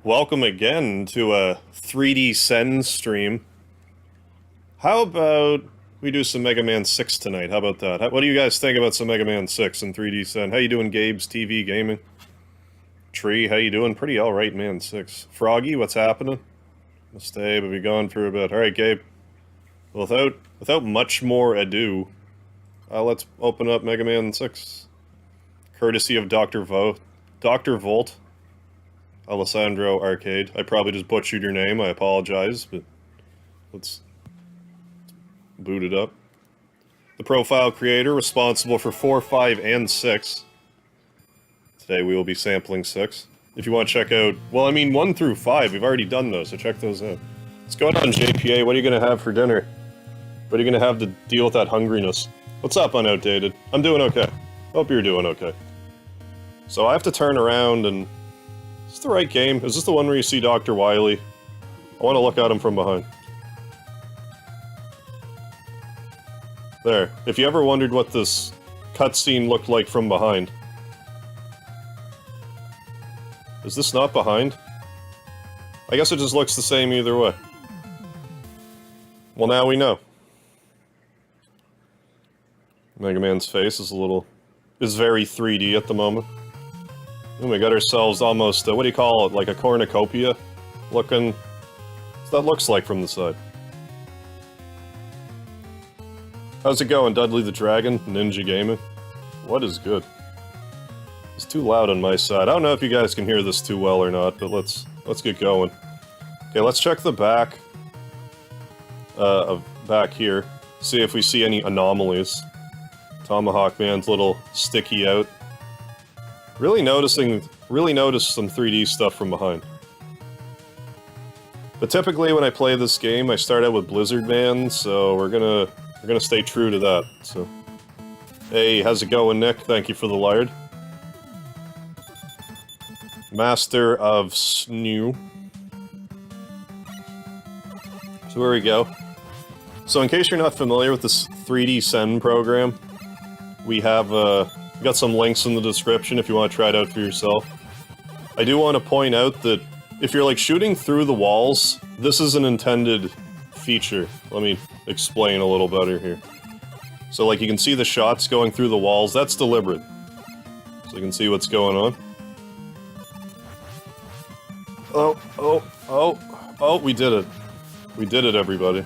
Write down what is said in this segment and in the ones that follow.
Welcome again to a 3D Sen stream. How about we do some Mega Man 6 tonight? How about that? What do you guys think about some Mega Man 6 in 3D Sen? How you doing, Gabe's TV Gaming? Tree, how you doing? Pretty alright, man, 6. Froggy, what's happening? Stay, but be gone for a bit. Alright, Gabe. Without much more ado, let's open up Mega Man 6. Courtesy of Dr. Volt. Alessandro Arcade. I probably just butchered your name, I apologize, but let's boot it up. The profile creator responsible for 4, 5, and 6. Today we will be sampling 6. If you want to check out, well, I mean 1 through 5, we've already done those, so check those out. What's going on, JPA? What are you going to have for dinner? What are you going to have to deal with that hungriness? What's up, Unoutdated? I'm doing okay. Hope you're doing okay. So I have to turn around and... Is this the right game? Is this the one where you see Dr. Wily? I want to look at him from behind. There. If you ever wondered what this cutscene looked like from behind. Is this not behind? I guess it just looks the same either way. Well, now we know. Mega Man's face is very 3D at the moment. And we got ourselves almost, what do you call it, like a cornucopia looking... What that looks like from the side. How's it going, Dudley the Dragon, Ninja Gaming? What is good? It's too loud on my side. I don't know if you guys can hear this too well or not, but let's get going. Okay, let's check the back back here. See if we see any anomalies. Tomahawk Man's little sticky out. Really noticed some 3D stuff from behind. But typically when I play this game, I start out with Blizzard Man, so we're gonna stay true to that. So, hey, how's it going, Nick? Thank you for the lard. Master of Snoo. So here we go. So in case you're not familiar with this 3D Sen program, we have got some links in the description if you want to try it out for yourself. I do want to point out that if you're like shooting through the walls, this is an intended feature. Let me explain a little better here. So like you can see the shots going through the walls, that's deliberate. So you can see what's going on. Oh, we did it. We did it, everybody.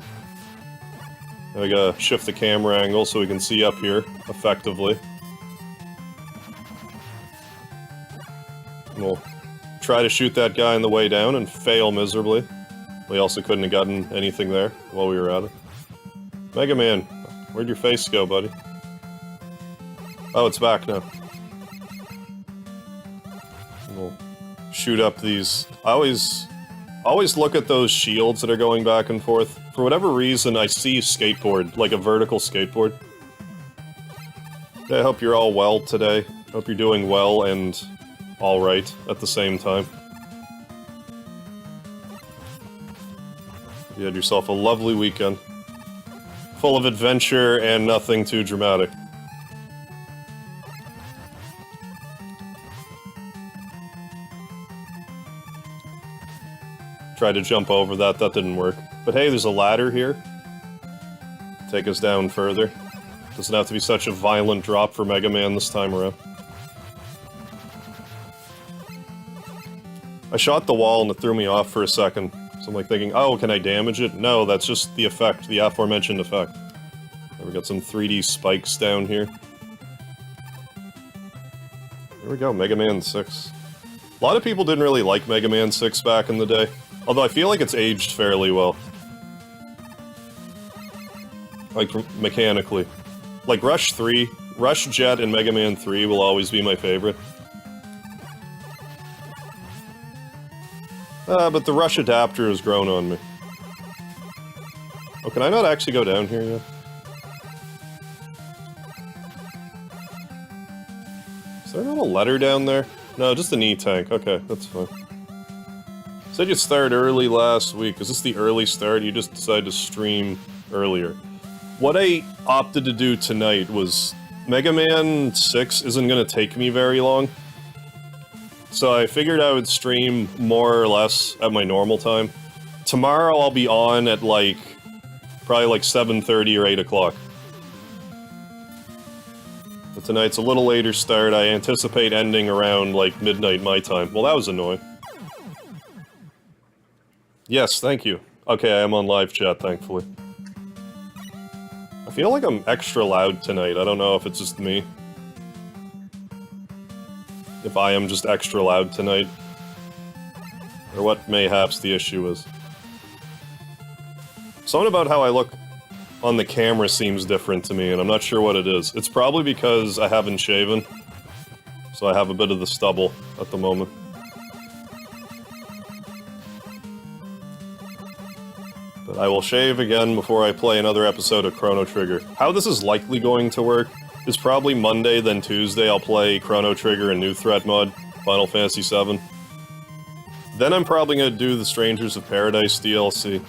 Now we gotta shift the camera angle so we can see up here effectively. We'll try to shoot that guy on the way down and fail miserably. We also couldn't have gotten anything there while we were at it. Mega Man, where'd your face go, buddy? Oh, it's back now. We'll shoot up these... I always look at those shields that are going back and forth. For whatever reason, I see skateboard, like a vertical skateboard. I hope you're all well today. Hope you're doing well and alright at the same time. You had yourself a lovely weekend. Full of adventure and nothing too dramatic. Tried to jump over that didn't work. But hey, there's a ladder here. Take us down further. Doesn't have to be such a violent drop for Mega Man this time around. I shot the wall and it threw me off for a second. So I'm like thinking, oh, can I damage it? No, that's just the effect, the aforementioned effect. We got some 3D spikes down here. Here we go, Mega Man 6. A lot of people didn't really like Mega Man 6 back in the day. Although I feel like it's aged fairly well. Like, mechanically. Like, Rush 3, Rush Jet and Mega Man 3 will always be my favorite. But the Rush adapter has grown on me. Oh, can I not actually go down here yet? Is there not a letter down there? No, just a knee tank. Okay, that's fine. Said you started early last week. Is this the early start? You just decided to stream earlier. What I opted to do tonight was... Mega Man 6 isn't gonna take me very long. So I figured I would stream more or less at my normal time. Tomorrow I'll be on at like, probably like 7:30 or 8 o'clock. But tonight's a little later start. I anticipate ending around like midnight my time. Well, that was annoying. Yes, thank you. Okay, I am on live chat, thankfully. I feel like I'm extra loud tonight. I don't know if it's just me. If I am just extra loud tonight. Or what mayhaps the issue is. Something about how I look on the camera seems different to me, and I'm not sure what it is. It's probably because I haven't shaven. So I have a bit of the stubble at the moment. But I will shave again before I play another episode of Chrono Trigger. How this is likely going to work is probably Monday, then Tuesday I'll play Chrono Trigger and New Threat mod, Final Fantasy VII. Then I'm probably going to do the Strangers of Paradise DLC.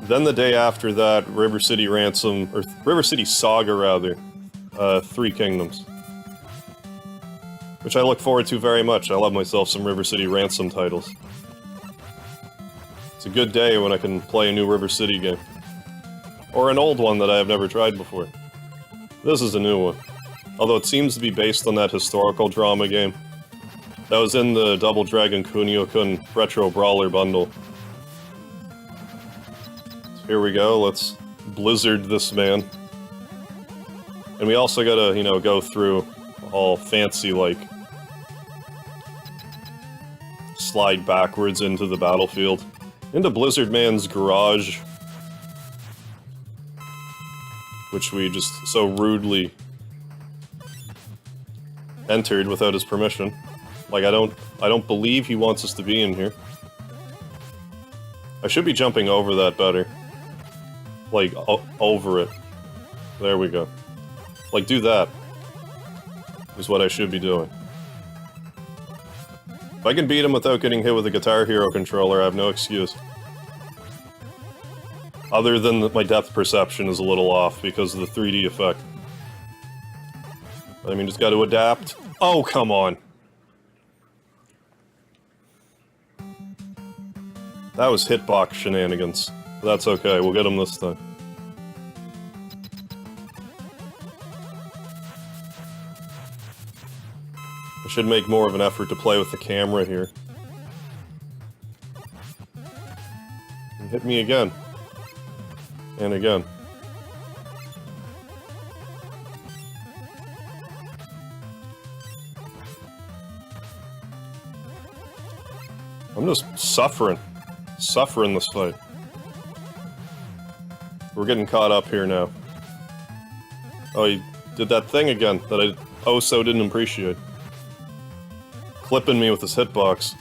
Then the day after that, River City Ransom, or River City Saga rather, Three Kingdoms. Which I look forward to very much. I love myself some River City Ransom titles. It's a good day when I can play a new River City game. Or an old one that I have never tried before. This is a new one. Although it seems to be based on that historical drama game that was in the Double Dragon Kunio-kun Retro Brawler bundle. So here we go, let's Blizzard this man. And we also gotta, you know, go through all fancy-like slide backwards into the battlefield. Into Blizzard Man's garage. Which we just so rudely entered without his permission. Like, I don't believe he wants us to be in here. I should be jumping over that better. Like, over it. There we go. Like, do that. Is what I should be doing. If I can beat him without getting hit with a Guitar Hero controller, I have no excuse. Other than that my depth perception is a little off because of the 3D effect. I mean, just gotta adapt. Oh, come on! That was hitbox shenanigans. But that's okay, we'll get him this time. I should make more of an effort to play with the camera here. And hit me again. And again. I'm just suffering. Suffering this fight. We're getting caught up here now. Oh, he did that thing again that I oh so didn't appreciate. Clipping me with his hitbox.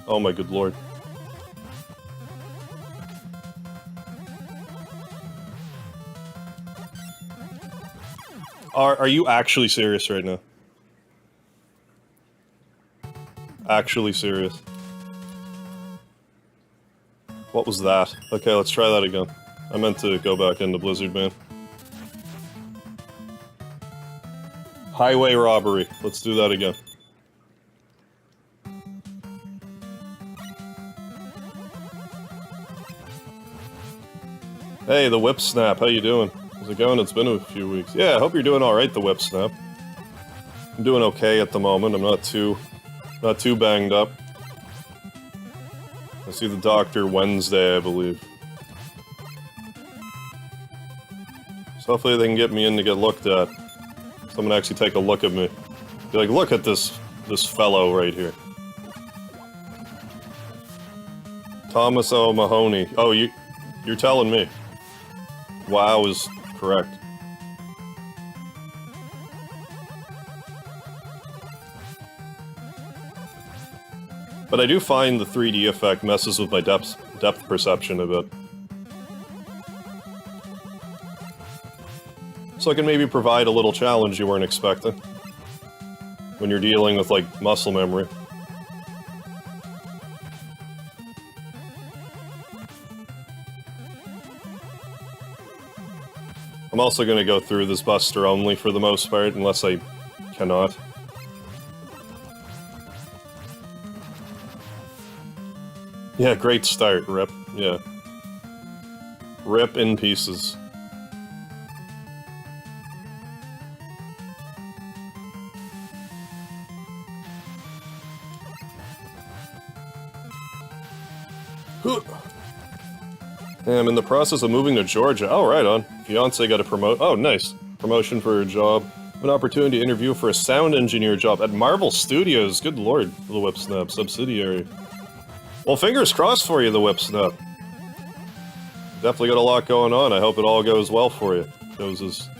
Oh my good lord. Are you actually serious right now? Actually serious. What was that? Okay, let's try that again. I meant to go back into Blizzard Man. Highway robbery. Let's do that again. Hey, the Whip Snap, how you doing? How's it going? It's been a few weeks. Yeah, I hope you're doing alright, the Whip Snap. I'm doing okay at the moment, I'm not too banged up. I see the doctor Wednesday, I believe. So hopefully they can get me in to get looked at. Someone actually take a look at me. Be like, look at this fellow right here. Thomas O'Mahony. Oh, you're telling me. Wow is correct. But I do find the 3D effect messes with my depth perception a bit. So I can maybe provide a little challenge you weren't expecting. When you're dealing with, like, muscle memory. I'm also gonna go through this Buster only for the most part, unless I cannot. Yeah, great start, Rip. Yeah. Rip in pieces. I'm in the process of moving to Georgia. Oh, right on. Fiance got a oh, nice. Promotion for her job. An opportunity to interview for a sound engineer job at Marvel Studios. Good lord, the Whip Snap subsidiary. Well, fingers crossed for you, the Whip Snap. Definitely got a lot going on. I hope it all goes well for you. Goes as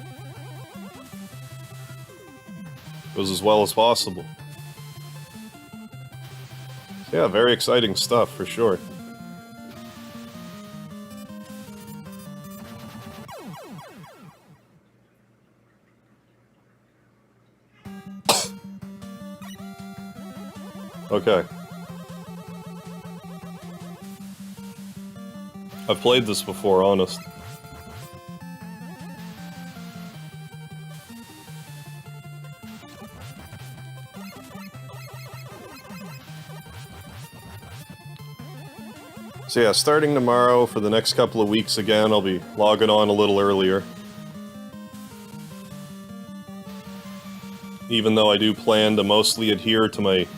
well as possible. Yeah, very exciting stuff, for sure. Okay. I've played this before, honest. So yeah, starting tomorrow for the next couple of weeks again, I'll be logging on a little earlier. Even though I do plan to mostly adhere to my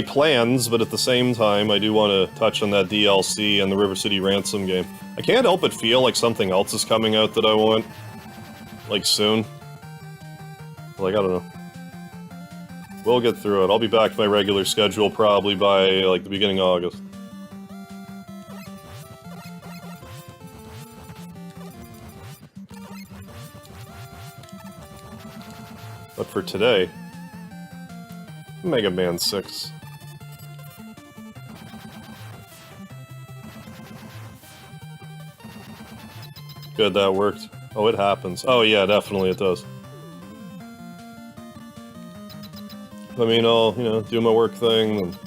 plans, but at the same time, I do want to touch on that DLC and the River City Ransom game. I can't help but feel like something else is coming out that I want, like, soon. Like, I don't know. We'll get through it. I'll be back to my regular schedule probably by, like, the beginning of August. But for today, Mega Man 6. Good, that worked. Oh, it happens. Oh yeah, definitely it does. I mean, I'll, you know, do my work thing, and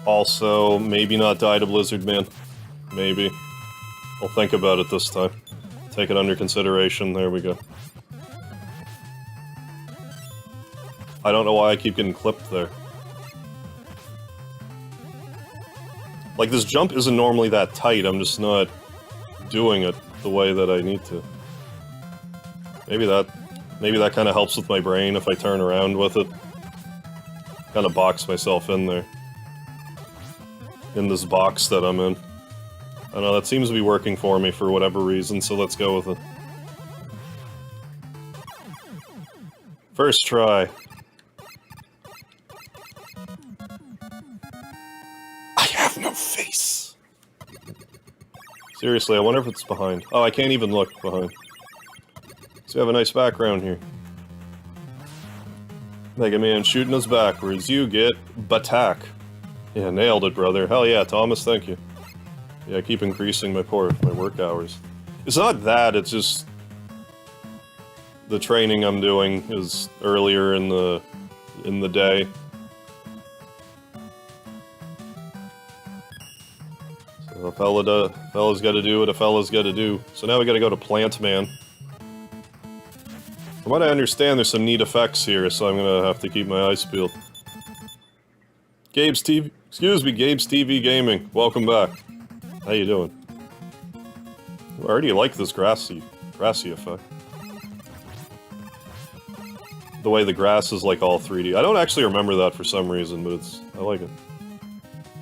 also maybe not die to Blizzard Man. Maybe. I'll think about it this time. Take it under consideration. There we go. I don't know why I keep getting clipped there. Like, this jump isn't normally that tight, I'm just not doing it the way that I need to. Maybe that kind of helps with my brain if I turn around with it. Kind of box myself in there. In this box that I'm in. I don't know, that seems to be working for me for whatever reason, so let's go with it. First try. No face. Seriously, I wonder if it's behind. Oh, I can't even look behind. So we have a nice background here. Mega Man shooting us backwards. You get Batak. Yeah, nailed it, brother. Hell yeah, Thomas, thank you. Yeah, I keep increasing my work hours. It's not that, it's just the training I'm doing is earlier in the day. A fella's gotta do what a fella's gotta do. So now we gotta go to Plant Man. From what I understand, there's some neat effects here, so I'm gonna have to keep my eyes peeled. Gabe's TV Gaming, welcome back. How you doing? I already like this grassy effect. The way the grass is like all 3D. I don't actually remember that for some reason, but I like it.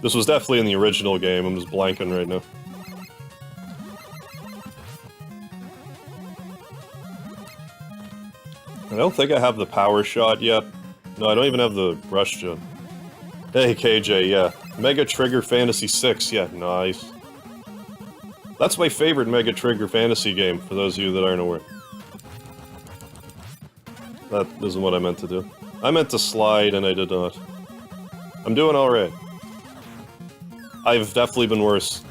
This was definitely in the original game, I'm just blanking right now. I don't think I have the power shot yet. No, I don't even have the rush jet. Hey KJ, yeah. Mega Trigger Fantasy 6, yeah, nice. That's my favorite Mega Trigger Fantasy game, for those of you that aren't aware. That isn't what I meant to do. I meant to slide and I did not. I'm doing alright. I've definitely been worse.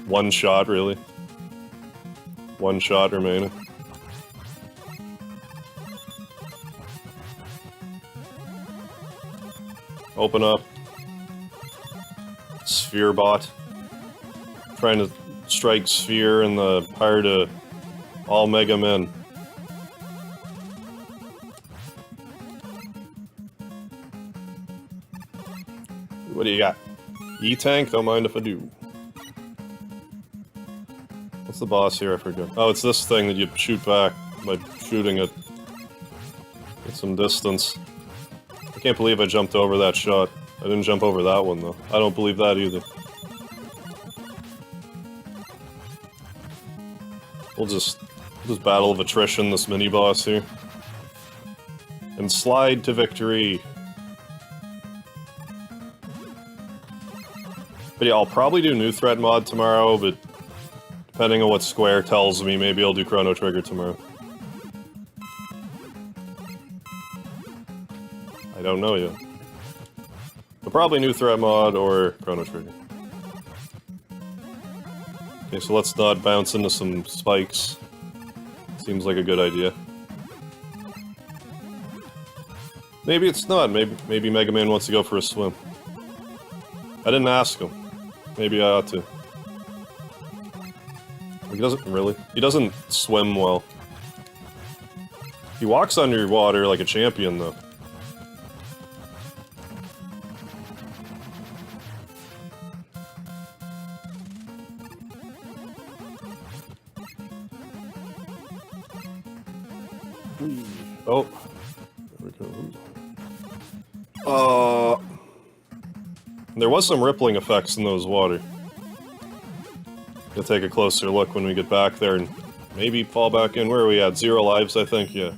One shot, really. One shot remaining. Open up. Sphere bot. Trying to strike Sphere in the part of All Mega Men. What do you got? E-Tank? Don't mind if I do. What's the boss here? I forget. Oh, it's this thing that you shoot back by shooting it at some distance. I can't believe I jumped over that shot. I didn't jump over that one, though. I don't believe that either. We'll just battle of attrition this mini-boss here. And slide to victory. But yeah, I'll probably do New Threat mod tomorrow, but depending on what Square tells me, maybe I'll do Chrono Trigger tomorrow. I don't know yet. But probably New Threat mod or Chrono Trigger. Okay, so let's not bounce into some spikes. Seems like a good idea. Maybe it's not. Maybe Mega Man wants to go for a swim. I didn't ask him. Maybe I ought to. He doesn't really. He doesn't swim well. He walks underwater like a champion, though. Oh. There we go. There was some rippling effects in those water. Gonna take a closer look when we get back there and maybe fall back in. Where are we at? 0 lives, I think, yeah.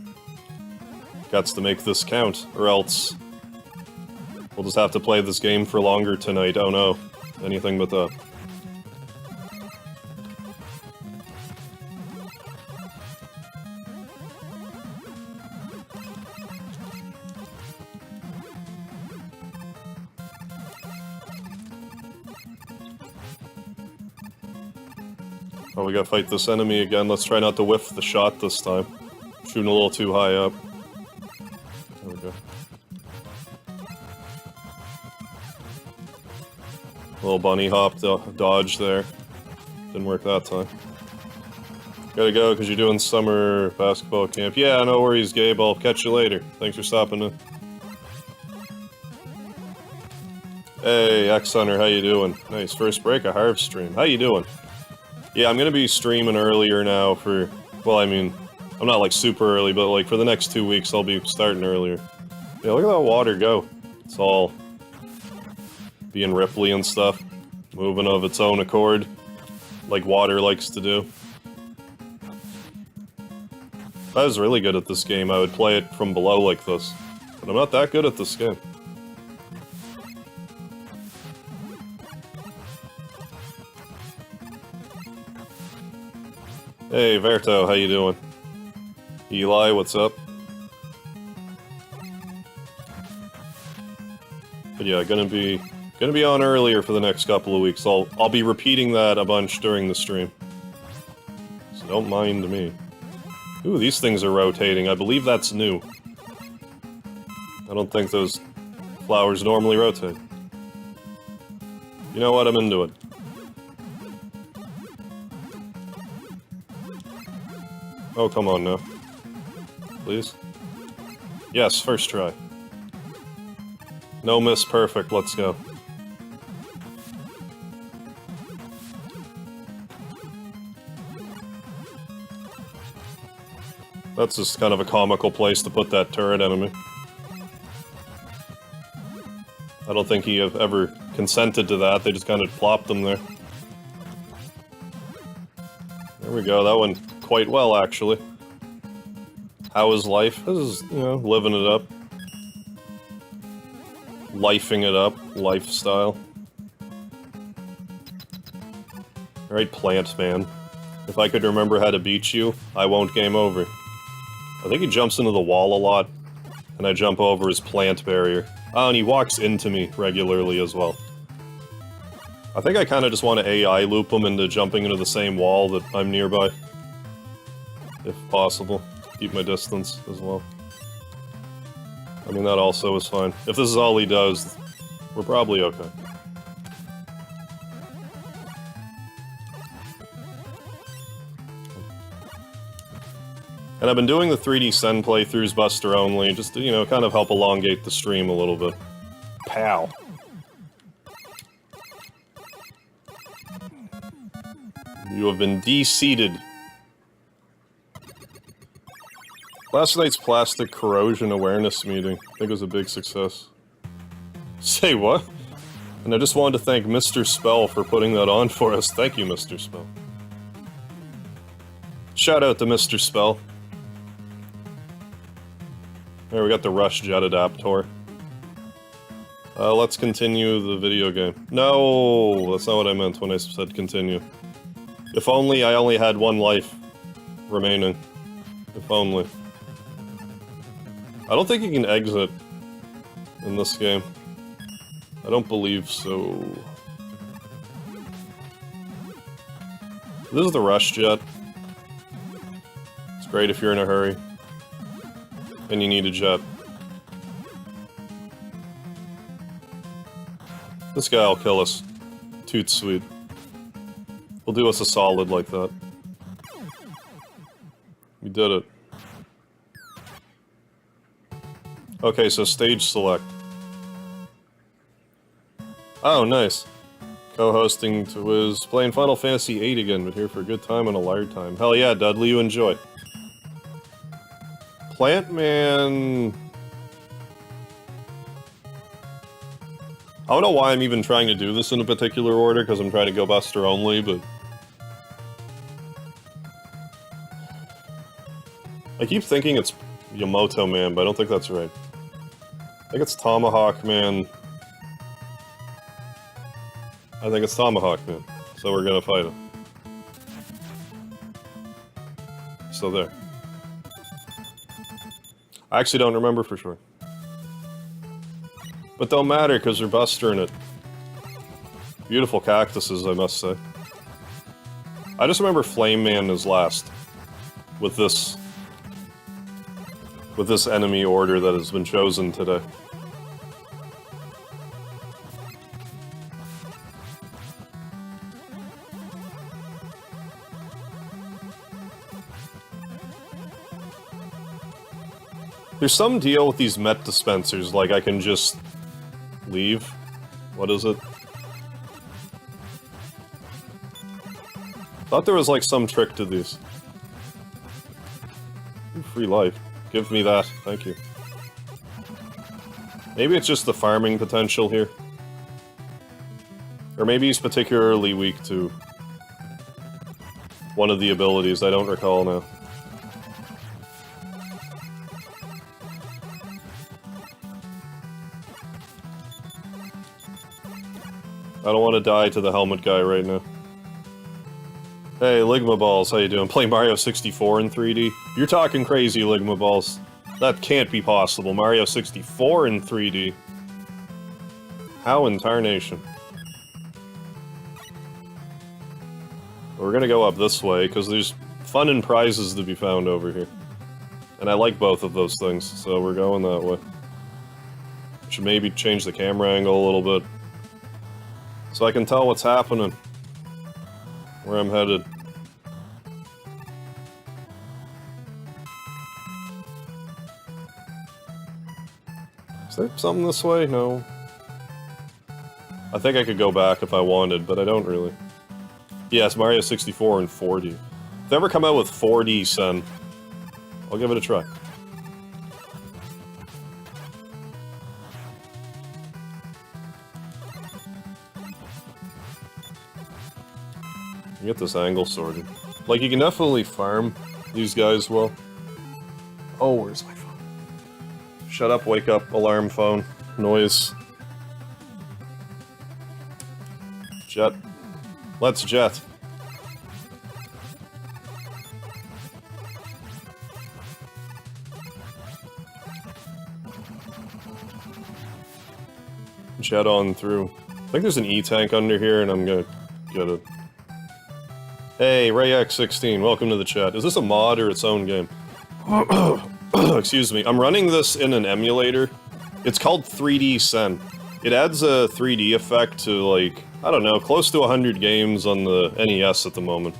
Gots to make this count, or else we'll just have to play this game for longer tonight. Oh no. Anything but that. Oh, we gotta fight this enemy again. Let's try not to whiff the shot this time. Shooting a little too high up. There we go. Little bunny hop dodge there. Didn't work that time. Gotta go, because you're doing summer basketball camp. Yeah, no worries, Gabe. I'll catch you later. Thanks for stopping in. Hey, X-Hunter, how you doing? Nice, first break, a Harv stream. How you doing? Yeah, I'm gonna be streaming earlier now for... Well, I mean, I'm not like super early, but like for the next 2 weeks I'll be starting earlier. Yeah, look at that water go. It's all being ripply and stuff. Moving of its own accord. Like water likes to do. If I was really good at this game, I would play it from below like this. But I'm not that good at this game. Hey, Verto, how you doing? Eli, what's up? But yeah, gonna be on earlier for the next couple of weeks. I'll be repeating that a bunch during the stream. So don't mind me. Ooh, these things are rotating. I believe that's new. I don't think those flowers normally rotate. You know what? I'm into it. Oh, come on now. Please? Yes, first try. No miss, perfect, let's go. That's just kind of a comical place to put that turret enemy. I don't think he have ever consented to that, they just kind of plopped them there. There we go, that went quite well, actually. How is life? This is, you know, living it up. Lifing it up. Lifestyle. Alright, Plant Man. If I could remember how to beat you, I won't game over. I think he jumps into the wall a lot, and I jump over his plant barrier. Oh, and he walks into me regularly as well. I think I kind of just want to AI loop him into jumping into the same wall that I'm nearby. If possible. Keep my distance as well. I mean, that also is fine. If this is all he does, we're probably okay. And I've been doing the 3D Sen playthroughs Buster only, just to, you know, kind of help elongate the stream a little bit. Pow. You have been de-seated. Last night's plastic corrosion awareness meeting, I think, was a big success. Say what? And I just wanted to thank Mr. Spell for putting that on for us. Thank you, Mr. Spell. Shout out to Mr. Spell. There, we got the Rush Jet adapter. Let's continue the video game. No, that's not what I meant when I said continue. If only I only had one life remaining. If only. I don't think you can exit in this game. I don't believe so. This is the Rush Jet. It's great if you're in a hurry. And you need a jet. This guy will kill us. Toot sweet. He'll do us a solid like that. We did it. Okay, so stage select. Oh, nice. Co-hosting to Wiz. Playing Final Fantasy VIII again, but here for a good time and a liar time. Hell yeah, Dudley, you enjoy. Plant Man... I don't know why I'm even trying to do this in a particular order, because I'm trying to go Buster only, but... I keep thinking it's Yamato Man, but I don't think that's right. I think it's Tomahawk Man. I think it's Tomahawk Man, so we're gonna fight him. So there. I actually don't remember for sure. But don't matter, because we're Bustering it. Beautiful cactuses, I must say. I just remember Flame Man is last. With this enemy order that has been chosen today. There's some deal with these Met dispensers, like I can just leave. What is it? Thought there was like some trick to these. Ooh, free life. Give me that, thank you. Maybe it's just the farming potential here. Or maybe he's particularly weak to one of the abilities, I don't recall now. I don't want to die to the helmet guy right now. Hey, Ligma Balls, how you doing? Play Mario 64 in 3D? You're talking crazy, Ligma Balls. That can't be possible. Mario 64 in 3D. How in tarnation? We're gonna go up this way, because there's fun and prizes to be found over here. And I like both of those things, so we're going that way. Should maybe change the camera angle a little bit. So I can tell what's happening. Where I'm headed. Is there something this way? No. I think I could go back if I wanted, but I don't really. Yes, Mario 64 and 4D. If they ever come out with 4D, Sen, I'll give it a try. Get this angle sorted. Like, you can definitely farm these guys well. Oh, where's my phone? Shut up, wake up, alarm phone. Noise. Jet. Let's jet. Jet on through. I think there's an E-tank under here, and I'm gonna get it. Hey, RayX16, welcome to the chat. Is this a mod or its own game? Excuse me. I'm running this in an emulator. It's called 3D Sen. It adds a 3D effect to, like, I don't know, close to 100 games on the NES at the moment.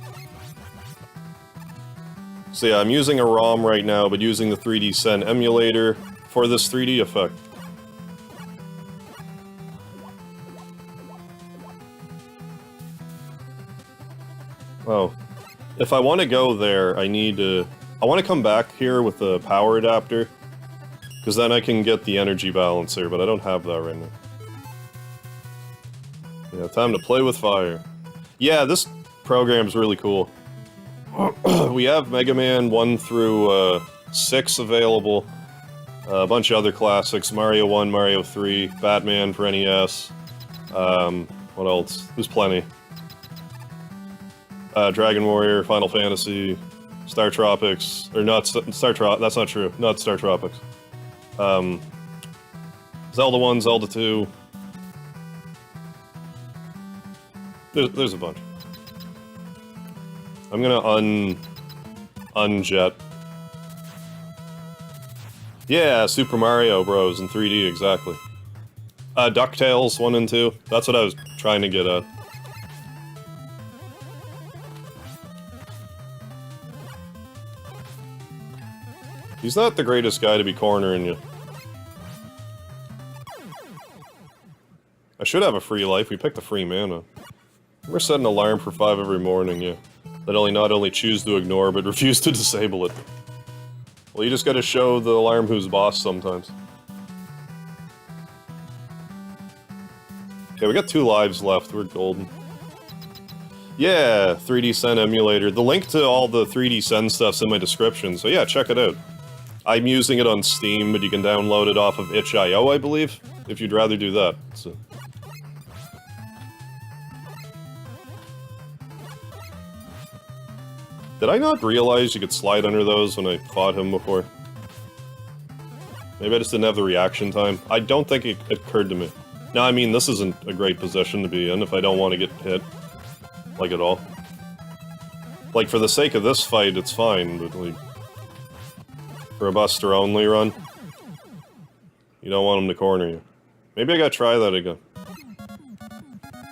So yeah, I'm using a ROM right now, but using the 3D Sen emulator for this 3D effect. Oh. If I want to go there, I need to... I want to come back here with the power adapter, because then I can get the energy balancer, but I don't have that right now. Yeah, time to play with fire. Yeah, this program's really cool. We have Mega Man 1 through 6 available. A bunch of other classics, Mario 1, Mario 3, Batman for NES. What else? There's plenty. Dragon Warrior, Final Fantasy, Star Tropics, or not Star Trop, that's not true, not Star Tropics. Zelda 1, Zelda 2. There's a bunch. I'm gonna unjet. Yeah, Super Mario Bros. In 3D, exactly. DuckTales 1 and 2. That's what I was trying to get at. He's not the greatest guy to be cornering you. I should have a free life. We picked the free mana. We're setting an alarm for 5 every morning, yeah. That not only choose to ignore, but refuse to disable it. Well, you just gotta show the alarm who's boss sometimes. Okay, we got 2 lives left. We're golden. Yeah, 3D Sen emulator. The link to all the 3D Sen stuff's in my description, so yeah, check it out. I'm using it on Steam, but you can download it off of itch.io, I believe, if you'd rather do that. So. Did I not realize you could slide under those when I fought him before? Maybe I just didn't have the reaction time. I don't think it occurred to me. No, I mean, this isn't a great position to be in if I don't want to get hit. Like, at all. Like, for the sake of this fight, it's fine, but, like... For a Buster-only run, you don't want him to corner you. Maybe I gotta try that again.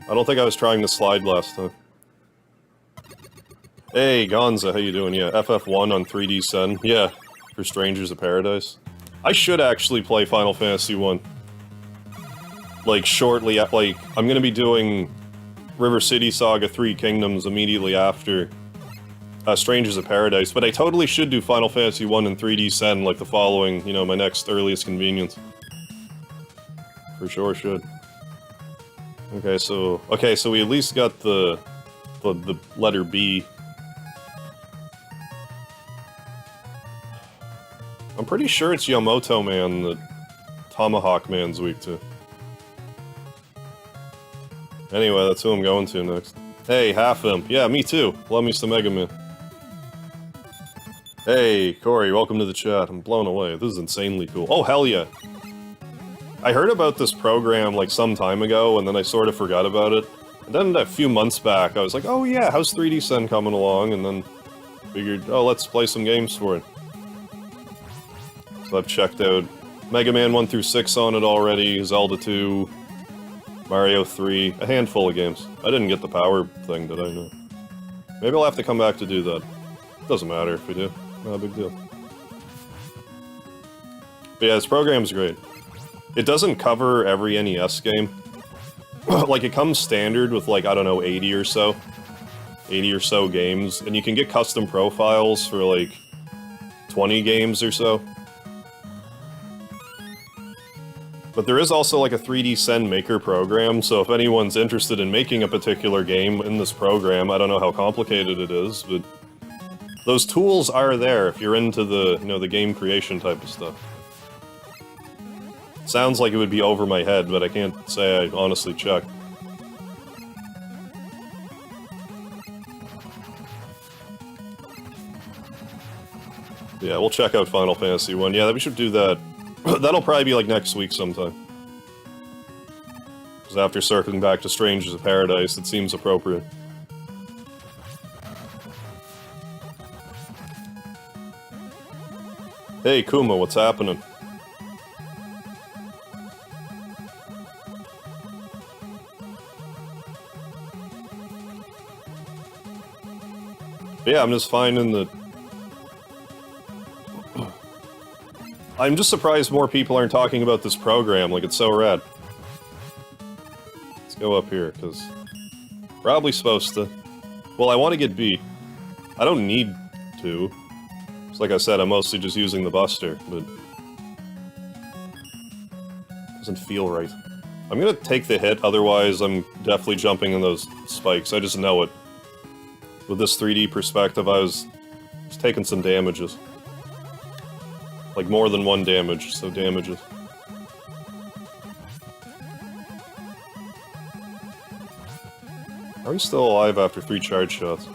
I don't think I was trying to slide last time. Hey, Gonza, how you doing? Yeah, FF1 on 3D Sen. Yeah, for Strangers of Paradise. I should actually play Final Fantasy 1. Like, shortly, like, I'm gonna be doing River City Saga 3 Kingdoms immediately after Strangers of Paradise, but I totally should do Final Fantasy 1 in 3D Sen, like the following, you know, my next earliest convenience. For sure should. Okay, so we at least got the letter B. I'm pretty sure it's Yamato Man that Tomahawk Man's weak to. Anyway, that's who I'm going to next. Hey, Half Imp. Yeah, me too. Love me some Mega Man. Hey, Corey, welcome to the chat. I'm blown away. This is insanely cool. Oh, hell yeah. I heard about this program, like, some time ago, and then I sort of forgot about it. And then a few months back, I was like, oh yeah, how's 3D Sen coming along? And then figured, oh, let's play some games for it. So I've checked out Mega Man 1 through 6 on it already, Zelda 2, Mario 3, a handful of games. I didn't get the power thing, did I? No. Maybe I'll have to come back to do that. Doesn't matter if we do. Not a big deal. But yeah, this program's great. It doesn't cover every NES game. Like, it comes standard with, like, I don't know, 80 or so. 80 or so games. And you can get custom profiles for, like, 20 games or so. But there is also, like, a 3D Sen Maker program, so if anyone's interested in making a particular game in this program, I don't know how complicated it is, but those tools are there if you're into the, you know, the game creation type of stuff. Sounds like it would be over my head, but I can't say I honestly checked. Yeah, we'll check out Final Fantasy 1. Yeah, we should do that. That'll probably be like next week sometime. Because after circling back to Strangers of Paradise, it seems appropriate. Hey, Kuma, what's happening? But yeah, I'm just finding that I'm just surprised more people aren't talking about this program, like it's so rad. Let's go up here, because... Probably supposed to. Well, I want to get B. I don't need to. It's like I said, I'm mostly just using the Buster, but... Doesn't feel right. I'm gonna take the hit, otherwise I'm definitely jumping in those spikes. I just know it. With this 3D perspective, I was taking some damages. Like, more than one damage, so damages. Are you still alive after 3 charge shots?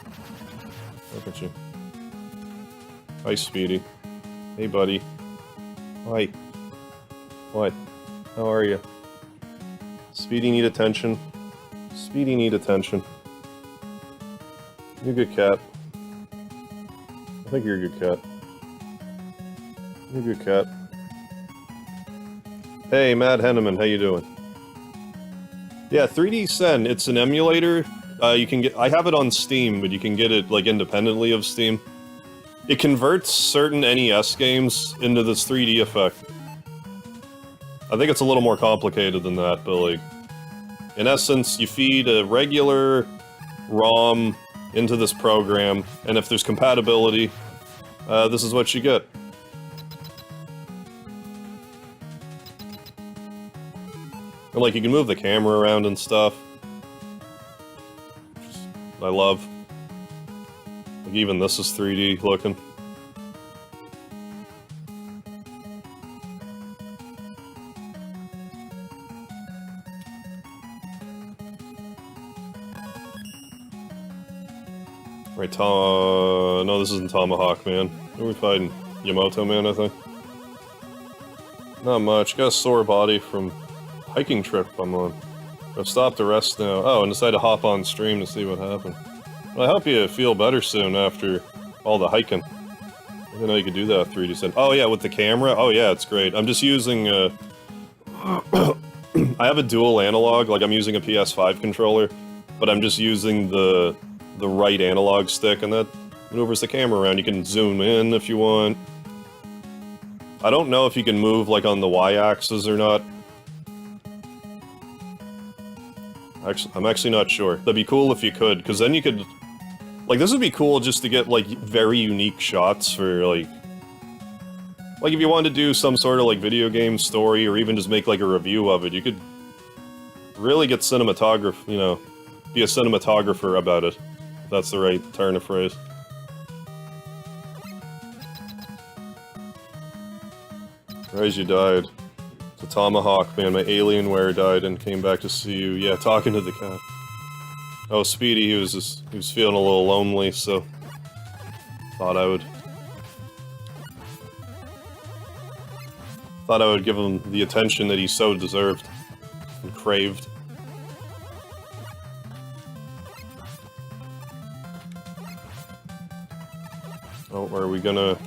Look at you. Hi, Speedy. Hey, buddy. Hi. What? How are you? Speedy need attention. Speedy need attention. You're a good cat. I think you're a good cat. You're a good cat. Hey, Mad Henneman, how you doing? Yeah, 3D Sen, it's an emulator. You can get- I have it on Steam, but you can get it, like, independently of Steam. It converts certain NES games into this 3D effect. I think it's a little more complicated than that, but, like... In essence, you feed a regular ROM into this program, and if there's compatibility, this is what you get. And, like, you can move the camera around and stuff. Which I love. Like, even this is 3D looking. Right, no, this isn't Tomahawk Man. Who are we fighting? Yamato Man, I think. Not much. Got a sore body from hiking trip I'm on. I've stopped to rest now. Oh, and decided to hop on stream to see what happened. Well, I hope you feel better soon after all the hiking. I didn't know you could do that 3D Sen. Oh yeah, with the camera? Oh yeah, it's great. I'm just using, I have a dual analog, like I'm using a PS5 controller, but I'm just using the right analog stick, and that maneuvers the camera around. You can zoom in if you want. I don't know if you can move, like, on the Y-axis or not. I'm actually not sure. That'd be cool if you could, because then you could... Like, this would be cool just to get, like, very unique shots for, like... Like, if you wanted to do some sort of, like, video game story, or even just make, like, a review of it, you could really get cinematography, you know, be a cinematographer about it. If that's the right turn of phrase. Rise, you died. The Tomahawk Man, my Alienware died and came back to see you. Yeah, talking to the cat. Oh, Speedy, he was feeling a little lonely, so... Thought I would give him the attention that he so deserved. And craved. Oh, are we gonna...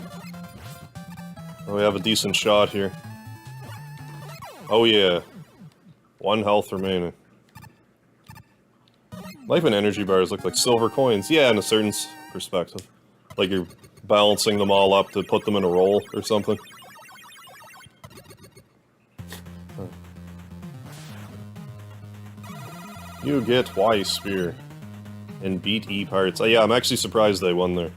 Oh, we have a decent shot here. Oh yeah. 1 health remaining. Life and energy bars look like silver coins. Yeah, in a certain perspective. Like you're balancing them all up to put them in a roll or something. You get Y Spear. And beat E Pirates. Oh yeah, I'm actually surprised they won there.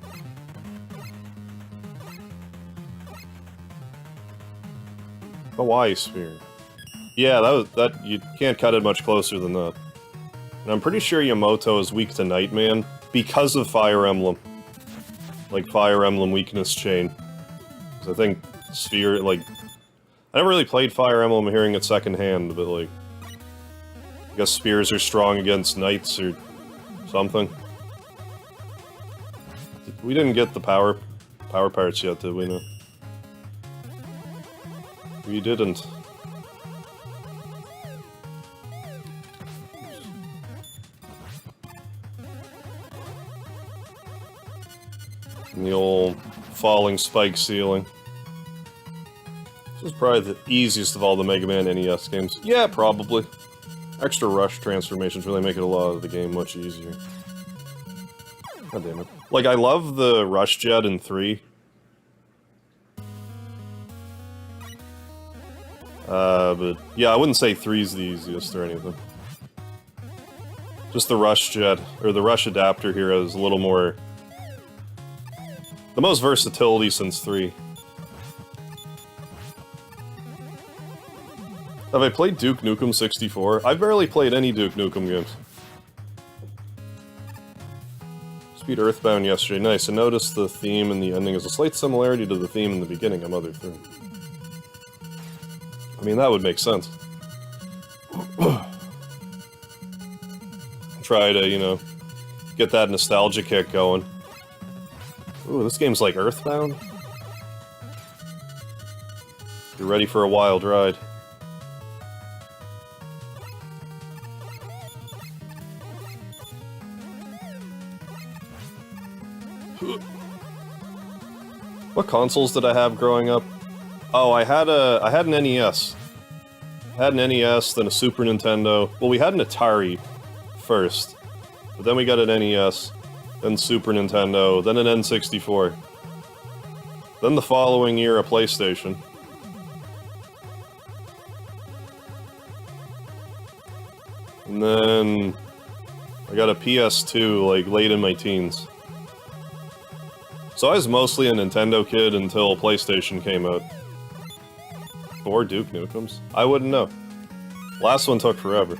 A Y Spear. Yeah, that you can't cut it much closer than that. And I'm pretty sure Yamato is weak to Nightman because of Fire Emblem. Like Fire Emblem weakness chain. Because I think Sphere, like... I never really played Fire Emblem hearing it secondhand, but like... I guess spears are strong against knights or something. We didn't get the power parts yet, did we? No. We didn't. And the old falling spike ceiling. This is probably the easiest of all the Mega Man NES games. Yeah, probably. Extra rush transformations really make it a lot of the game much easier. God damn it. Like, I love the rush jet in 3. But yeah, I wouldn't say 3's the easiest or anything. Just the Rush Jet, or the Rush Adapter here is a little more... the most versatility since 3. Have I played Duke Nukem 64? I've barely played any Duke Nukem games. Beat Earthbound yesterday. Nice. I noticed the theme and the ending is a slight similarity to the theme in the beginning of Mother 3. I mean, that would make sense. Try to, you know, get that nostalgia kick going. Ooh, this game's like Earthbound? You're ready for a wild ride. What consoles did I have growing up? Oh, I had an NES. I had an NES, then a Super Nintendo. Well, we had an Atari first, but then we got an NES, then Super Nintendo, then an N64. Then the following year, a PlayStation. And then I got a PS2, like, late in my teens. So I was mostly a Nintendo kid until PlayStation came out. 4 Duke Nukems? I wouldn't know. Last one took forever.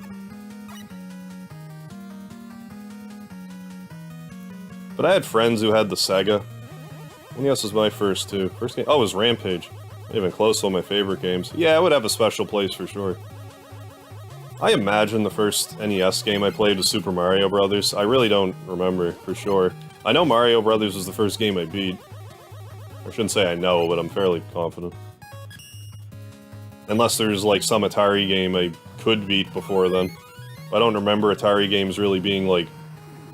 But I had friends who had the Sega. NES was my first, too. First game? Oh, it was Rampage. Not even close to one of my favorite games. Yeah, it would have a special place for sure. I imagine the first NES game I played was Super Mario Brothers. I really don't remember for sure. I know Mario Brothers was the first game I beat. I shouldn't say I know, but I'm fairly confident. Unless there's like some Atari game I could beat before then. I don't remember Atari games really being like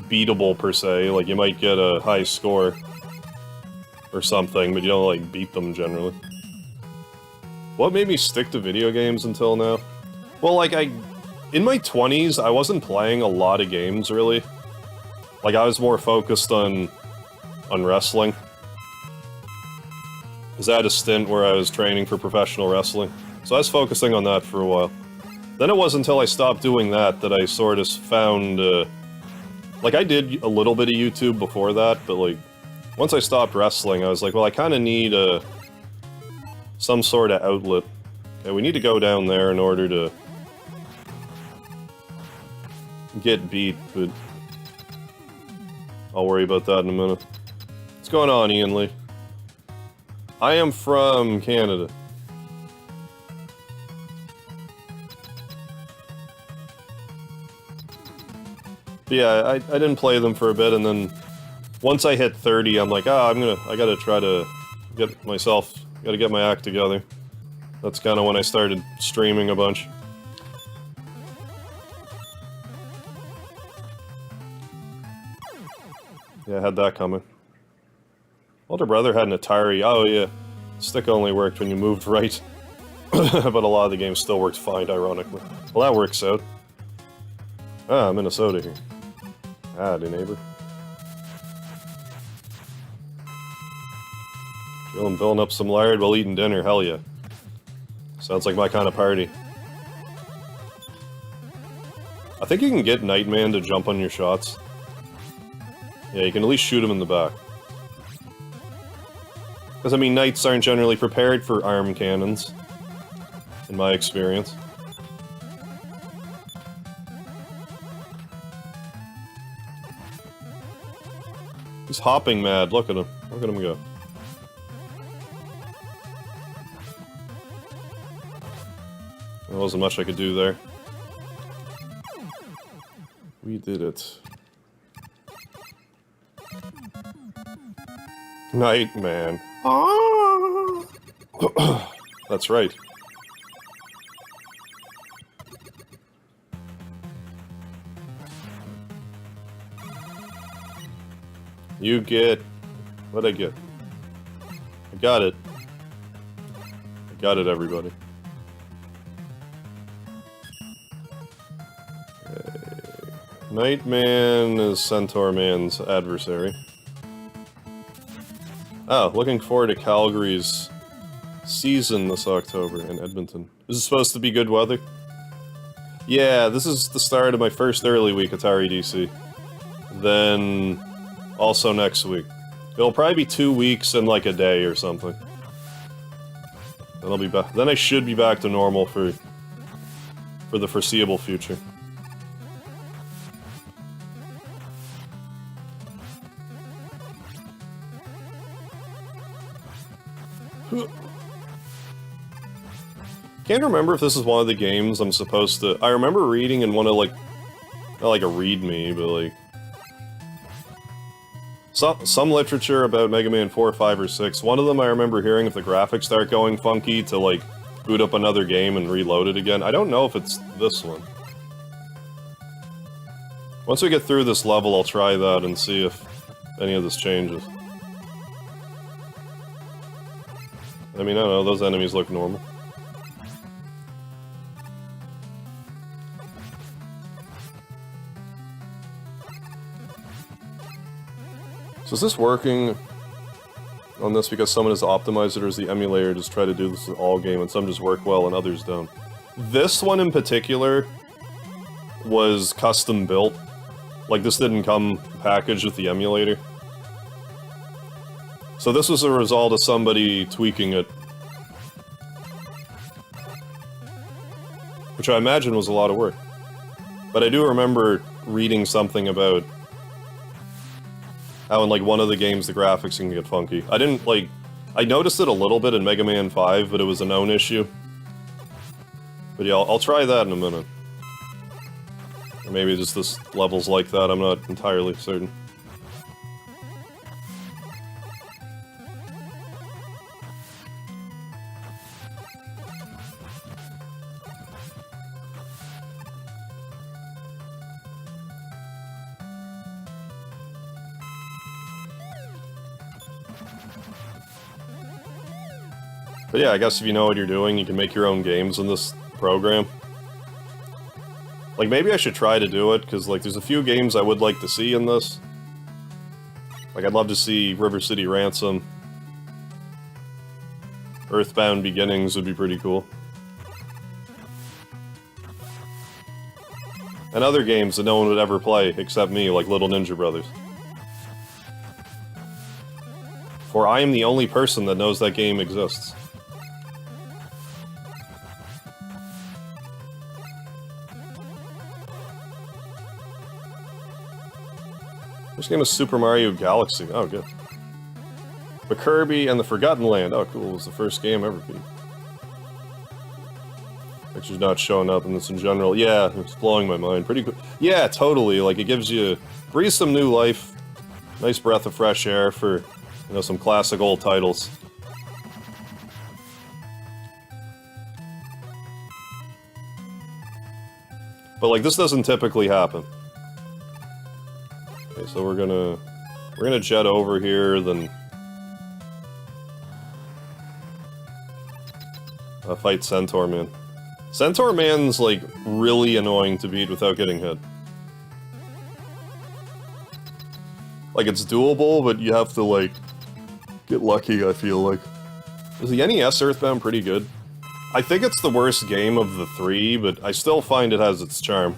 beatable per se. Like you might get a high score or something, but you don't like beat them generally. What made me stick to video games until now? Well, like in my 20s, I wasn't playing a lot of games really. Like, I was more focused on wrestling. Because I had a stint where I was training for professional wrestling. So I was focusing on that for a while. Then it wasn't until I stopped doing that that I sort of found, like, I did a little bit of YouTube before that, but, like, once I stopped wrestling, I was like, well, I kind of need some sort of outlet. Okay, we need to go down there in order to get beat, but... I'll worry about that in a minute. What's going on, Ian Lee? I am from Canada. But yeah, I didn't play them for a bit, and then once I hit 30, I'm like, I gotta try to gotta get my act together. That's kind of when I started streaming a bunch. Yeah, I had that coming. Older brother had an Atari. Oh yeah, stick only worked when you moved right. But a lot of the games still worked fine, ironically. Well, that works out. Ah, Minnesota here. Howdy, neighbor. Chilling, building up some lard while eating dinner. Hell yeah. Sounds like my kind of party. I think you can get Nightman to jump on your shots. Yeah, you can at least shoot him in the back. Because, I mean, knights aren't generally prepared for arm cannons, in my experience. He's hopping mad, look at him. Look at him go. There wasn't much I could do there. We did it. Nightman. Ah! That's right. You get... What'd I get? I got it. I got it, everybody. Okay. Nightman is Centaur Man's adversary. Oh, looking forward to Calgary's season this October in Edmonton. Is it supposed to be good weather? Yeah, this is the start of my first early week Atari DC. Then, also next week. It'll probably be 2 weeks and like a day or something. Then I'll be back. Then I should be back to normal for the foreseeable future. Can't remember if this is one of the games I'm supposed to... I remember reading in one of, like... Not like a readme, but, like... Some literature about Mega Man 4, 5, or 6. One of them I remember hearing if the graphics start going funky to, like, boot up another game and reload it again. I don't know if it's this one. Once we get through this level, I'll try that and see if any of this changes. I mean, I don't know, those enemies look normal. So is this working on this because someone has optimized it, or is the emulator just try to do this in all game and some just work well and others don't? This one in particular was custom built. Like, this didn't come packaged with the emulator. So this was a result of somebody tweaking it. Which I imagine was a lot of work. But I do remember reading something about how in, like, one of the games the graphics can get funky. I didn't, like... I noticed it a little bit in Mega Man 5, but it was a known issue. But yeah, I'll try that in a minute. Or maybe just this level's like that, I'm not entirely certain. But yeah, I guess if you know what you're doing, you can make your own games in this program. Like, maybe I should try to do it, because, like, there's a few games I would like to see in this. Like, I'd love to see River City Ransom. Earthbound Beginnings would be pretty cool. And other games that no one would ever play, except me, like Little Ninja Brothers. For I am the only person that knows that game exists. This game is Super Mario Galaxy. Oh, good. But Kirby and the Forgotten Land. Oh, cool. It was the first game ever beat. Picture's not showing up in this in general. Yeah, it's blowing my mind. Pretty cool. Yeah, totally. Like, it gives you... breathes some new life. Nice breath of fresh air for, you know, some classic old titles. But, like, this doesn't typically happen. Okay, so we're gonna jet over here, then fight Centaur Man. Centaur Man's, like, really annoying to beat without getting hit. Like, it's doable, but you have to, like, get lucky, I feel like. Is the NES Earthbound pretty good? I think it's the worst game of the three, but I still find it has its charm.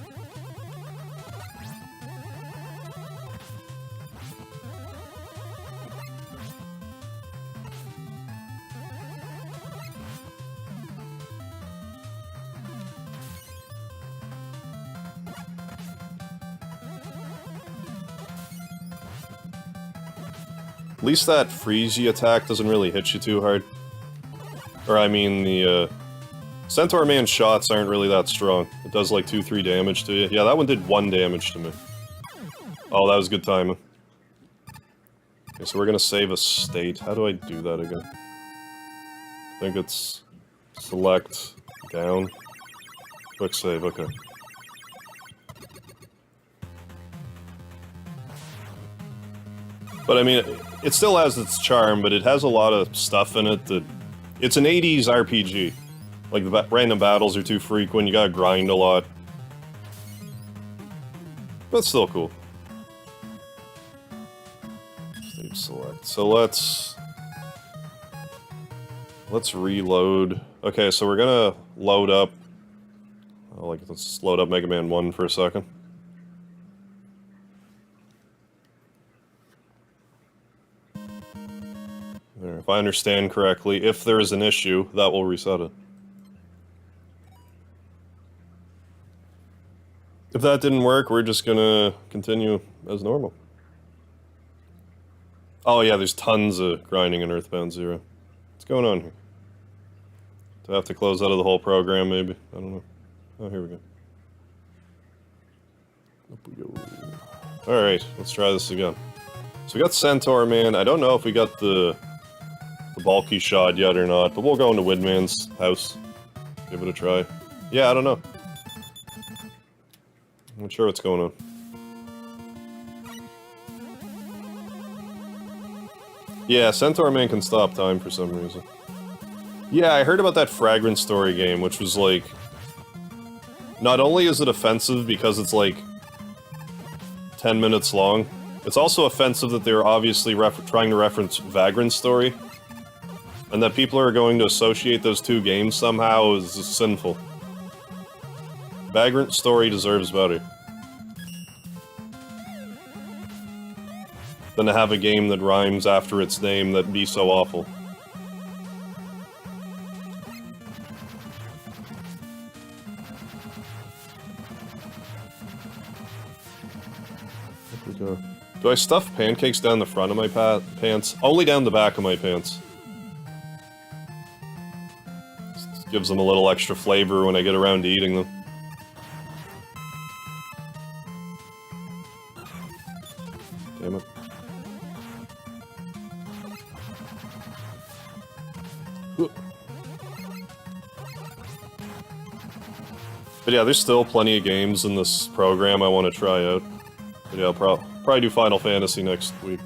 At least that freezy attack doesn't really hit you too hard. Or, I mean, the, Centaur Man's shots aren't really that strong. It does, like, 2-3 damage to you. Yeah, that one did 1 damage to me. Oh, that was good timing. Okay, so we're gonna save a state. How do I do that again? I think it's... select... down. Quick save, okay. But I mean, it still has its charm, but it has a lot of stuff in it that... It's an 80s RPG. Like, the random battles are too frequent, you gotta grind a lot. But still cool. Stage select. So let's... Let's reload. Okay, so we're gonna load up... Oh, like, let's load up Mega Man 1 for a second. There, if I understand correctly, if there is an issue, that will reset it. If that didn't work, we're just gonna continue as normal. Oh yeah, there's tons of grinding in Earthbound Zero. What's going on here? Do I have to close out of the whole program, maybe? I don't know. Oh, here we go. Up we go. Alright, let's try this again. So we got Centaur Man. I don't know if we got the bulky shot yet or not, but we'll go into Widman's house. Give it a try. Yeah, I don't know. I'm not sure what's going on. Yeah, Centaur Man can stop time for some reason. Yeah, I heard about that Fragrant Story game, which was like... Not only is it offensive because it's like 10 minutes long, it's also offensive that they're obviously trying to reference Vagrant Story, and that people are going to associate those two games somehow is sinful. Vagrant Story deserves better than to have a game that rhymes after its name that'd be so awful. Do I stuff pancakes down the front of my pants? Only down the back of my pants. Just gives them a little extra flavor when I get around to eating them. Damn it. But yeah, there's still plenty of games in this program I want to try out. But yeah, I'll probably do Final Fantasy next week.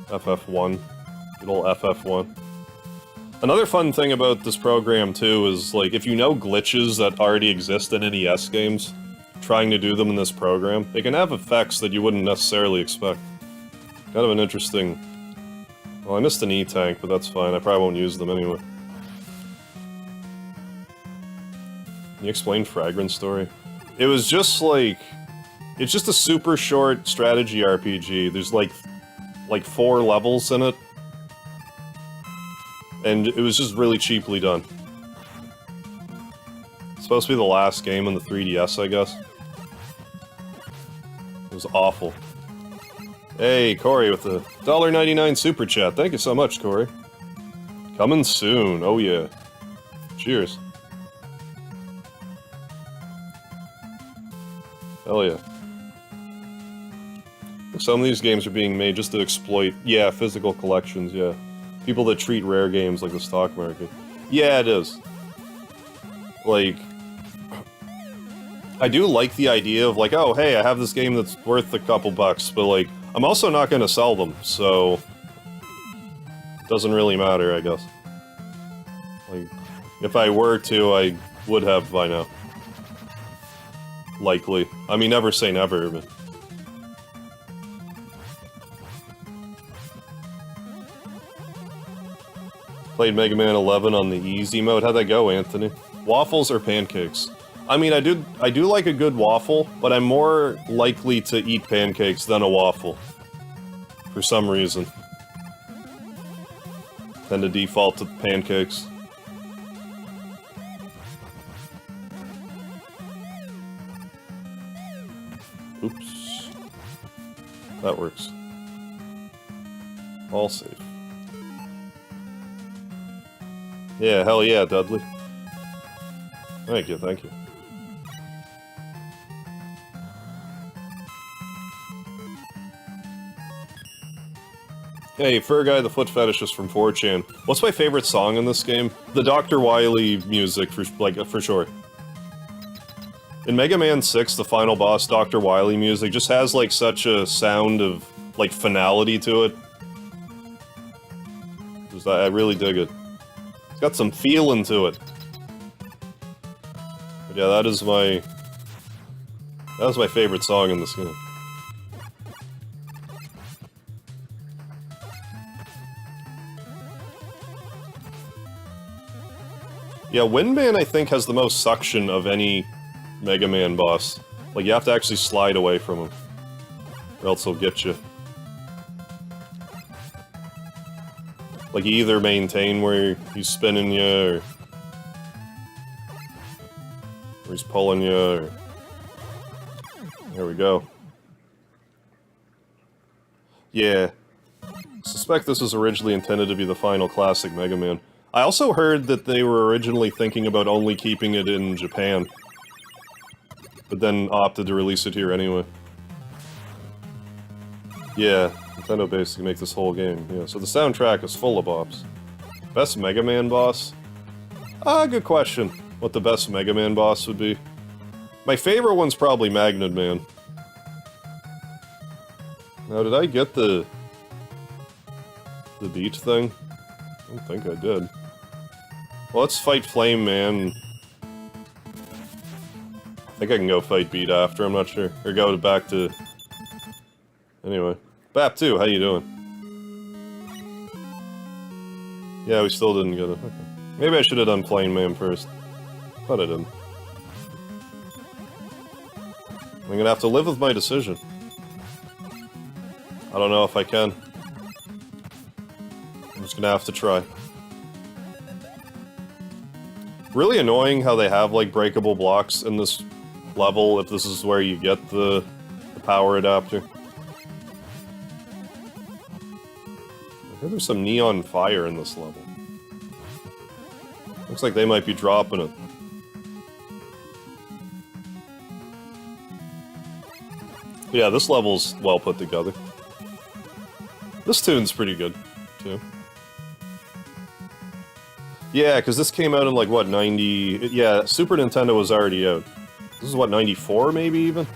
FF1. Good old FF1. Another fun thing about this program, too, is, like, if you know glitches that already exist in NES games, trying to do them in this program, they can have effects that you wouldn't necessarily expect. Kind of an interesting... Well, I missed an E-tank, but that's fine. I probably won't use them anyway. Can you explain Fragrant Story? It was just, like... It's just a super short strategy RPG. There's like 4 levels in it. And it was just really cheaply done. It's supposed to be the last game on the 3DS, I guess. It was awful. Hey, Corey with the $1.99 super chat. Thank you so much, Corey. Coming soon. Oh yeah. Cheers. Hell yeah. Some of these games are being made just to exploit, yeah, physical collections, yeah. People that treat rare games like the stock market. Yeah, it is. Like, I do like the idea of like, oh, hey, I have this game that's worth a couple bucks, but like, I'm also not gonna sell them, so... It doesn't really matter, I guess. Like, if I were to, I would have by now. Likely. I mean, never say never, but... Played Mega Man 11 on the easy mode. How'd that go, Anthony? Waffles or pancakes? I mean, I do like a good waffle, but I'm more likely to eat pancakes than a waffle. For some reason. Tend to default to pancakes. Oops. That works. All safe. Yeah, hell yeah, Dudley. Thank you, thank you. Hey, Fur Guy the Foot Fetishist from 4chan. What's my favorite song in this game? The Dr. Wily music, for sure. In Mega Man 6, the final boss, Dr. Wily music, just has, like, such a sound of, like, finality to it. I really dig it. It's got some feeling to it. But yeah, that is my favorite song in this game. Yeah, Windman, I think, has the most suction of any Mega Man boss. Like, you have to actually slide away from him, or else he'll get you. Like, you either maintain where he's spinning you, or he's pulling you, or... There we go. Yeah. Suspect this was originally intended to be the final classic Mega Man. I also heard that they were originally thinking about only keeping it in Japan, but then opted to release it here anyway. Yeah, Nintendo basically make this whole game. Yeah, so the soundtrack is full of bops. Best Mega Man boss? Good question. What the best Mega Man boss would be? My favorite one's probably Magnet Man. Now, did I get the beach thing? I don't think I did. Well, let's fight Flame Man. I think I can go fight Beat after, I'm not sure. Or go back to... Anyway. Bap 2, how you doing? Yeah, we still didn't get it. Okay. Maybe I should have done Flame Man first. But I didn't. I'm gonna have to live with my decision. I don't know if I can. I'm just gonna have to try. Really annoying how they have, like, breakable blocks in this level, if this is where you get the power adapter. I heard there's some neon fire in this level. Looks like they might be dropping it. Yeah, this level's well put together. This tune's pretty good, too. Yeah, because this came out in, like, what, 90... Yeah, Super Nintendo was already out. This is, what, 94, maybe, even?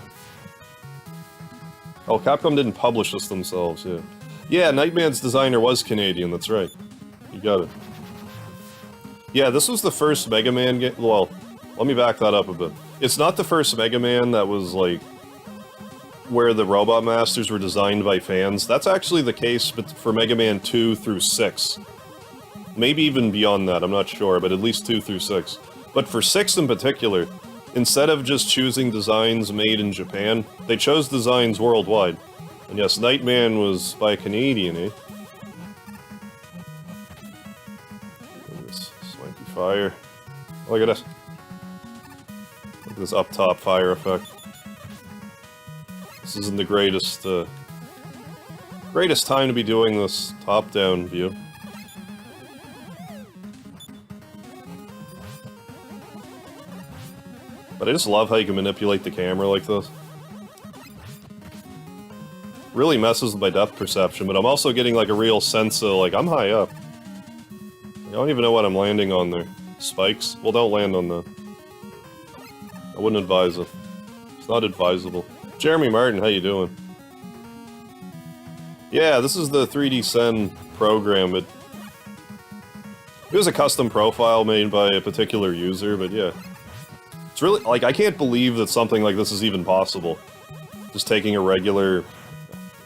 Oh, Capcom didn't publish this themselves, yeah. Yeah, Nightman's designer was Canadian, that's right. You got it. Yeah, this was the first Mega Man game... Well, let me back that up a bit. It's not the first Mega Man that was, like... where the Robot Masters were designed by fans. That's actually the case for Mega Man 2 through 6. Maybe even beyond that, I'm not sure, but at least 2 through 6. But for 6 in particular, instead of just choosing designs made in Japan, they chose designs worldwide. And yes, Nightman was by a Canadian, eh? Look at this swanky fire. Look at this. Look at this up-top fire effect. This isn't the greatest, greatest time to be doing this top-down view. But I just love how you can manipulate the camera like this. Really messes with my depth perception, but I'm also getting like a real sense of, like, I'm high up. I don't even know what I'm landing on there. Spikes? Well, don't land on that. I wouldn't advise it. It's not advisable. Jeremy Martin, how you doing? Yeah, this is the 3D Sen program. It was a custom profile made by a particular user, but yeah. It's really, like, I can't believe that something like this is even possible. Just taking a regular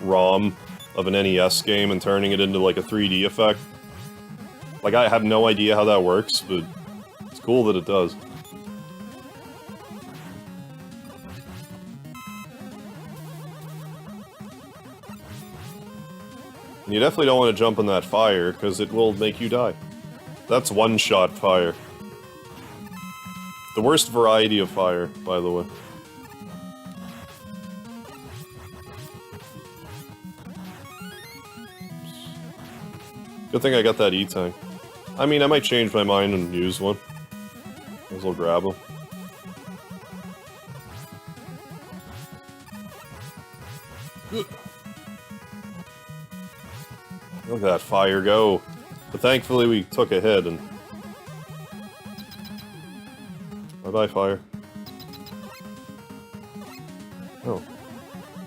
ROM of an NES game and turning it into, like, a 3D effect. Like, I have no idea how that works, but it's cool that it does. You definitely don't want to jump in that fire, because it will make you die. That's one-shot fire. The worst variety of fire, by the way. Good thing I got that E-Tank. I mean, I might change my mind and use one. Might as well grab them. Look at that fire go. But thankfully we took a hit and... Bye-bye, fire. Oh.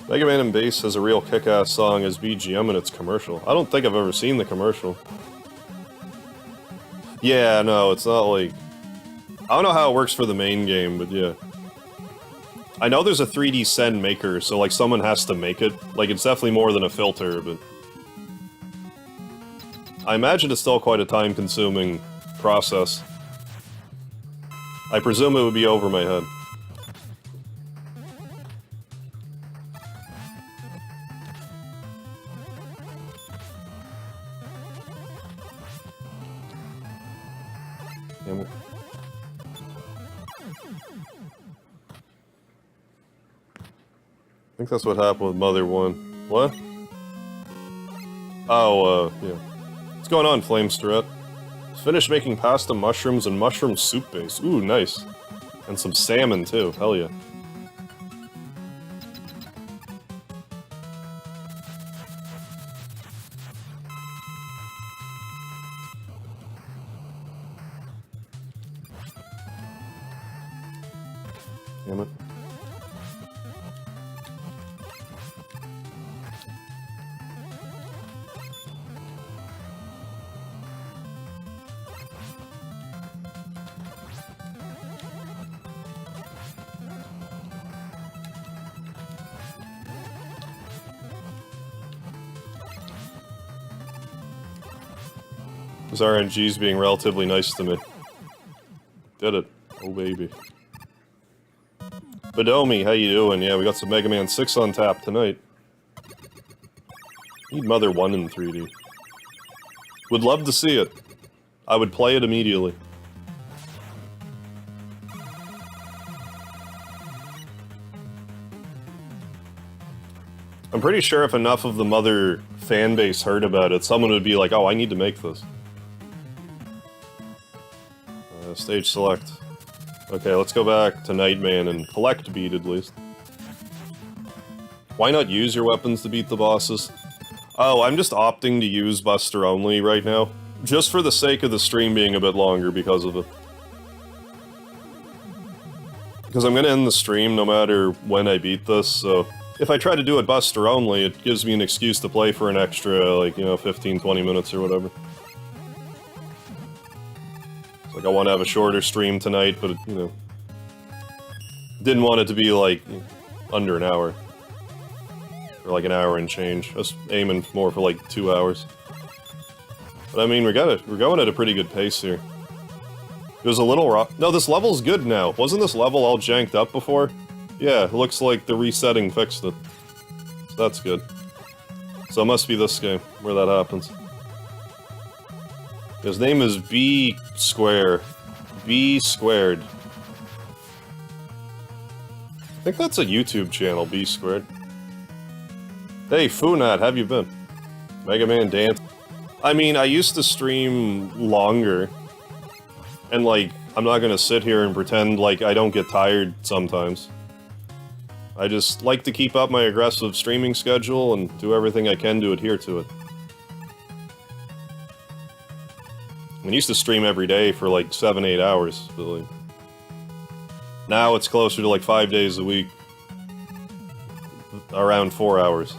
Mega Man and Bass has a real kick-ass song as BGM in its commercial. I don't think I've ever seen the commercial. Yeah, no, it's not like... I don't know how it works for the main game, but yeah. I know there's a 3D Sen maker, so like someone has to make it. Like, it's definitely more than a filter, but... I imagine it's still quite a time-consuming process. I presume it would be over my head. Damn it. I think that's what happened with Mother 1. What? Oh, yeah. What's going on, Flamesturette? Just finished making pasta, mushrooms, and mushroom soup base. Ooh, nice. And some salmon, too. Hell yeah. Damn it. This RNG's being relatively nice to me. Did it. Oh, baby. Badomi, how you doing? Yeah, we got some Mega Man 6 on tap tonight. Need Mother 1 in 3D. Would love to see it. I would play it immediately. I'm pretty sure if enough of the Mother fanbase heard about it, someone would be like, oh, I need to make this. Stage select. Okay, let's go back to Nightman and collect beat at least. Why not use your weapons to beat the bosses? Oh, I'm just opting to use Buster only right now. Just for the sake of the stream being a bit longer because of it. Because I'm gonna end the stream no matter when I beat this, so... If I try to do it Buster only, it gives me an excuse to play for an extra, like, you know, 15-20 minutes or whatever. Like, I want to have a shorter stream tonight, but, you know... Didn't want it to be, like, under an hour. Or, like, an hour and change. I was aiming more for, like, 2 hours. But, I mean, we're going at a pretty good pace here. It was a little rough. No, this level's good now. Wasn't this level all janked up before? Yeah, it looks like the resetting fixed it. So that's good. So it must be this game where that happens. His name is B Square. B Squared. I think that's a YouTube channel, B Squared. Hey, Funat, have you been? Mega Man Dance. I mean, I used to stream longer. And, like, I'm not gonna sit here and pretend like I don't get tired sometimes. I just like to keep up my aggressive streaming schedule and do everything I can to adhere to it. I used to stream every day for like 7-8 hours, but like... Now it's closer to like 5 days a week. Around 4 hours.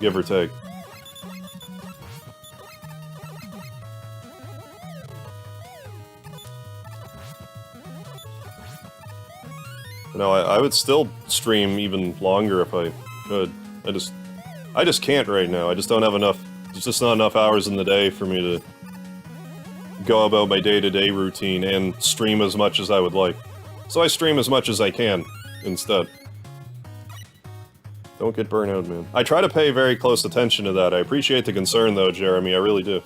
Give or take. No, I would still stream even longer if I could. I just can't right now. I just don't have enough... There's just not enough hours in the day for me to go about my day-to-day routine and stream as much as I would like. So I stream as much as I can, instead. Don't get burnt out, man. I try to pay very close attention to that. I appreciate the concern, though, Jeremy. I really do.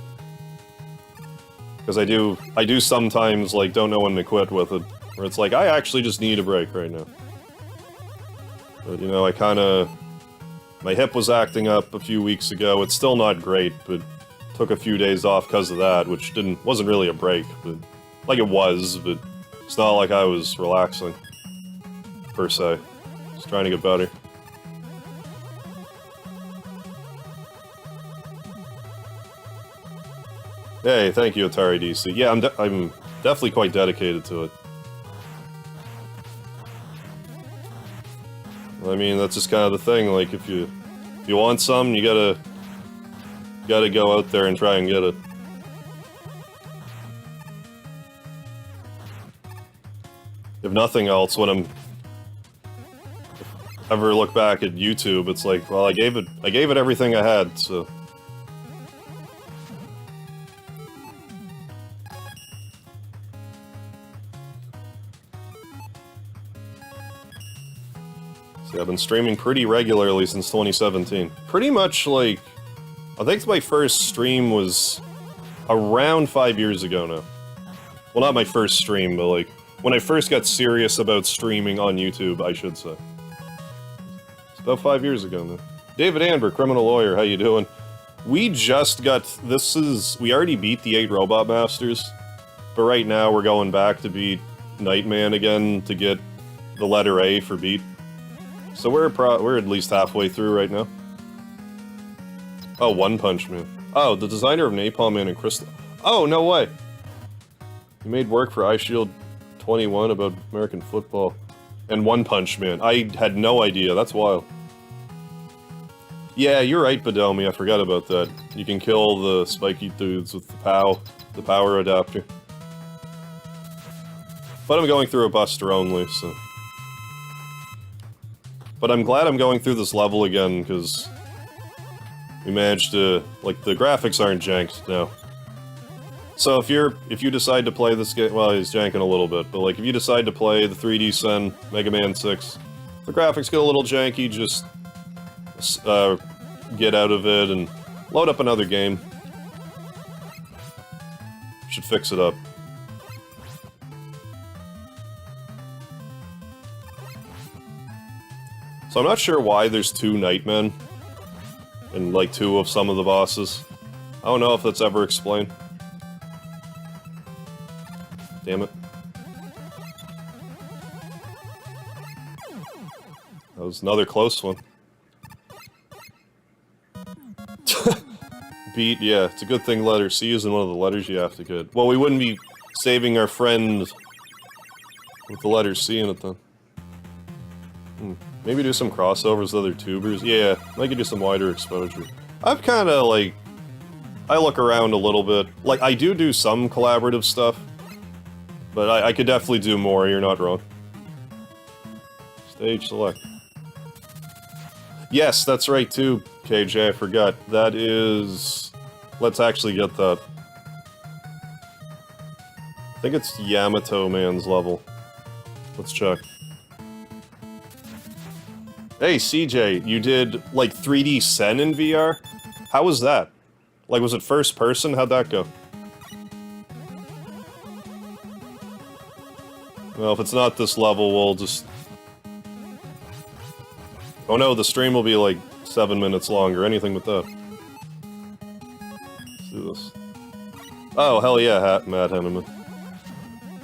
Because I do sometimes, like, don't know when to quit with it. Where it's like, I actually just need a break right now. But, you know, I kinda... My hip was acting up a few weeks ago. It's still not great, but took a few days off because of that, which wasn't really a break, but... Like, it was, but it's not like I was relaxing. Per se. Just trying to get better. Hey, thank you, Atari DC. Yeah, I'm definitely quite dedicated to it. I mean, that's just kind of the thing, like, if you want something, you gotta go out there and try and get it. If nothing else, when I'm ever look back at YouTube, it's like, well, I gave it everything I had, so... Yeah, I've been streaming pretty regularly since 2017. Pretty much, like, I think my first stream was around 5 years ago now. Well, not my first stream, but, like, when I first got serious about streaming on YouTube, I should say. It's about 5 years ago now. David Amber, criminal lawyer, how you doing? We just got... we already beat the 8 Robot Masters, but right now we're going back to beat Nightman again to get the letter A for beat. So we're at least halfway through right now. Oh, One Punch Man. Oh, the designer of Napalm Man and Crystal... Oh, no way! He made work for iShield 21 about American football. And One Punch Man. I had no idea, that's wild. Yeah, you're right, Bedomi, I forgot about that. You can kill the spiky dudes with the power adapter. But I'm going through a buster only, so... But I'm glad I'm going through this level again, because... we managed to... like, the graphics aren't janked now. So if you decide to play this game... well, he's janking a little bit, but like, if you decide to play the 3D Sen Mega Man 6, the graphics get a little janky, just... get out of it and load up another game. Should fix it up. So I'm not sure why there's 2 Nightmen and like 2 of some of the bosses. I don't know if that's ever explained. Damn it. That was another close one. Beat, yeah, it's a good thing letter C isn't one of the letters you have to get. Well, we wouldn't be saving our friend with the letter C in it then. Maybe do some crossovers with other tubers. Yeah, I could do some wider exposure. I've kinda, like... I look around a little bit. Like, I do some collaborative stuff. But I could definitely do more, you're not wrong. Stage select. Yes, that's right too, KJ, I forgot. That is... let's actually get that. I think it's Yamato Man's level. Let's check. Hey, CJ, you did, like, 3D Sen in VR? How was that? Like, was it first person? How'd that go? Well, if it's not this level, we'll just... oh no, the stream will be like 7 minutes long or anything but that. Let's do this. Oh, hell yeah, Matt Henneman.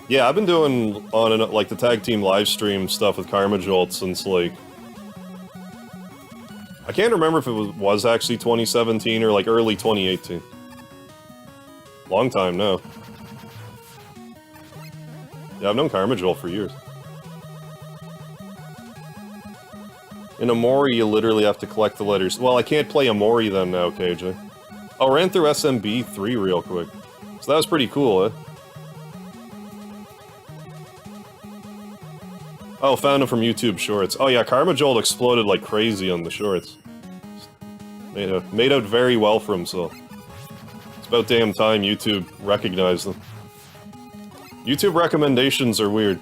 Yeah, I've been doing on and like the tag team live stream stuff with Karma Jolt since like... I can't remember if it was actually 2017 or like early 2018. Long time now. Yeah, I've known Karma Jolt for years. In Amori, you literally have to collect the letters. Well, I can't play Amori then now, KJ. I ran through SMB 3 real quick. So that was pretty cool, eh? Oh, found him from YouTube Shorts. Oh yeah, Karma Jolt exploded like crazy on the shorts. Made out very well for himself. It's about damn time YouTube recognized them. YouTube recommendations are weird.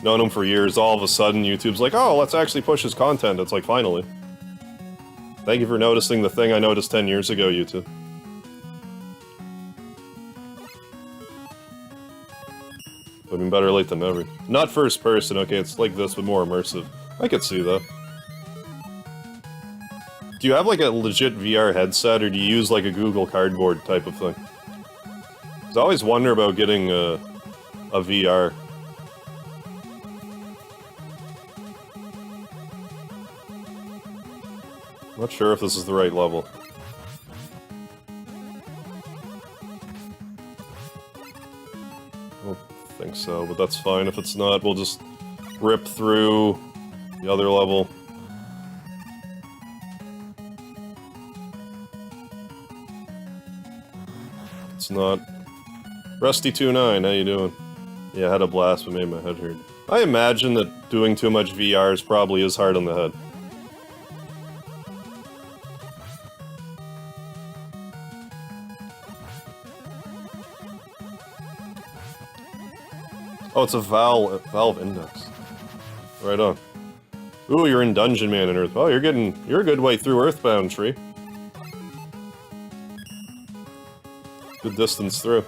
Known him for years, all of a sudden YouTube's like, oh, let's actually push his content. It's like, finally. Thank you for noticing the thing I noticed 10 years ago, YouTube. I mean, better late than never. Not first person, okay, it's like this, but more immersive. I could see that. Do you have like a legit VR headset, or do you use like a Google Cardboard type of thing? 'Cause I always wonder about getting a VR. Not sure if this is the right level. I don't think so, but that's fine. If it's not, we'll just rip through the other level. It's not. Rusty29, how you doing? Yeah, I had a blast, but made my head hurt. I imagine that doing too much VR is probably as hard on the head. Oh, it's a Valve Index. Right on. Ooh, you're in Dungeon Man and Earth. Oh, you're a good way through Earthbound, Tree. Good distance through.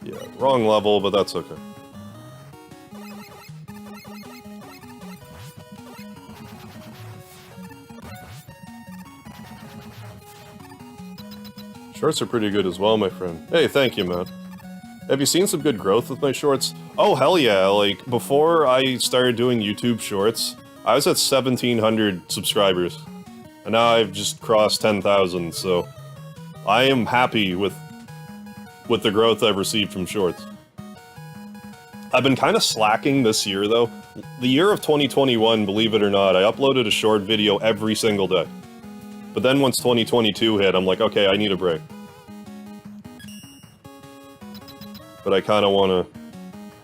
Yeah, wrong level, but that's okay. Shorts are pretty good as well, my friend. Hey, thank you, man. Have you seen some good growth with my shorts? Oh, hell yeah. Like, before I started doing YouTube shorts, I was at 1,700 subscribers. And now I've just crossed 10,000, so I am happy with the growth I've received from shorts. I've been kind of slacking this year, though. The year of 2021, believe it or not, I uploaded a short video every single day. But then once 2022 hit, I'm like, okay, I need a break. But I kind of want to...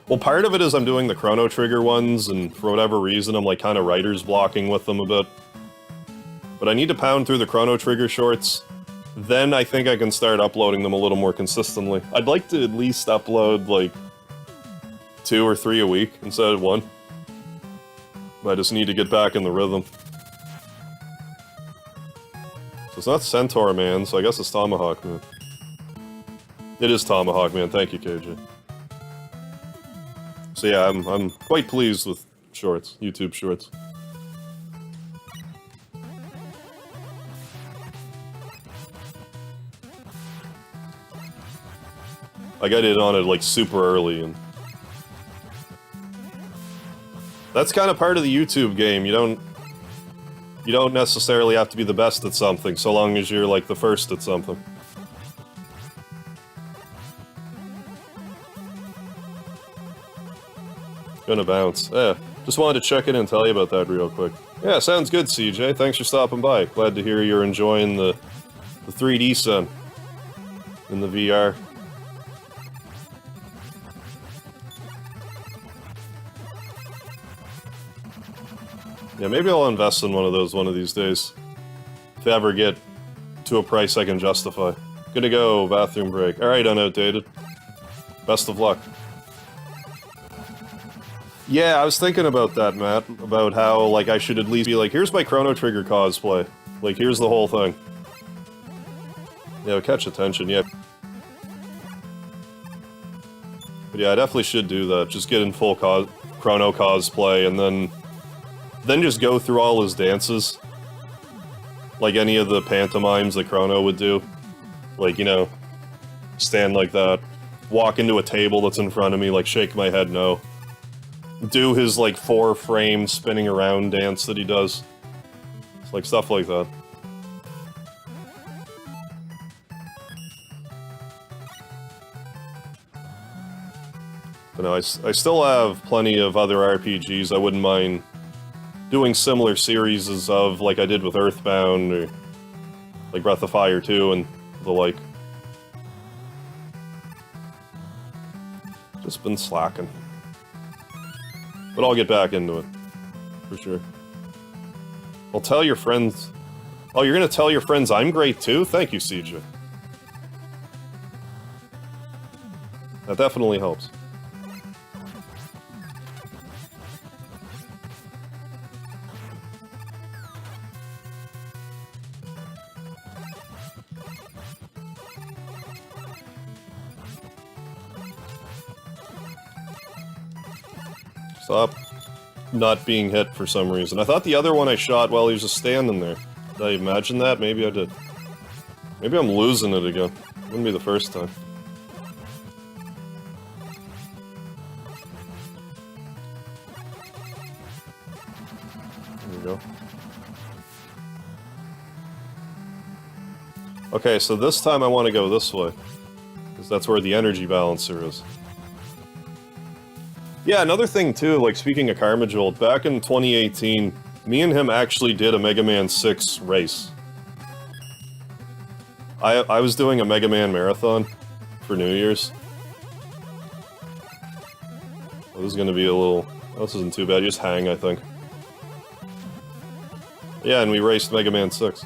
Well, part of it is I'm doing the Chrono Trigger ones, and for whatever reason, I'm like kind of writer's blocking with them a bit. But I need to pound through the Chrono Trigger shorts. Then I think I can start uploading them a little more consistently. I'd like to at least upload, like, 2 or 3 a week instead of 1. But I just need to get back in the rhythm. So it's not Centaur Man, so I guess it's Tomahawk Man. It is Tomahawk Man, thank you, KJ. So yeah, I'm quite pleased with shorts, YouTube shorts. I got in on it like super early, and that's kind of part of the YouTube game. You don't necessarily have to be the best at something, so long as you're like the first at something. Gonna bounce. Yeah, just wanted to check in and tell you about that real quick. Yeah, sounds good, CJ. Thanks for stopping by. Glad to hear you're enjoying the 3D sun in the VR. Yeah, maybe I'll invest in one of those one of these days. If I ever get to a price I can justify. Gonna go, bathroom break. Alright, unoutdated. Best of luck. Yeah, I was thinking about that, Matt. About how, like, I should at least be like, here's my Chrono Trigger cosplay. Like, here's the whole thing. Yeah, it'll catch attention, yeah. But yeah, I definitely should do that. Just get in full Chrono cosplay, and then just go through all his dances. Like any of the pantomimes that Chrono would do. Like, you know, stand like that. Walk into a table that's in front of me, like, shake my head no. Do his, like, 4-frame spinning around dance that he does. It's like stuff like that. But no, I still have plenty of other RPGs I wouldn't mind doing similar series of, like I did with Earthbound, or like Breath of Fire 2 and the like. Just been slacking. But I'll get back into it, for sure. I'll tell your friends... Oh, you're gonna tell your friends I'm great too? Thank you, CJ. That definitely helps. Stop not being hit for some reason. I thought the other one I shot while he was just standing there. Did I imagine that? Maybe I did. Maybe I'm losing it again. Wouldn't be the first time. There we go. Okay, so this time I want to go this way. Because that's where the energy balancer is. Yeah, another thing too, like speaking of Karma Jolt, back in 2018, me and him actually did a Mega Man 6 race. I was doing a Mega Man marathon for New Year's. Well, this is gonna be a little... Oh, this isn't too bad, you just hang, I think. Yeah, and we raced Mega Man 6.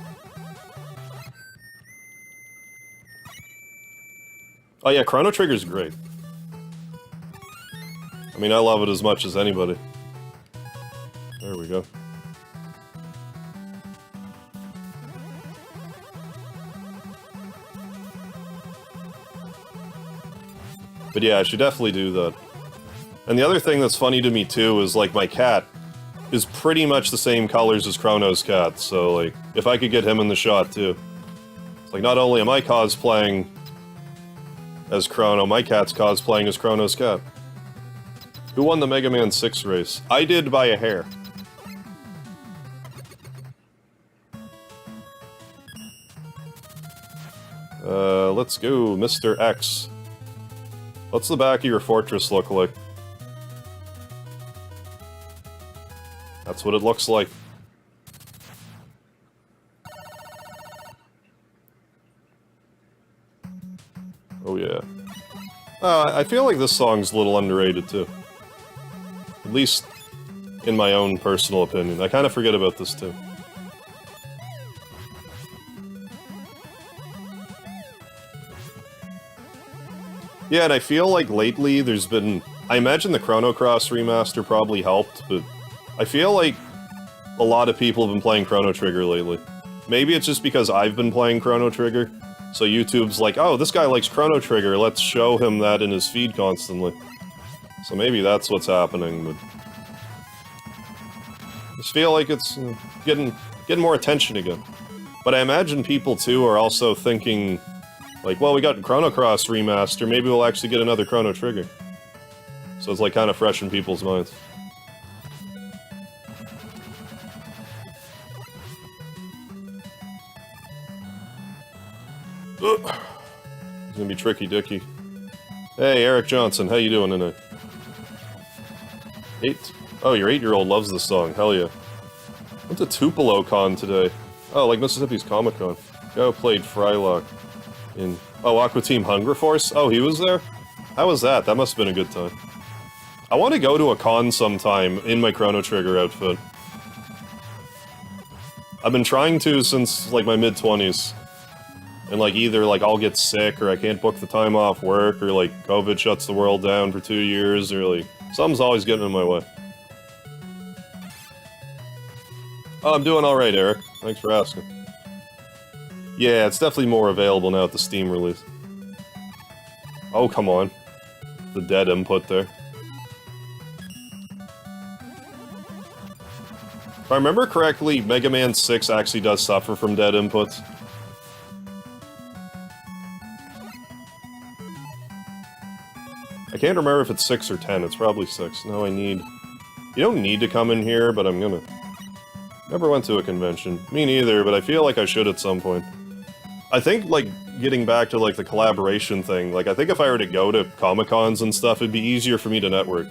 Oh yeah, Chrono Trigger's great. mean, I love it as much as anybody. There we go. But yeah, I should definitely do that. And the other thing that's funny to me too is, like, my cat is pretty much the same colors as Chrono's cat, so, like, if I could get him in the shot too. It's like, not only am I cosplaying as Chrono, my cat's cosplaying as Chrono's cat. Who won the Mega Man 6 race? I did by a hair. Let's go, Mr. X. What's the back of your fortress look like? That's what it looks like. Oh yeah. I feel like this song's a little underrated too. At least in my own personal opinion. I kind of forget about this too. Yeah, and I feel like lately there's been... I imagine the Chrono Cross remaster probably helped, but I feel like a lot of people have been playing Chrono Trigger lately. Maybe it's just because I've been playing Chrono Trigger, so YouTube's like, oh, this guy likes Chrono Trigger, let's show him that in his feed constantly. So maybe that's what's happening, but... I just feel like it's getting more attention again. But I imagine people, too, are also thinking... like, well, we got Chrono Cross remaster, maybe we'll actually get another Chrono Trigger. So it's like kind of fresh in people's minds. Ugh. It's gonna be tricky dicky. Hey, Eric Johnson, how you doing tonight? 8? Oh, your 8-year-old loves this song, hell yeah. Went to Tupelo Con today. Oh, like Mississippi's Comic Con. Go played Frylock. In Aqua Team Hunger Force? Oh, he was there? How was that? That must have been a good time. I want to go to a con sometime in my Chrono Trigger outfit. I've been trying to since, like, my mid-20s. And, like, either, like, I'll get sick, or I can't book the time off work, or, like, COVID shuts the world down for 2 years, or, like, something's always getting in my way. Oh, I'm doing alright, Eric. Thanks for asking. Yeah, it's definitely more available now at the Steam release. Oh, come on. The dead input there. If I remember correctly, Mega Man 6 actually does suffer from dead inputs. I can't remember if it's 6 or 10, it's probably 6. No, I need... You don't need to come in here, but I'm gonna... Never went to a convention. Me neither, but I feel like I should at some point. I think, like, getting back to, like, the collaboration thing, like, I think if I were to go to Comic-Cons and stuff, it'd be easier for me to network.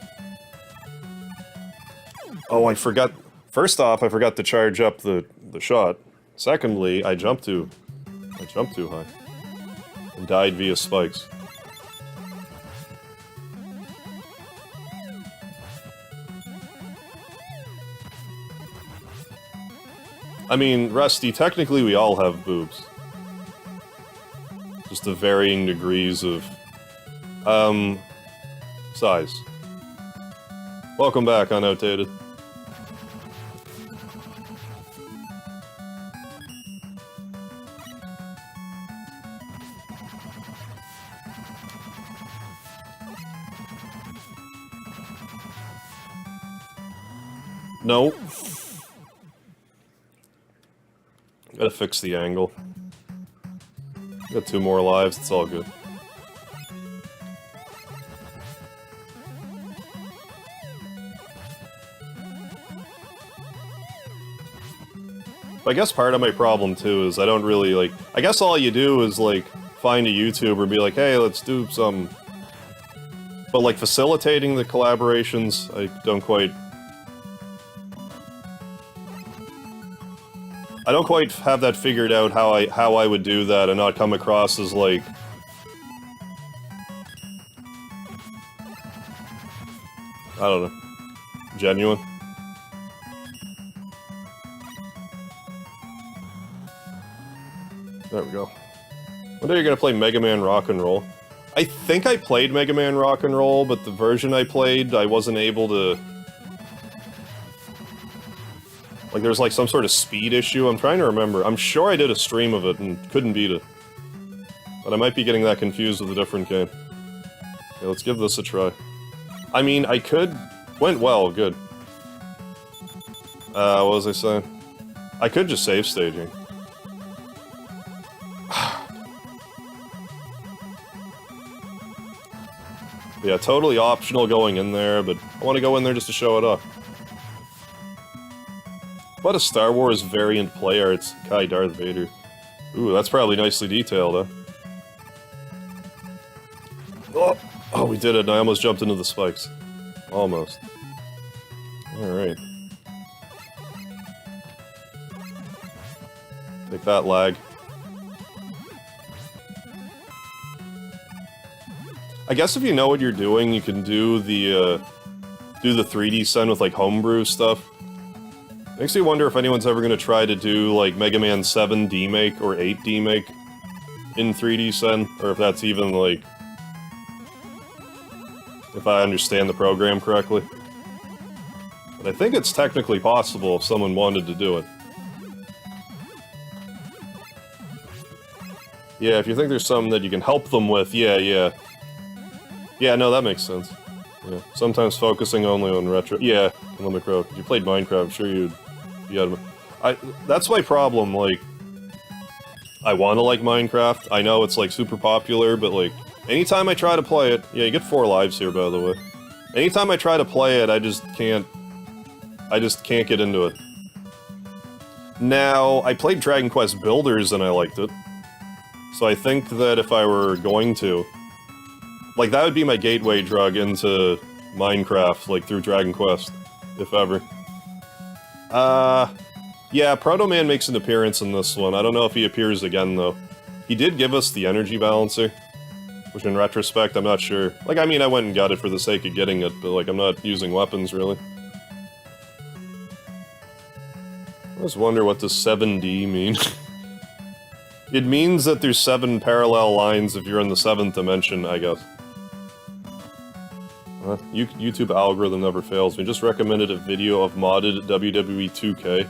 Oh, I forgot... First off, I forgot to charge up the shot. Secondly, I jumped too high. And died via spikes. I mean, Rusty, technically we all have boobs. Just to varying degrees of, size. Welcome back, Unoutated. No. Gotta fix the angle. Got 2 more lives, it's all good. I guess part of my problem too is I don't really, like... I guess all you do is, like, find a YouTuber and be like, hey, let's do some... But, like, facilitating the collaborations, I don't quite... I don't quite have that figured out how I would do that and not come across as, like... I don't know. Genuine. There we go. One day you're gonna play Mega Man Rock and Roll. I think I played Mega Man Rock and Roll, but the version I played, I wasn't able to... Like, there's like some sort of speed issue. I'm trying to remember. I'm sure I did a stream of it and couldn't beat it. But I might be getting that confused with a different game. Okay, let's give this a try. I mean, I could... Went well, good. What was I saying? I could just save staging. Yeah, totally optional going in there, but I want to go in there just to show it off. What a Star Wars variant play arts, Kai Darth Vader. Ooh, that's probably nicely detailed, huh? Oh, we did it, and I almost jumped into the spikes. Almost. Alright. Take that, lag. I guess if you know what you're doing, you can do the 3D Sen with, like, homebrew stuff. Makes me wonder if anyone's ever gonna try to do, like, Mega Man 7 demake or 8 demake in 3D Sen, or if that's even, like... if I understand the program correctly. But I think it's technically possible if someone wanted to do it. Yeah, if you think there's something that you can help them with, yeah. Yeah, no, that makes sense. Yeah, sometimes focusing only on retro... Yeah, Limit Crow. If you played Minecraft, I'm sure you'd be out of... That's my problem, like... I wanna like Minecraft. I know it's, like, super popular, but, like... Anytime I try to play it... Yeah, you get 4 lives here, by the way. Anytime I try to play it, I just can't get into it. Now, I played Dragon Quest Builders and I liked it. So I think that if I were going to... Like, that would be my gateway drug into Minecraft, like, through Dragon Quest, if ever. Yeah, Proto Man makes an appearance in this one. I don't know if he appears again, though. He did give us the energy balancer, which in retrospect, I'm not sure. Like, I mean, I went and got it for the sake of getting it, but, like, I'm not using weapons, really. I always wonder what does 7D mean. It means that there's 7 parallel lines if you're in the 7th dimension, I guess. YouTube algorithm never fails me. Just recommended a video of modded WWE 2K.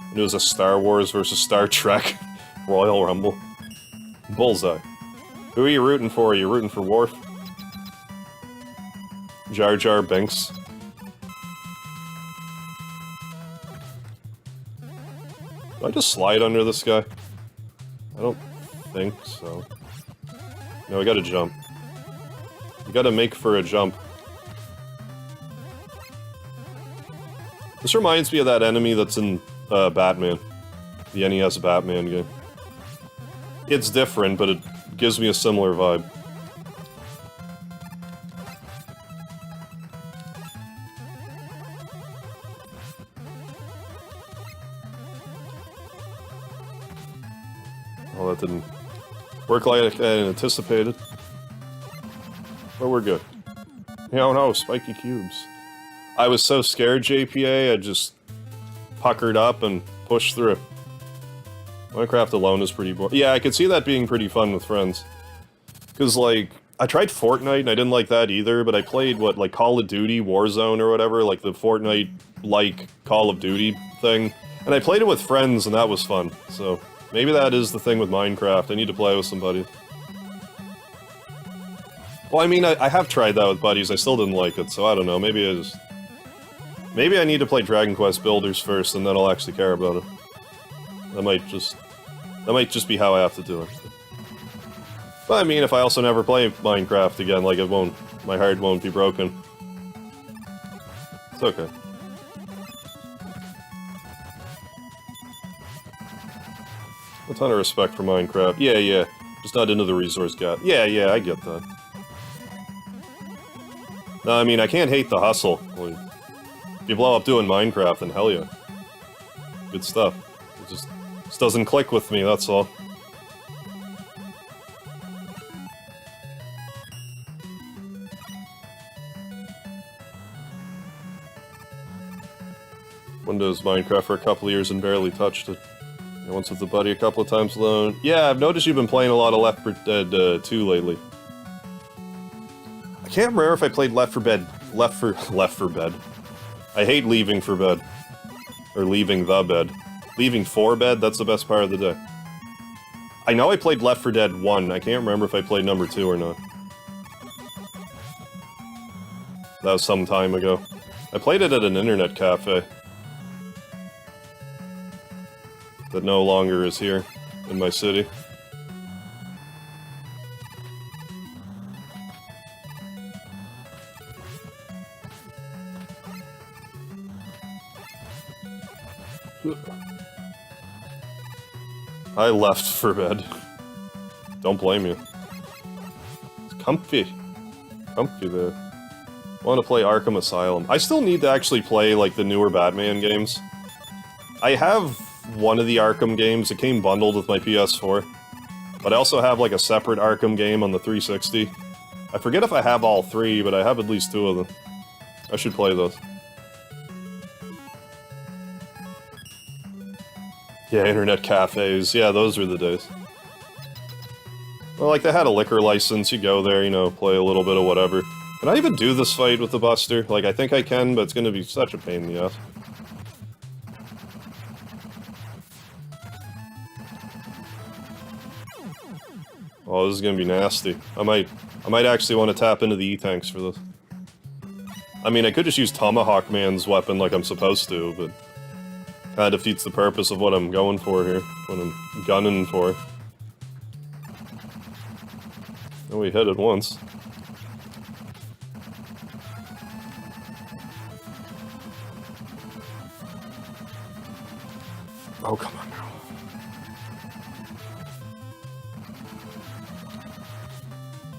And it was a Star Wars versus Star Trek Royal Rumble. Bullseye. Who are you rooting for? Are you rooting for Worf? Jar Jar Binks? Do I just slide under this guy? I don't think so. No, we gotta jump. You gotta make for a jump. This reminds me of that enemy that's in Batman. The NES Batman game. It's different, but it gives me a similar vibe. Well, that didn't work like I anticipated. But we're good. No, spiky cubes. I was so scared, JPA, I just puckered up and pushed through. Minecraft alone is pretty boring. Yeah, I could see that being pretty fun with friends. Because, like, I tried Fortnite and I didn't like that either, but I played, what, like Call of Duty, Warzone or whatever, like the Fortnite-like Call of Duty thing. And I played it with friends and that was fun, so maybe that is the thing with Minecraft. I need to play with somebody. Well, I mean, I have tried that with buddies, I still didn't like it, so I don't know, maybe I need to play Dragon Quest Builders first, and then I'll actually care about it. That might just be how I have to do it. But I mean, if I also never play Minecraft again, like, my heart won't be broken. It's okay. A ton of respect for Minecraft. Yeah. Just not into the resource gap. Yeah, I get that. No, I mean, I can't hate the hustle. Like, if you blow up doing Minecraft, then hell yeah. Good stuff. It just doesn't click with me, that's all. Windows Minecraft for a couple of years and barely touched it. Once with the buddy, a couple of times alone. Yeah, I've noticed you've been playing a lot of Left 4 Dead 2 lately. I can't remember if I played Left for Bed. I hate leaving for bed. Or leaving the bed. Leaving for bed, that's the best part of the day. I know I played Left 4 Dead 1, I can't remember if I played number 2 or not. That was some time ago. I played it at an internet cafe. That no longer is here, in my city. I left for bed. Don't blame you. It's comfy. Comfy there. I want to play Arkham Asylum. I still need to actually play, like, the newer Batman games. I have one of the Arkham games. It came bundled with my PS4. But I also have, like, a separate Arkham game on the 360. I forget if I have all 3, but I have at least 2 of them. I should play those. Yeah, internet cafes. Yeah, those were the days. Well, like, they had a liquor license. You go there, you know, play a little bit of whatever. Can I even do this fight with the Buster? Like, I think I can, but it's gonna be such a pain in the ass. Oh, this is gonna be nasty. I might actually want to tap into the E-tanks for this. I mean, I could just use Tomahawk Man's weapon like I'm supposed to, but... Kinda defeats the purpose of what I'm going for here. What I'm gunning for. Oh, we hit it once. Oh, come on now.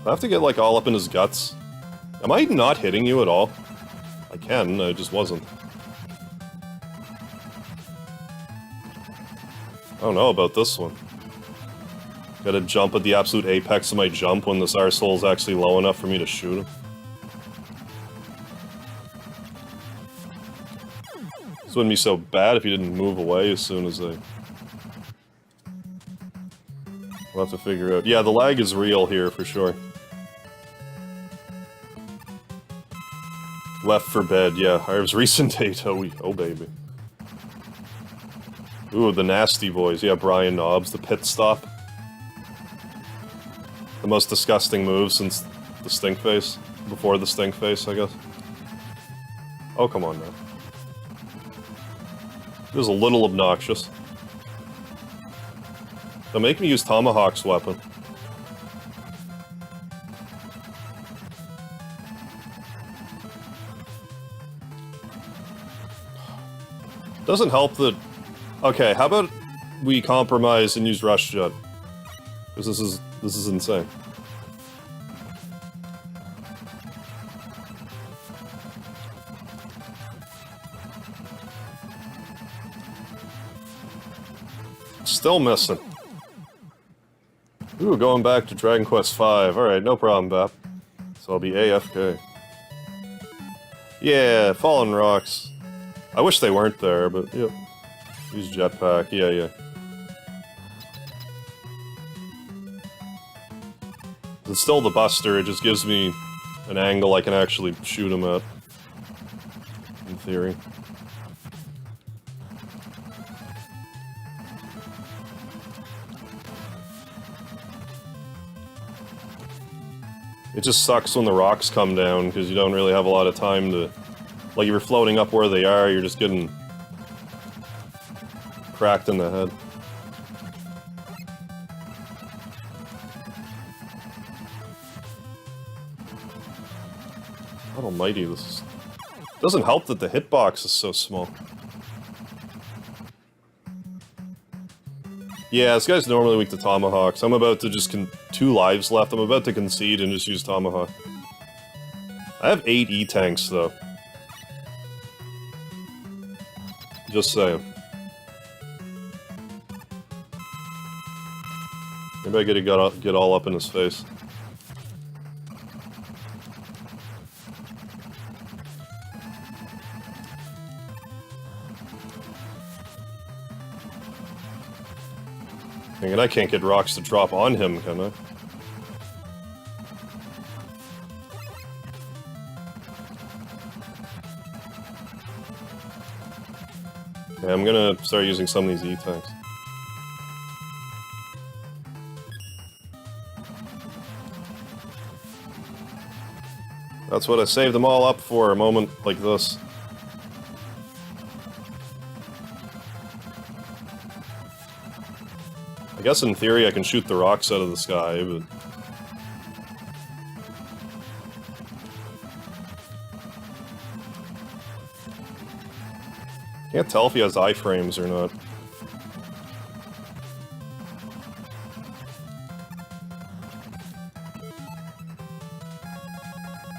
I have to get, like, all up in his guts. Am I not hitting you at all? I can, I just wasn't. I don't know about this one. Gotta jump at the absolute apex of my jump when this arsehole is actually low enough for me to shoot him. This wouldn't be so bad if he didn't move away as soon as they... We'll have to figure out. Yeah, the lag is real here for sure. Left for Bed, yeah. Harv's recent date, oh baby. Ooh, the Nasty Boys. Yeah, Brian Knobs, the pit stop. The most disgusting move since the stink face. Before the stink face, I guess. Oh, come on now. It was a little obnoxious. Don't make me use Tomahawk's weapon. Doesn't help that... Okay, how about we compromise and use Rush Jet? Because this is insane. Still missing. Ooh, going back to Dragon Quest V. Alright, no problem, Bap. So I'll be AFK. Yeah, Fallen Rocks. I wish they weren't there, but yep. Use jetpack, yeah. It's still the Buster, it just gives me an angle I can actually shoot him at. In theory. It just sucks when the rocks come down, because you don't really have a lot of time to... Like, if you're floating up where they are, you're just getting... cracked in the head. God almighty, this is... Doesn't help that the hitbox is so small. Yeah, this guy's normally weak to Tomahawks. I'm about to just 2 lives left. I'm about to concede and just use Tomahawk. I have 8 E-tanks, though. Just saying. Maybe I gotta get all up in his face. Dang it, I can't get rocks to drop on him, can I? Yeah, I'm gonna start using some of these E-tanks. That's what I saved them all up for, a moment like this. I guess in theory I can shoot the rocks out of the sky, but... Can't tell if he has iframes or not.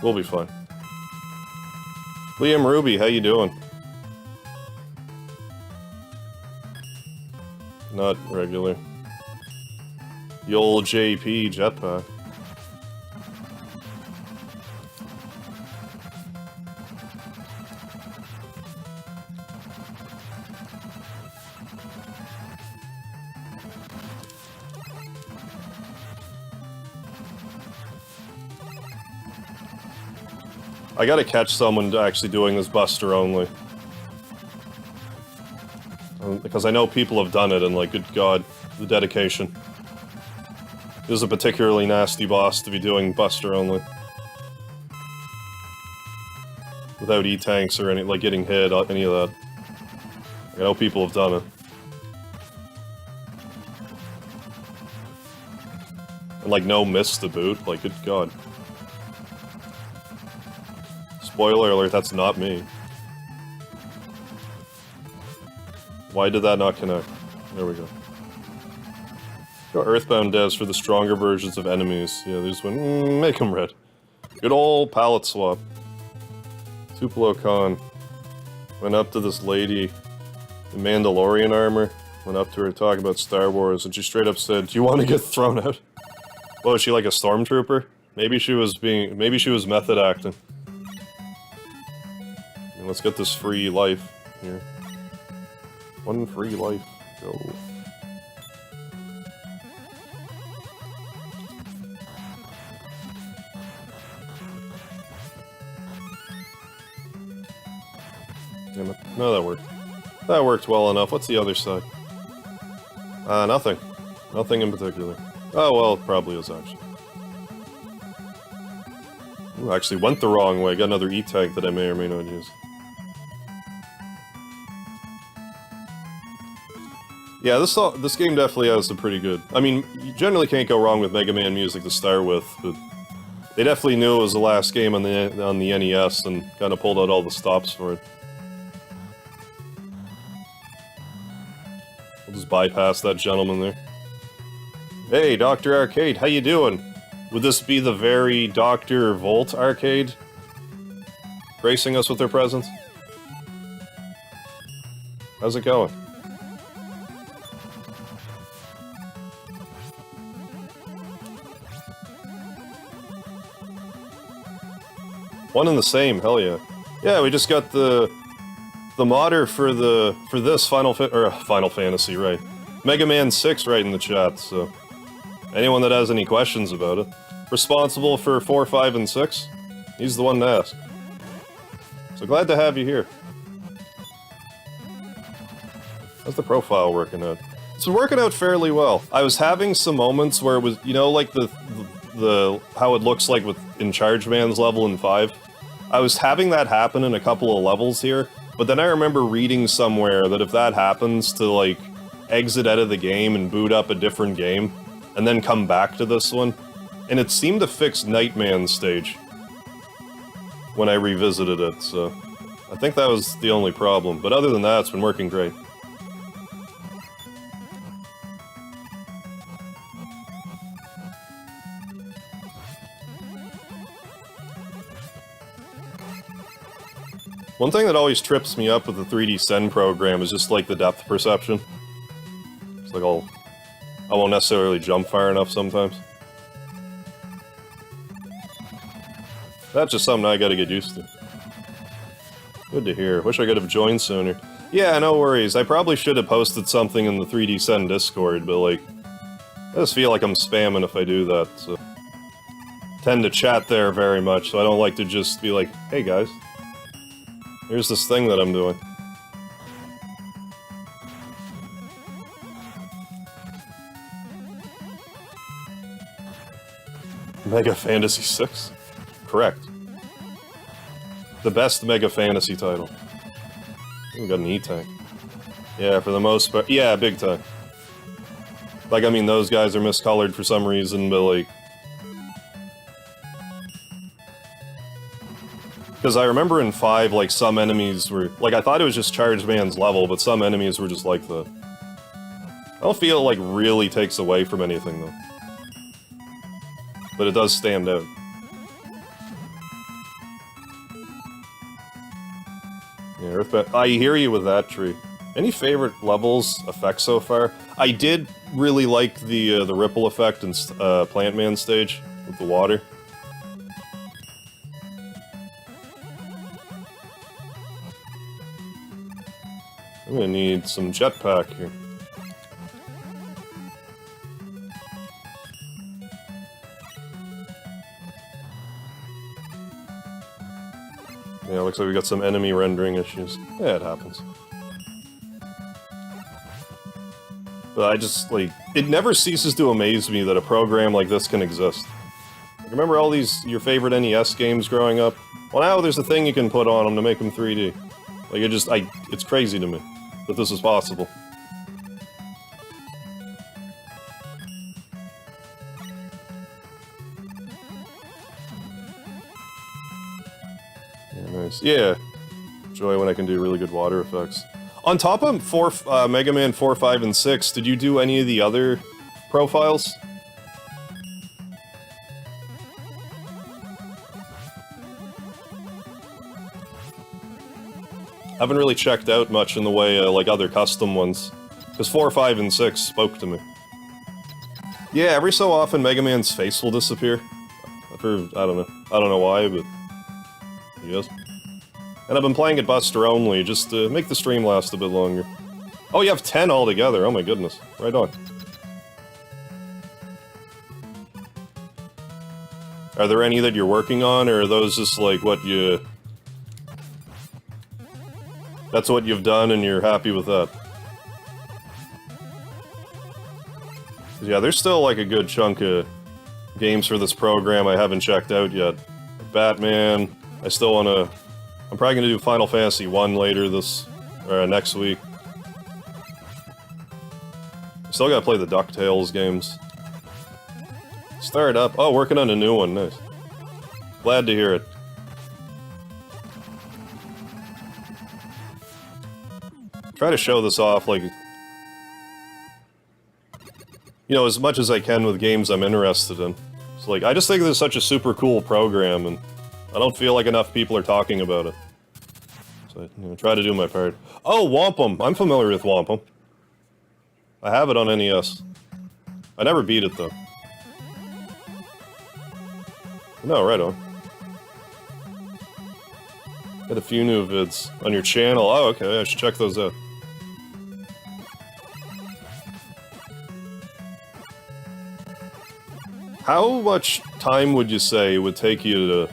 We'll be fine. Liam Ruby, how you doing? Not regular. The old JP jetpack. I gotta catch someone actually doing this Buster only. Because I know people have done it, and like, good god, the dedication. This is a particularly nasty boss to be doing Buster only. Without E-tanks or any, like, getting hit, any of that. I know people have done it. And like, no miss to boot, like, good god. Spoiler alert, that's not me. Why did that not connect? There we go. Got Earthbound devs for the stronger versions of enemies. Yeah, they just went, make them red. Good old palette swap. Tupelo Khan. Went up to this lady in Mandalorian armor. Went up to her to talk about Star Wars, and she straight up said, "Do you want to get thrown out?" Well, is she like a stormtrooper? Maybe she was method acting. And let's get this free life here. One free life. Go. Damn it. No, that worked. That worked well enough. What's the other side? Nothing. Nothing in particular. Oh, well, it probably is, actually. Ooh, actually went the wrong way. Got another E-tank that I may or may not use. Yeah, this game definitely has some pretty good... I mean, you generally can't go wrong with Mega Man music to start with, but... They definitely knew it was the last game on the NES and kind of pulled out all the stops for it. We'll just bypass that gentleman there. Hey, Dr. Arcade, how you doing? Would this be the very Dr. Volt Arcade? Gracing us with their presence? How's it going? One and the same, hell yeah. Yeah, we just got the modder for this Final Fantasy, right? Mega Man 6 right in the chat, so anyone that has any questions about it. Responsible for 4, 5, and 6? He's the one to ask. So glad to have you here. How's the profile working out? It's been working out fairly well. I was having some moments where it was, you know, like the how it looks like in Charge Man's level in 5. I was having that happen in a couple of levels here, but then I remember reading somewhere that if that happens to, like, exit out of the game and boot up a different game, and then come back to this one, and it seemed to fix Nightman's stage when I revisited it, so I think that was the only problem, but other than that, it's been working great. One thing that always trips me up with the 3D Send program is just like the depth perception. It's like I won't necessarily jump far enough sometimes. That's just something I gotta get used to. Good to hear. Wish I could have joined sooner. Yeah, no worries. I probably should have posted something in the 3D Send Discord, but like, I just feel like I'm spamming if I do that, so. Tend to chat there very much, so I don't like to just be like, hey guys. Here's this thing that I'm doing. Mega Fantasy 6? Correct. The best Mega Fantasy title. We got an E-Tank. Yeah, for the most part. Yeah, big time. Like, I mean, those guys are miscolored for some reason, but like... Because I remember in 5, like, some enemies were... Like, I thought it was just Charged Man's level, but some enemies were just like that. I don't feel it, like, really takes away from anything, though. But it does stand out. Yeah, Earthbound. I hear you with that tree. Any favorite levels, effects so far? I did really like the ripple effect in Plant Man stage with the water. I'm gonna need some jetpack here. Yeah, looks like we got some enemy rendering issues. Yeah, it happens. But I just, like, it never ceases to amaze me that a program like this can exist. Like, remember all these, your favorite NES games growing up? Well, now there's a thing you can put on them to make them 3D. Like, it's crazy to me that this is possible. Yeah, nice. Yeah. Joy when I can do really good water effects. On top of Mega Man 4, 5, and 6, did you do any of the other profiles? Haven't really checked out much in the way, like, other custom ones. Because 4, 5, and 6 spoke to me. Yeah, every so often Mega Man's face will disappear. I don't know. I don't know why, but... he does. And I've been playing it Buster only, just to make the stream last a bit longer. Oh, you have 10 altogether, oh my goodness. Right on. Are there any that you're working on, or are those just like what you... That's what you've done and you're happy with that? Yeah, there's still like a good chunk of games for this program I haven't checked out yet. Batman, I still wanna... I'm probably gonna do Final Fantasy 1 later next week. Still gotta play the DuckTales games. Start up. Oh, working on a new one, nice. Glad to hear it. Try to show this off, like... You know, as much as I can with games I'm interested in. It's like, I just think this is such a super cool program, and I don't feel like enough people are talking about it. So, you know, try to do my part. Oh, Wampum! I'm familiar with Wampum. I have it on NES. I never beat it, though. No, right on. Got a few new vids on your channel. Oh, okay, I should check those out. How much time would you say it would take you to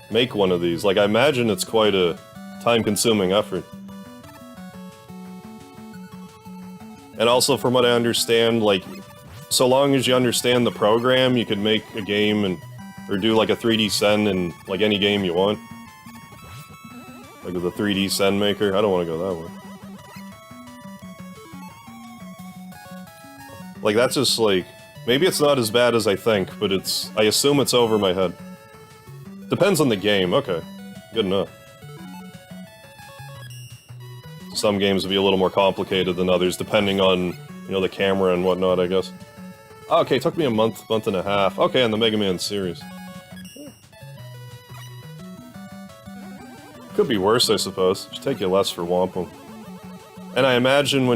make one of these? Like, I imagine it's quite a time-consuming effort. And also, from what I understand, like, so long as you understand the program, you can make a game or do like a 3D Sen in like any game you want. Like with a 3D Sen maker. I don't want to go that way. Like, that's just like... Maybe it's not as bad as I think, but I assume it's over my head. Depends on the game, okay. Good enough. Some games will be a little more complicated than others, depending on, you know, the camera and whatnot, I guess. Oh, okay, it took me a month and a half. Okay, on the Mega Man series. Could be worse, I suppose. Should take you less for Wampum. And I imagine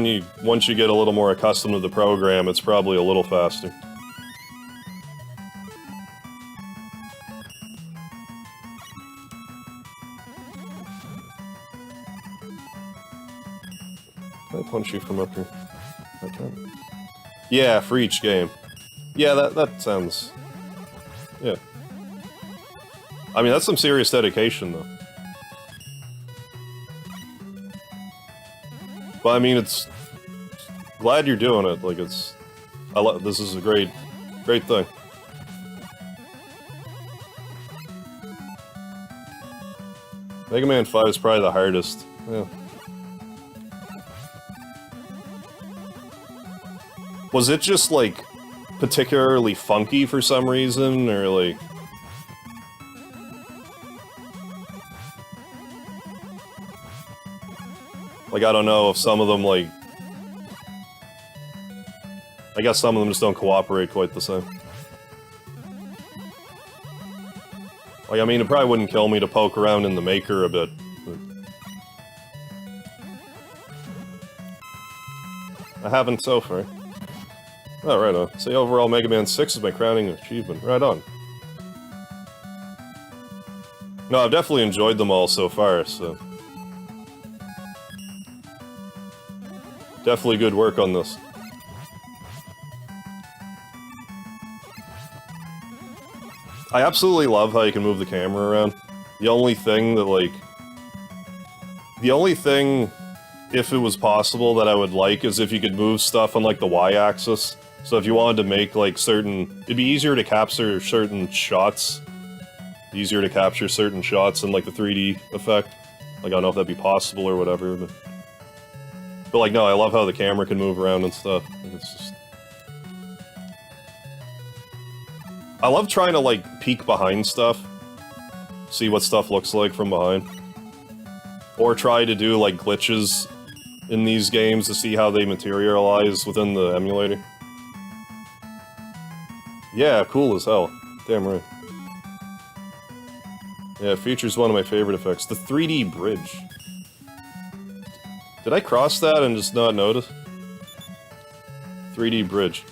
once you get a little more accustomed to the program, it's probably a little faster. Can I punch you from up here? I can. Yeah, for each game. Yeah, that sounds... Yeah. I mean, that's some serious dedication, though. But I mean, it's... Glad you're doing it, like, it's... this is a great thing. Mega Man 5 is probably the hardest. Yeah. Was it just, like, particularly funky for some reason, or, like... Like, I don't know if some of them, like... I guess some of them just don't cooperate quite the same. Like, I mean, it probably wouldn't kill me to poke around in the Maker a bit, but... I haven't so far. Oh, right on. Say overall Mega Man 6 is my crowning achievement. Right on. No, I've definitely enjoyed them all so far, so... Definitely good work on this. I absolutely love how you can move the camera around. The only thing that, like... The only thing, if it was possible, that I would like is if you could move stuff on, like, the Y-axis. So if you wanted to make, like, certain... It'd be easier to capture certain shots. Easier to capture certain shots in, like, the 3D effect. Like, I don't know if that'd be possible or whatever, but... But, like, no, I love how the camera can move around and stuff. Like, it's just... I love trying to, like, peek behind stuff. See what stuff looks like from behind. Or try to do, like, glitches in these games to see how they materialize within the emulator. Yeah, cool as hell. Damn right. Yeah, it features one of my favorite effects. The 3D bridge. Did I cross that and just not notice? 3D bridge.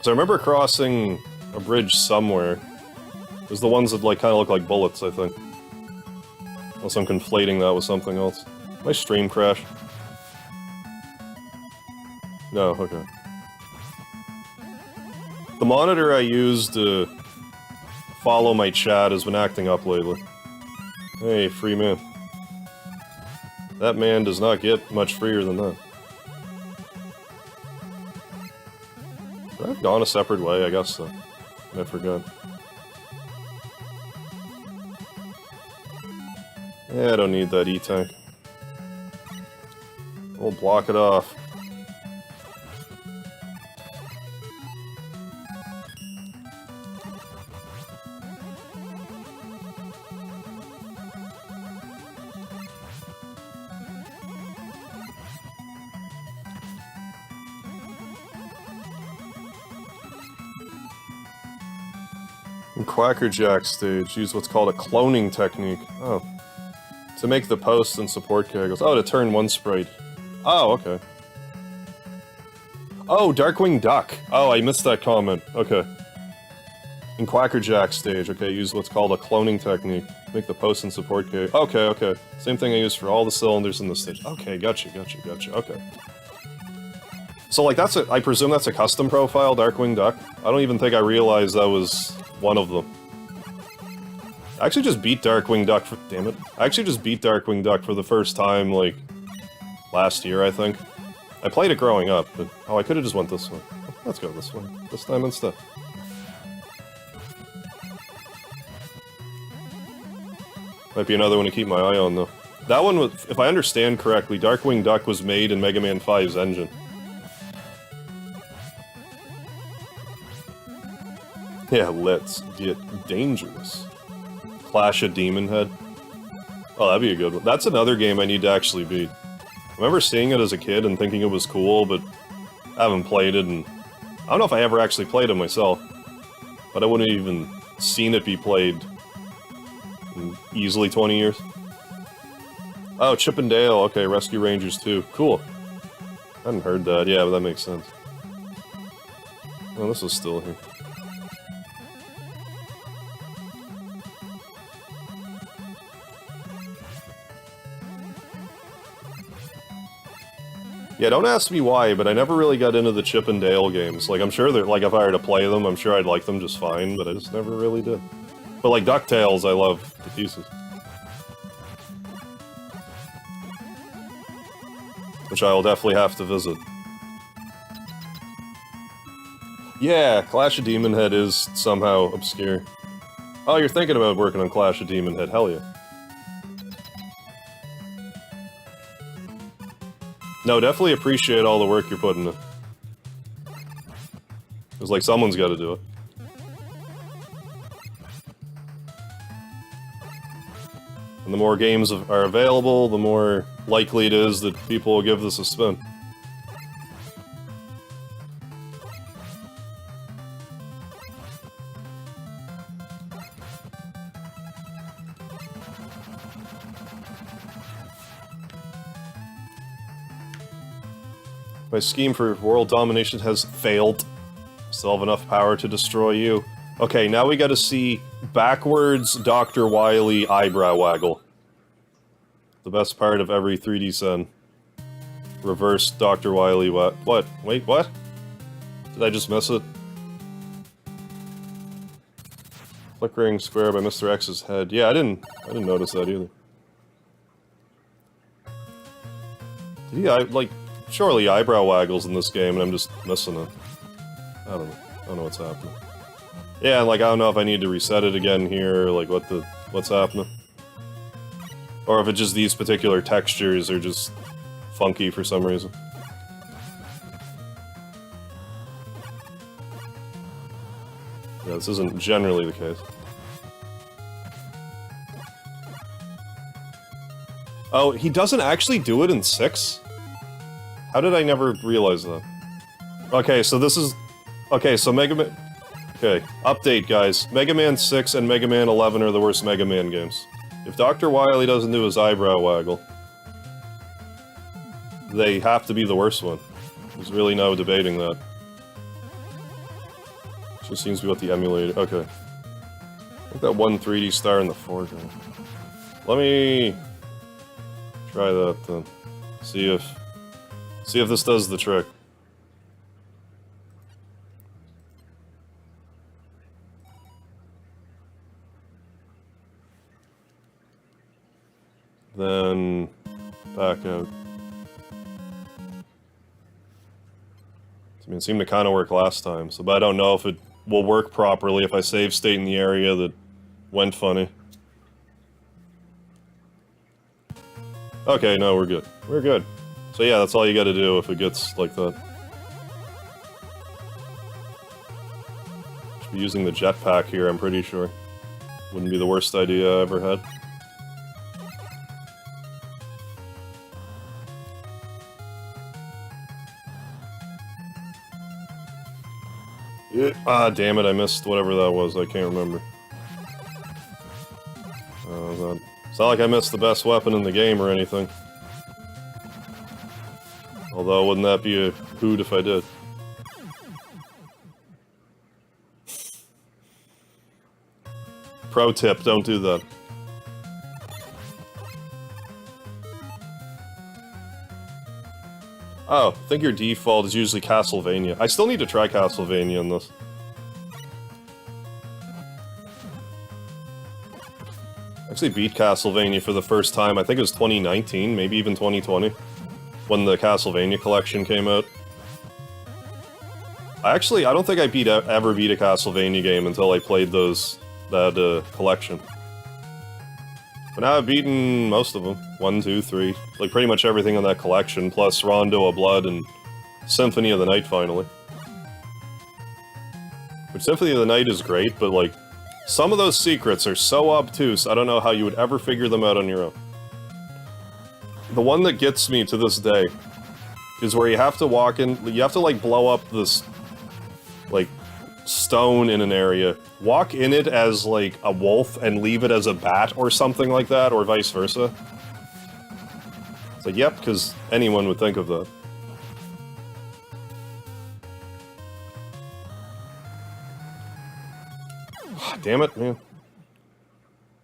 So I remember crossing a bridge somewhere. It was the ones that, like, kind of look like bullets, I think. Unless I'm conflating that with something else. My stream crash. No, okay. The monitor I use to follow my chat has been acting up lately. Hey, free man. That man does not get much freer than that. Should I have gone a separate way? I guess so. I forgot. Yeah, I don't need that E-tank. We'll block it off. In Quackerjack stage, use what's called a cloning technique. Oh. To make the posts and support kegels. Oh, to turn one sprite. Oh, okay. Oh, Darkwing Duck. Oh, I missed that comment. Okay. In Quackerjack stage, okay, use what's called a cloning technique. Make the posts and support kegels. Okay, okay. Same thing I use for all the cylinders in this stage. Okay, gotcha, okay. So, like, that's a- I presume that's a custom profile, Darkwing Duck? I don't even think I realized that was one of them. I actually just beat Darkwing Duck for- damn it. I actually just beat Darkwing Duck for the first time, like, last year, I think. I played it growing up, but- oh, I could've just went this way. Let's go this way. This time instead. Might be another one to keep my eye on, though. That one was- if I understand correctly, Darkwing Duck was made in Mega Man 5's engine. Yeah, let's get dangerous. Clash of Demon Head. Oh, that'd be a good one. That's another game I need to actually beat. I remember seeing it as a kid and thinking it was cool, but I haven't played it, and I don't know if I ever actually played it myself. But I wouldn't have even seen it be played in easily 20 years. Oh, Chip and Dale. Okay, Rescue Rangers 2. Cool. I hadn't heard that. Yeah, but that makes sense. Oh, this is still here. Yeah, don't ask me why, but I never really got into the Chip and Dale games. Like, I'm sure that, like, if I were to play them, I'm sure I'd like them just fine, but I just never really did. But, like, DuckTales, I love to pieces. which I will definitely have to visit. Yeah, Clash of Demon Head is somehow obscure. Oh, you're thinking about working on Clash of Demon Head, hell yeah. No, definitely appreciate all the work you're putting in. It's like someone's gotta do it. And the more games are available, the more likely it is that people will give this a spin. My scheme for world domination has failed. Still have enough power to destroy you. Okay, now we gotta see backwards Dr. Wily eyebrow waggle. The best part of every 3D Sen. Reverse Dr. Wily what? Wait, what? Did I just miss it? Flickering square by Mr. X's head. Yeah, I didn't notice that either. Did he, like, surely eyebrow waggles in this game and I'm just missing it. I don't know what's happening. Yeah, like, I don't know if I need to reset it again here, like, what's happening. Or if it's just these particular textures are just funky for some reason. Yeah, this isn't generally the case. Oh, he doesn't actually do it in 6? How did I never realize that? Okay, so this is... Okay, so Mega Man... Okay, update, guys. Mega Man 6 and Mega Man 11 are the worst Mega Man games. If Dr. Wily doesn't do his eyebrow waggle, they have to be the worst one. There's really no debating that. Just seems to be what the emulator... Okay. I think that one 3D star in the foreground. Let me... try that then. See if this does the trick. Then back out. I mean, it seemed to kind of work last time, so but I don't know if it will work properly if I save state in the area that went funny. Okay, no, we're good. We're good. So yeah, that's all you gotta do if it gets like that. Should be using the jetpack here, I'm pretty sure. Wouldn't be the worst idea I ever had. Ah, damn it, I missed whatever that was, I can't remember. It's not like I missed the best weapon in the game or anything. Although, wouldn't that be a hoot if I did? Pro tip, don't do that. Oh, I think your default is usually Castlevania. I still need to try Castlevania in this. I actually beat Castlevania for the first time, I think it was 2019, maybe even 2020, when the Castlevania collection came out. I don't think I ever beat a Castlevania game until I played that collection. But now I've beaten most of them. 1, 2, 3. Like, pretty much everything in that collection, plus Rondo of Blood and Symphony of the Night, finally. Which, Symphony of the Night is great, but, like, some of those secrets are so obtuse, I don't know how you would ever figure them out on your own. The one that gets me to this day is where you have to walk in, you have to, like, blow up this, like, stone in an area, walk in it as, like, a wolf and leave it as a bat or something like that, or vice versa. It's like, yep, because anyone would think of that. Damn it, man.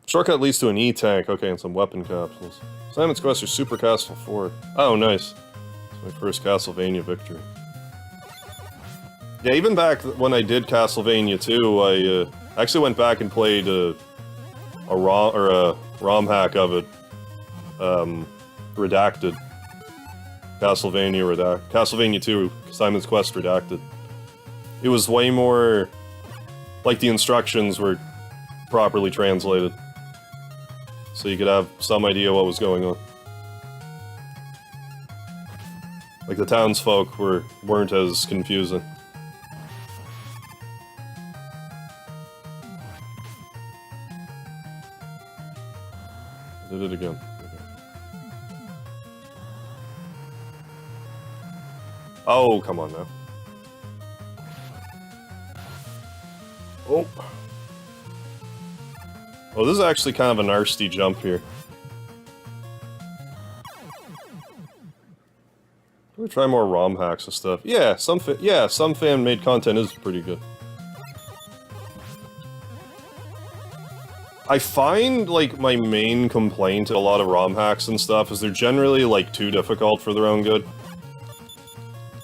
Shortcut leads to an E-tank, okay, and some weapon capsules. Simon's Quest or Super Castle 4. Oh, nice. It's my first Castlevania victory. Yeah, even back when I did Castlevania 2, I actually went back and played a ROM hack of it, redacted. Castlevania 2, Simon's Quest Redacted. It was way more... like, the instructions were properly translated. So you could have some idea what was going on. Like, the townsfolk weren't as confusing. Did it again. Oh, come on now. Oh. Oh, this is actually kind of a nasty jump here. Let me try more ROM hacks and stuff. Yeah, some fan-made content is pretty good. I find, like, my main complaint to a lot of ROM hacks and stuff is they're generally, like, too difficult for their own good.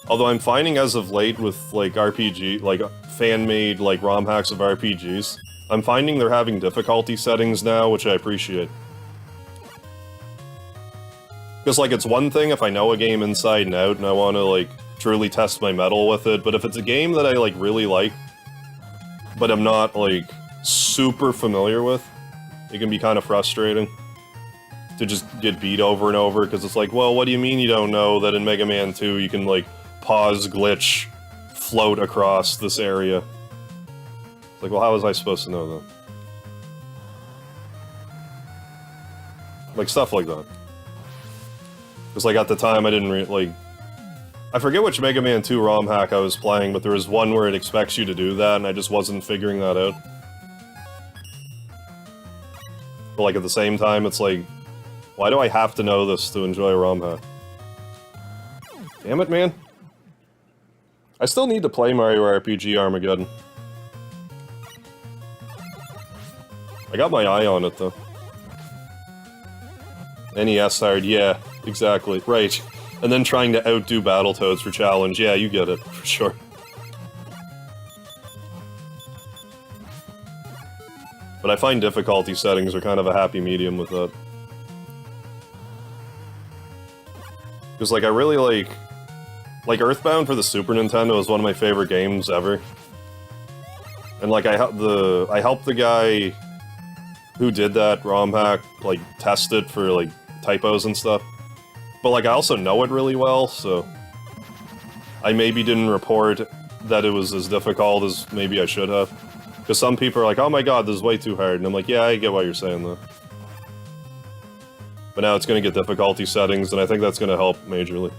Although I'm finding as of late with, like, RPG, like, fan-made, like, ROM hacks of RPGs, I'm finding they're having difficulty settings now, which I appreciate. Because, like, it's one thing if I know a game inside and out and I want to, like, truly test my mettle with it, but if it's a game that I, like, really like, but I'm not, like, super familiar with, it can be kind of frustrating to just get beat over and over, because it's like, well, what do you mean you don't know that in Mega Man 2 you can, like, pause, glitch, float across this area? It's like, well, how was I supposed to know that? Like, stuff like that. Because, like, at the time, I didn't like... I forget which Mega Man 2 ROM hack I was playing, but there was one where it expects you to do that, and I just wasn't figuring that out. But, like, at the same time, it's like, why do I have to know this to enjoy a ROM hack? Damn it, man. I still need to play Mario RPG Armageddon. I got my eye on it, though. NES hard, yeah, exactly, right. And then trying to outdo Battletoads for challenge, yeah, you get it, for sure. But I find difficulty settings are kind of a happy medium with that. Because, like, I really like... Like, Earthbound for the Super Nintendo is one of my favorite games ever. And, like, I helped the guy who did that ROM hack, like, test it for, like, typos and stuff. But, like, I also know it really well, so... I maybe didn't report that it was as difficult as maybe I should have. Because some people are like, oh my god, this is way too hard, and I'm like, yeah, I get why you're saying that. But now it's gonna get difficulty settings, and I think that's gonna help majorly.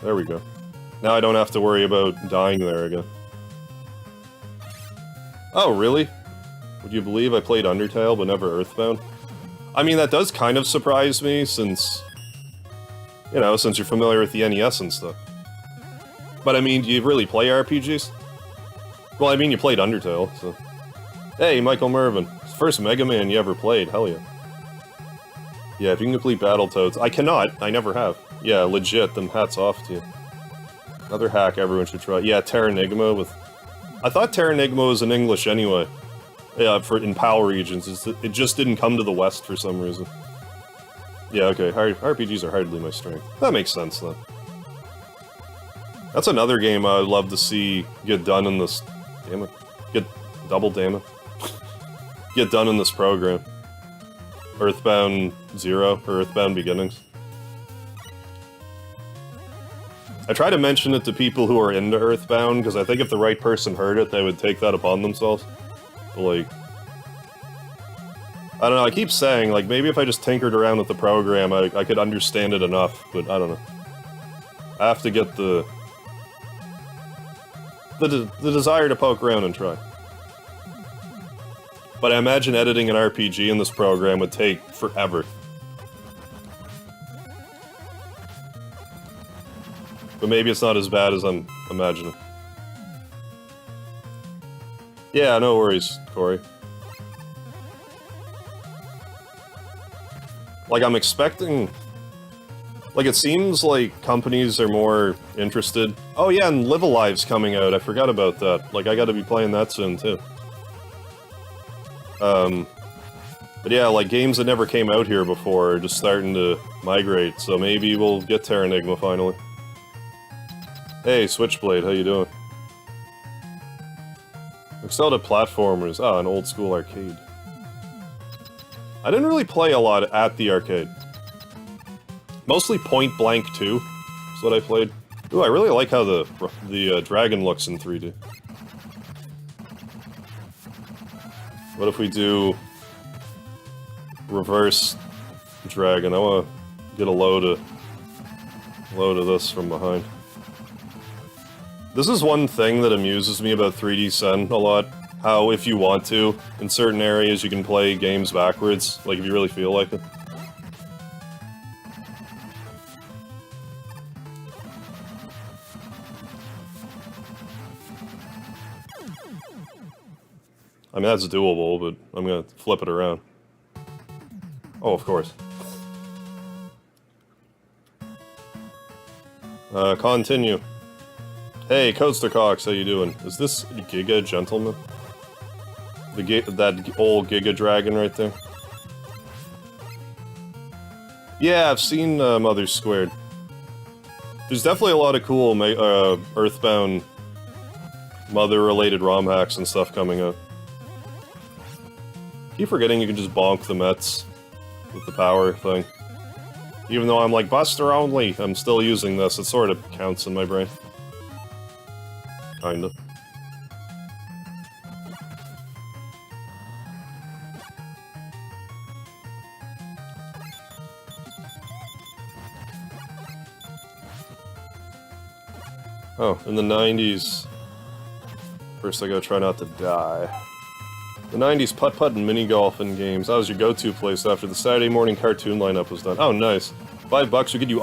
There we go. Now I don't have to worry about dying there again. Oh, really? Would you believe I played Undertale but never Earthbound? I mean, that does kind of surprise me, since... You know, since you're familiar with the NES and stuff. But I mean, do you really play RPGs? Well, I mean, you played Undertale, so... Hey, Michael Mervin. First Mega Man you ever played, hell yeah. Yeah, if you can complete Battletoads... I cannot, I never have. Yeah, legit, then hats off to you. Another hack everyone should try. Yeah, Terranigma with... I thought Terranigma was in English anyway. Yeah, in PAL regions. It just didn't come to the West for some reason. Yeah, okay, RPGs are hardly my strength. That makes sense, then. That's another game I'd love to see get done in this... Damn it. Damn it. Get done in this program. Earthbound Zero, or Earthbound Beginnings. I try to mention it to people who are into Earthbound, because I think if the right person heard it, they would take that upon themselves. But, like... I don't know, I keep saying, like, maybe if I just tinkered around with the program, I could understand it enough, but I don't know. I have to get the desire to poke around and try. But I imagine editing an RPG in this program would take forever. But maybe it's not as bad as I'm imagining. Yeah, no worries, Corey. Like, I'm expecting... Like, it seems like companies are more interested... Oh yeah, and Live Alive's coming out, I forgot about that. Like, I gotta be playing that soon, too. But yeah, like games that never came out here before are just starting to migrate, so maybe we'll get Terranigma finally. Hey, Switchblade, how you doing? Excelled at platformers. Ah, an old school arcade. I didn't really play a lot at the arcade. Mostly Point Blank 2 is what I played. Ooh, I really like how the dragon looks in 3D. What if we do reverse dragon? I want to get a load of this from behind. This is one thing that amuses me about 3D Sen a lot. How, if you want to, in certain areas you can play games backwards, like if you really feel like it. I mean, that's doable, but I'm gonna flip it around. Oh, of course. Continue. Hey, Coaster Cox, how you doing? Is this Giga Gentleman? That old Giga Dragon right there? Yeah, I've seen Mother Squared. There's definitely a lot of cool Earthbound Mother-related ROM hacks and stuff coming up. Keep forgetting you can just bonk the Mets with the power thing. Even though I'm like, Buster only, I'm still using this. It sort of counts in my brain. Kinda. Oh, in the 90s... First I gotta try not to die. The 90s putt-putt and mini-golfing games. That was your go-to place after the Saturday morning cartoon lineup was done. Oh, nice. $5 will get you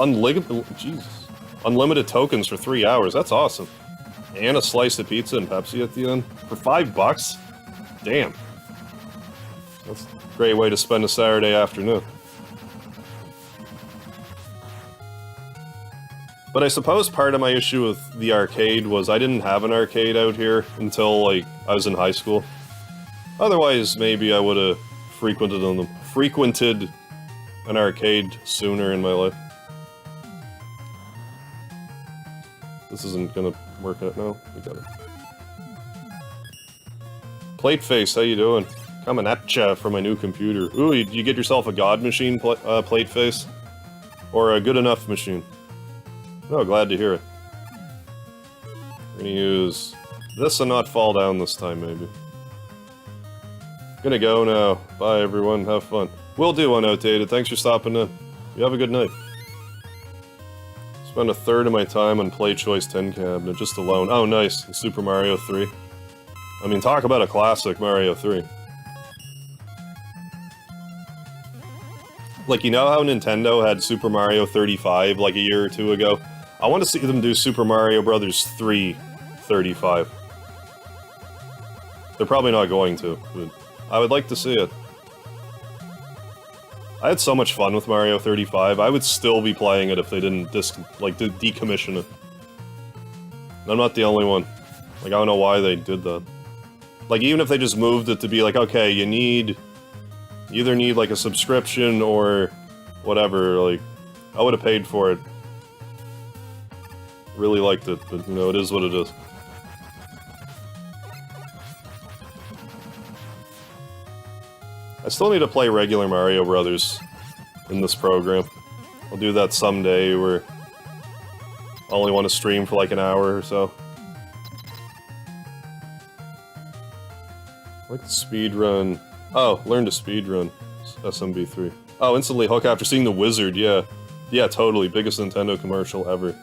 unlimited tokens for 3 hours. That's awesome. And a slice of pizza and Pepsi at the end. For $5? Damn. That's a great way to spend a Saturday afternoon. But I suppose part of my issue with the arcade was I didn't have an arcade out here until, like, I was in high school. Otherwise, maybe I would have frequented an arcade sooner in my life. This isn't gonna work out now. We got it. Plateface, how you doing? Coming at ya from my new computer. Ooh, you get yourself a God machine, Plateface? Or a good enough machine? Oh, glad to hear it. We're gonna use this and not fall down this time, maybe. Gonna go now. Bye, everyone. Have fun. Will do, Unnotated. Thanks for stopping in. You have a good night. Spend a third of my time on Play Choice 10 cabinet, just alone. Oh, nice. And Super Mario 3. I mean, talk about a classic Mario 3. Like, you know how Nintendo had Super Mario 35, like, a year or two ago? I want to see them do Super Mario Bros. 3 35. They're probably not going to, but I would like to see it. I had so much fun with Mario 35, I would still be playing it if they didn't decommission it. And I'm not the only one. Like, I don't know why they did that. Like, even if they just moved it to be like, okay, you either need, like, a subscription or whatever, like, I would have paid for it. Really liked it, but, you know, it is what it is. I still need to play regular Mario Brothers in this program. I'll do that someday where I only want to stream for like an hour or so. I like the speedrun. Oh, learn to speedrun. SMB3. Oh, instantly hook after seeing The Wizard, yeah. Yeah, totally. Biggest Nintendo commercial ever.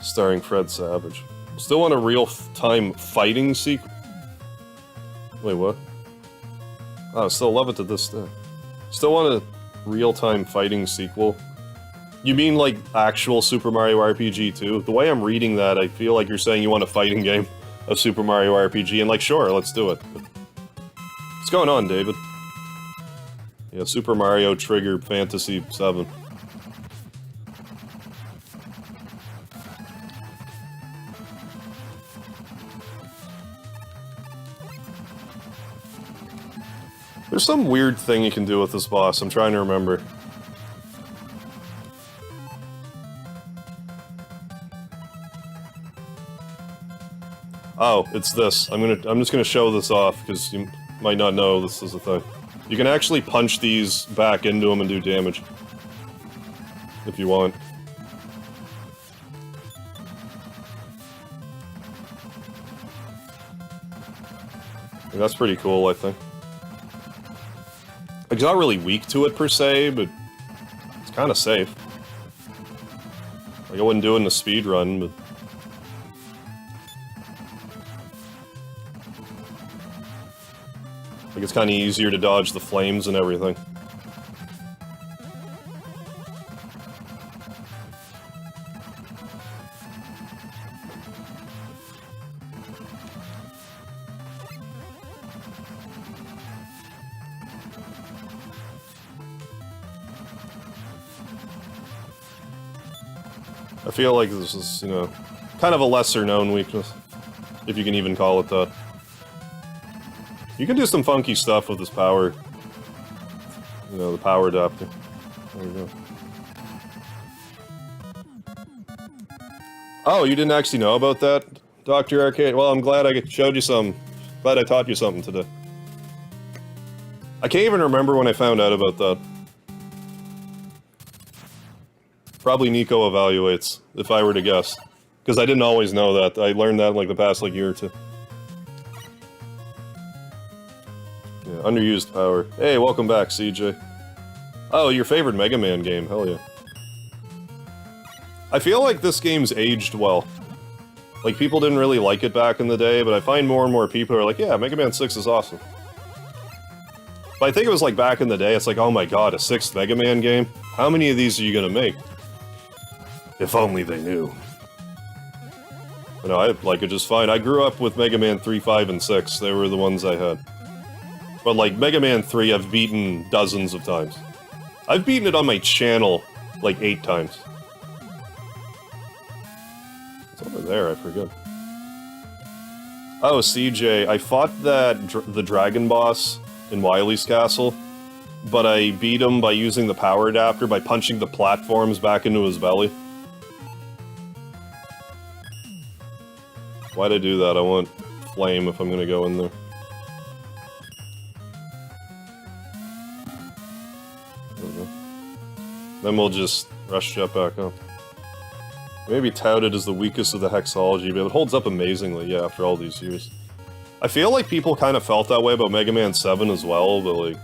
Starring Fred Savage. Still want a real-time fighting sequel? Wait, what? Oh, still love it to this day. Still want a real-time fighting sequel? You mean, like, actual Super Mario RPG 2? The way I'm reading that, I feel like you're saying you want a fighting game of Super Mario RPG, and like, sure, let's do it. But what's going on, David? Yeah, Super Mario Trigger Fantasy 7. There's some weird thing you can do with this boss, I'm trying to remember. Oh, it's this. I'm just gonna show this off, because you might not know this is a thing. You can actually punch these back into them and do damage. If you want. And that's pretty cool, I think. Like, he's not really weak to it per se, but it's kind of safe. Like, I wouldn't do it in a speed run, but... Like, it's kind of easier to dodge the flames and everything. I feel like this is, you know, kind of a lesser-known weakness, if you can even call it that. You can do some funky stuff with this power. You know, the power adapter. There you go. Oh, you didn't actually know about that, Dr. Arcade? Well, I'm glad I showed you some. Glad I taught you something today. I can't even remember when I found out about that. Probably Nico evaluates, if I were to guess. Because I didn't always know that. I learned that in like the past like year or two. Yeah, underused power. Hey, welcome back, CJ. Oh, your favorite Mega Man game, hell yeah. I feel like this game's aged well. Like, people didn't really like it back in the day, but I find more and more people are like, yeah, Mega Man 6 is awesome. But I think it was like back in the day, it's like, oh my god, a 6th Mega Man game? How many of these are you gonna make? If only they knew. You know, I like it just fine. I grew up with Mega Man 3, 5, and 6. They were the ones I had. But like, Mega Man 3 I've beaten dozens of times. I've beaten it on my channel like 8 times. It's over there, I forget. Oh, CJ, I fought the dragon boss in Wily's castle, but I beat him by using the power adapter by punching the platforms back into his belly. Why'd I do that? I want flame if I'm gonna go in there. There we go. Then we'll just rush jet back up. Maybe touted as the weakest of the hexology, but it holds up amazingly, yeah, after all these years. I feel like people kind of felt that way about Mega Man 7 as well, but like...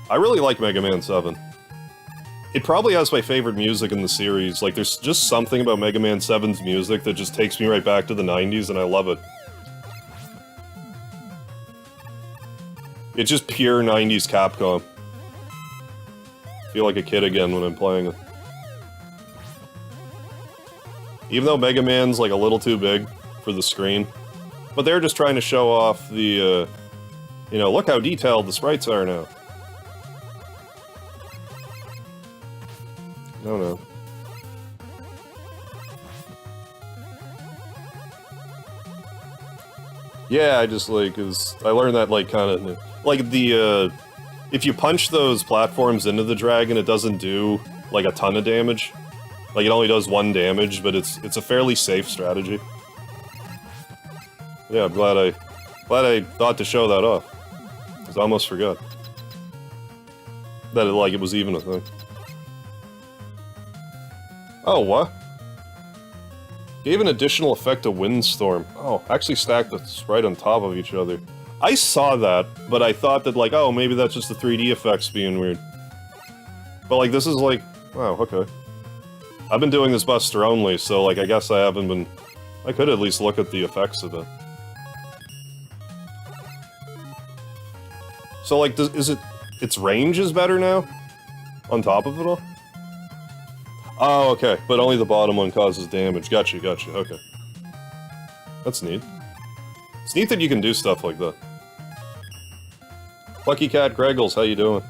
I really like Mega Man 7. It probably has my favorite music in the series. Like, there's just something about Mega Man 7's music that just takes me right back to the 90s, and I love it. It's just pure 90s Capcom. I feel like a kid again when I'm playing it. Even though Mega Man's like a little too big for the screen. But they're just trying to show off the, you know, look how detailed the sprites are now. No. Yeah, I just like, I learned that like kind of, like the, if you punch those platforms into the dragon, it doesn't do like a ton of damage. Like, it only does 1 damage, but it's a fairly safe strategy. Yeah, I'm glad I thought to show that off. Because I almost forgot. That it was even a thing. Oh, what? Gave an additional effect to Windstorm. Oh, actually stacked this right on top of each other. I saw that, but I thought that, like, oh, maybe that's just the 3D effects being weird. But, like, this is like... Wow, okay. I've been doing this Buster only, so, like, I guess I haven't been... I could at least look at the effects of it. So, like, is it... Its range is better now? On top of it all? Oh, okay. But only the bottom one causes damage. Gotcha, okay. That's neat. It's neat that you can do stuff like that. Lucky Cat Greggles, how you doing?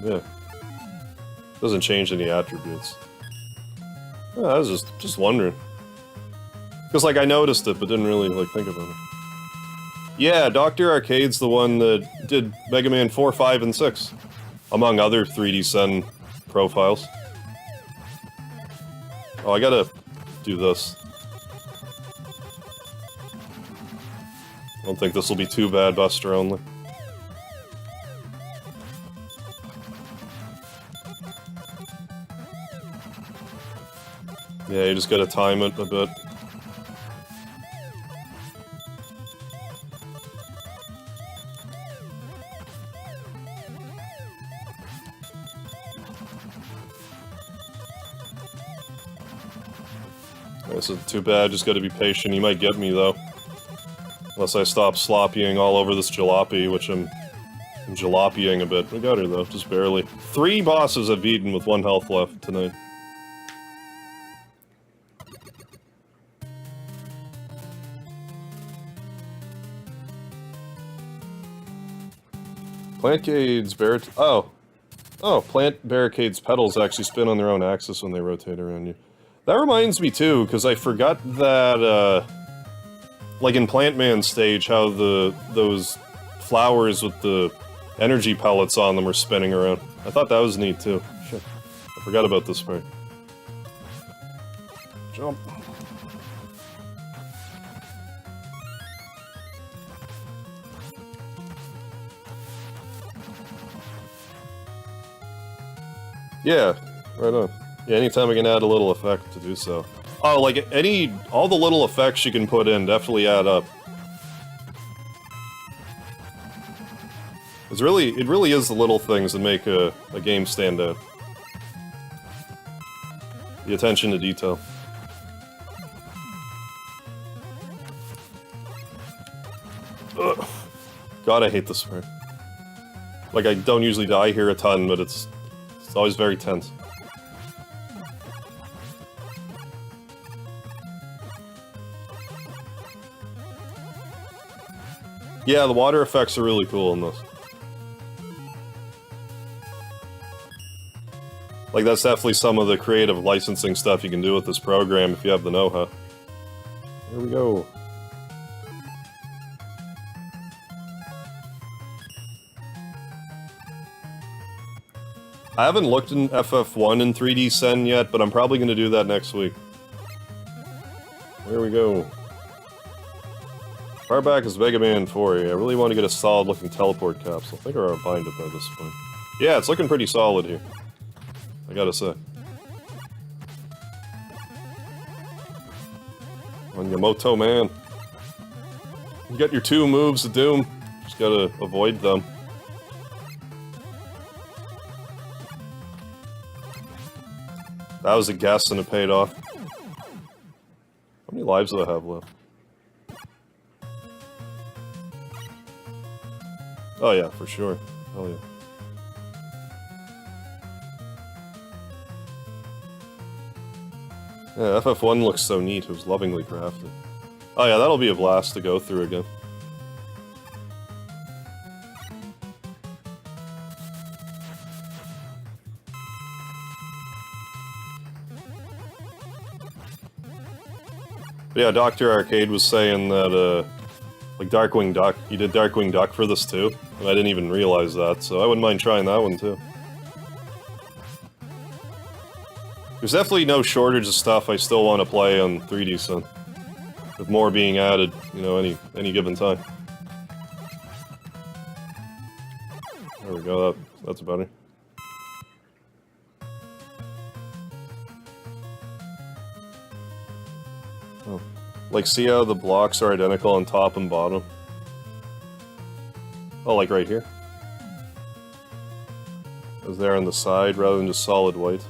Yeah. Doesn't change any attributes. Yeah, I was just wondering. Because, like, I noticed it, but didn't really, like, think about it. Yeah, Dr. Arcade's the one that did Mega Man 4, 5, and 6. Among other 3D Sen profiles. Oh, I gotta do this. I don't think this will be too bad, Buster only. Yeah, you just gotta time it a bit. This isn't too bad, just gotta be patient. He might get me, though. Unless I stop sloppying all over this jalopy, which I'm jalopying a bit. We got her, though, just barely. 3 bosses I've beaten with 1 health left tonight. Plantcade's plant barricade's petals actually spin on their own axis when they rotate around you. That reminds me too, because I forgot that, like in Plant Man stage, how those flowers with the energy pellets on them are spinning around. I thought that was neat too. Shit, I forgot about this part. Jump. Yeah, right on. Yeah, anytime I can add a little effect to do so. Oh, like all the little effects you can put in definitely add up. It really is the little things that make a game stand out. The attention to detail. Ugh. God, I hate this part. Like, I don't usually die here a ton, but it's always very tense. Yeah, the water effects are really cool in this. Like, that's definitely some of the creative licensing stuff you can do with this program if you have the know-how. Here we go. I haven't looked in FF1 in 3D Sen yet, but I'm probably going to do that next week. There we go. Far back is Mega Man 4. I really want to get a solid-looking teleport capsule. I think I'll find it by this point. Yeah, it's looking pretty solid here. I gotta say. On Yamato Man. You got your 2 moves of doom. Just gotta avoid them. That was a guess and it paid off. How many lives do I have left? Oh yeah, for sure. Hell yeah. Yeah, FF1 looks so neat. It was lovingly crafted. Oh yeah, that'll be a blast to go through again. But yeah, Dr. Arcade was saying that, like Darkwing Duck, he did Darkwing Duck for this too, and I didn't even realize that, so I wouldn't mind trying that one too. There's definitely no shortage of stuff I still want to play on 3D Sen, with more being added, you know, any given time. There we go, that's better. Oh. Like, see how the blocks are identical on top and bottom? Oh, like right here? It was there on the side rather than just solid white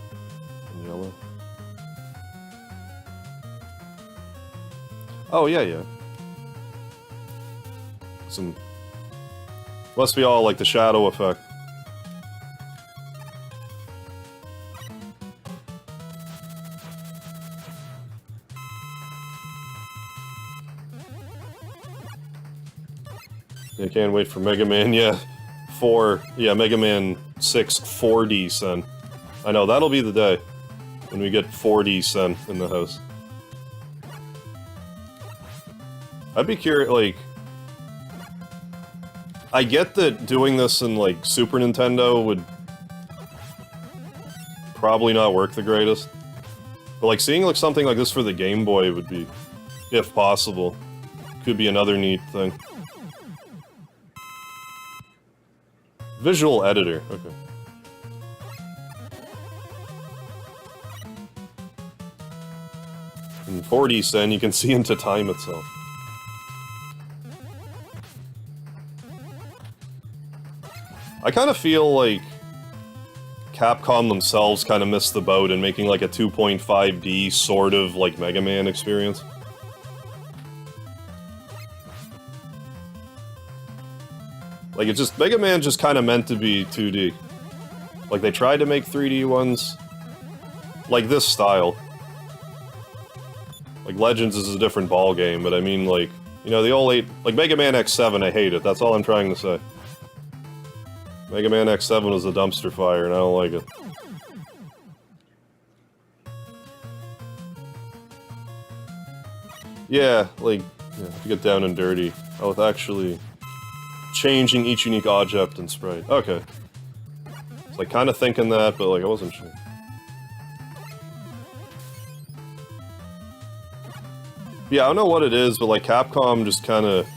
and yellow. Oh, yeah. Some... Must be all like the shadow effect. I can't wait for Mega Man, yeah. Mega Man 6 4D Sen. I know, that'll be the day. When we get 4D Sen in the house. I'd be curious, like... I get that doing this in, like, Super Nintendo would... probably not work the greatest. But, like, seeing, like, something like this for the Game Boy would be, if possible, could be another neat thing. Visual editor, okay. In 4D Sen, you can see into time itself. I kind of feel like Capcom themselves kind of missed the boat in making like a 2.5D sort of like Mega Man experience. Like it just, Mega Man just kind of meant to be 2D. Like they tried to make 3D ones, like this style. Like Legends is a different ball game, but I mean like, you know, the old like Mega Man X7, I hate it, that's all I'm trying to say. Mega Man X7 was a dumpster fire, and I don't like it. Yeah, like, yeah, to get down and dirty. Oh, with actually changing each unique object and sprite. Okay. It's like kind of thinking that, but like I wasn't sure. Yeah, I don't know what it is, but like Capcom just kind of...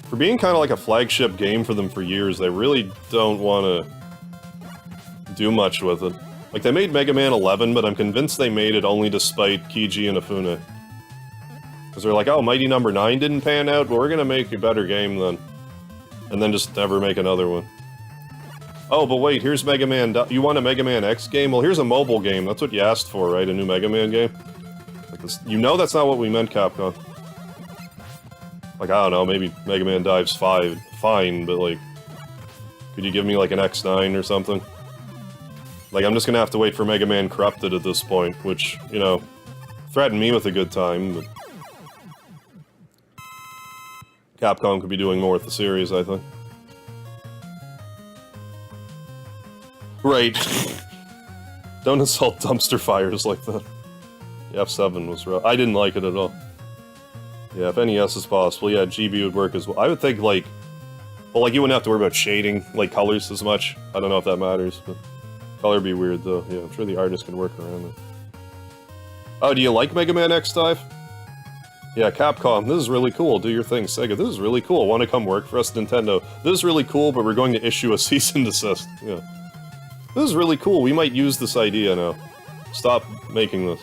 For being kind of like a flagship game for them for years, they really don't want to do much with it. Like, they made Mega Man 11, but I'm convinced they made it only to spite Kiji and Afune. Because they're like, oh, Mighty Number 9 didn't pan out, but we're gonna make a better game then. And then just never make another one. Oh, but wait, here's Mega Man... You want a Mega Man X game? Well, here's a mobile game. That's what you asked for, right? A new Mega Man game? Like this, you know that's not what we meant, Capcom. Like, I don't know, maybe Mega Man Dives 5, fine, but like... Could you give me like an X9 or something? Like, I'm just gonna have to wait for Mega Man Corrupted at this point, which, you know, threatened me with a good time, but... Capcom could be doing more with the series, I think. Right. Don't insult dumpster fires like that. The F7 was rough. I didn't like it at all. Yeah, if NES is possible, yeah, GB would work as well. I would think, like... Well, like, you wouldn't have to worry about shading, like, colors as much. I don't know if that matters, but... Color would be weird, though. Yeah, I'm sure the artist can work around it. Oh, do you like Mega Man X Dive? Yeah, Capcom, this is really cool. Do your thing. Sega, this is really cool. Want to come work for us, Nintendo? This is really cool, but we're going to issue a cease and desist. Yeah. This is really cool. We might use this idea now. Stop making this.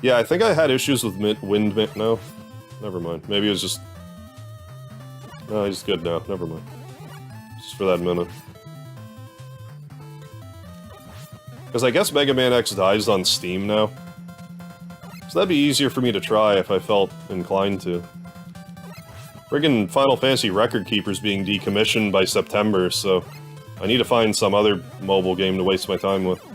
Yeah, I think I had issues with wind... No? Never mind. Maybe it was just... No, he's good now. Never mind. Just for that minute. Because I guess Mega Man X dies on Steam now. So that'd be easier for me to try if I felt inclined to. Friggin' Final Fantasy Record Keeper's being decommissioned by September, so... I need to find some other mobile game to waste my time with.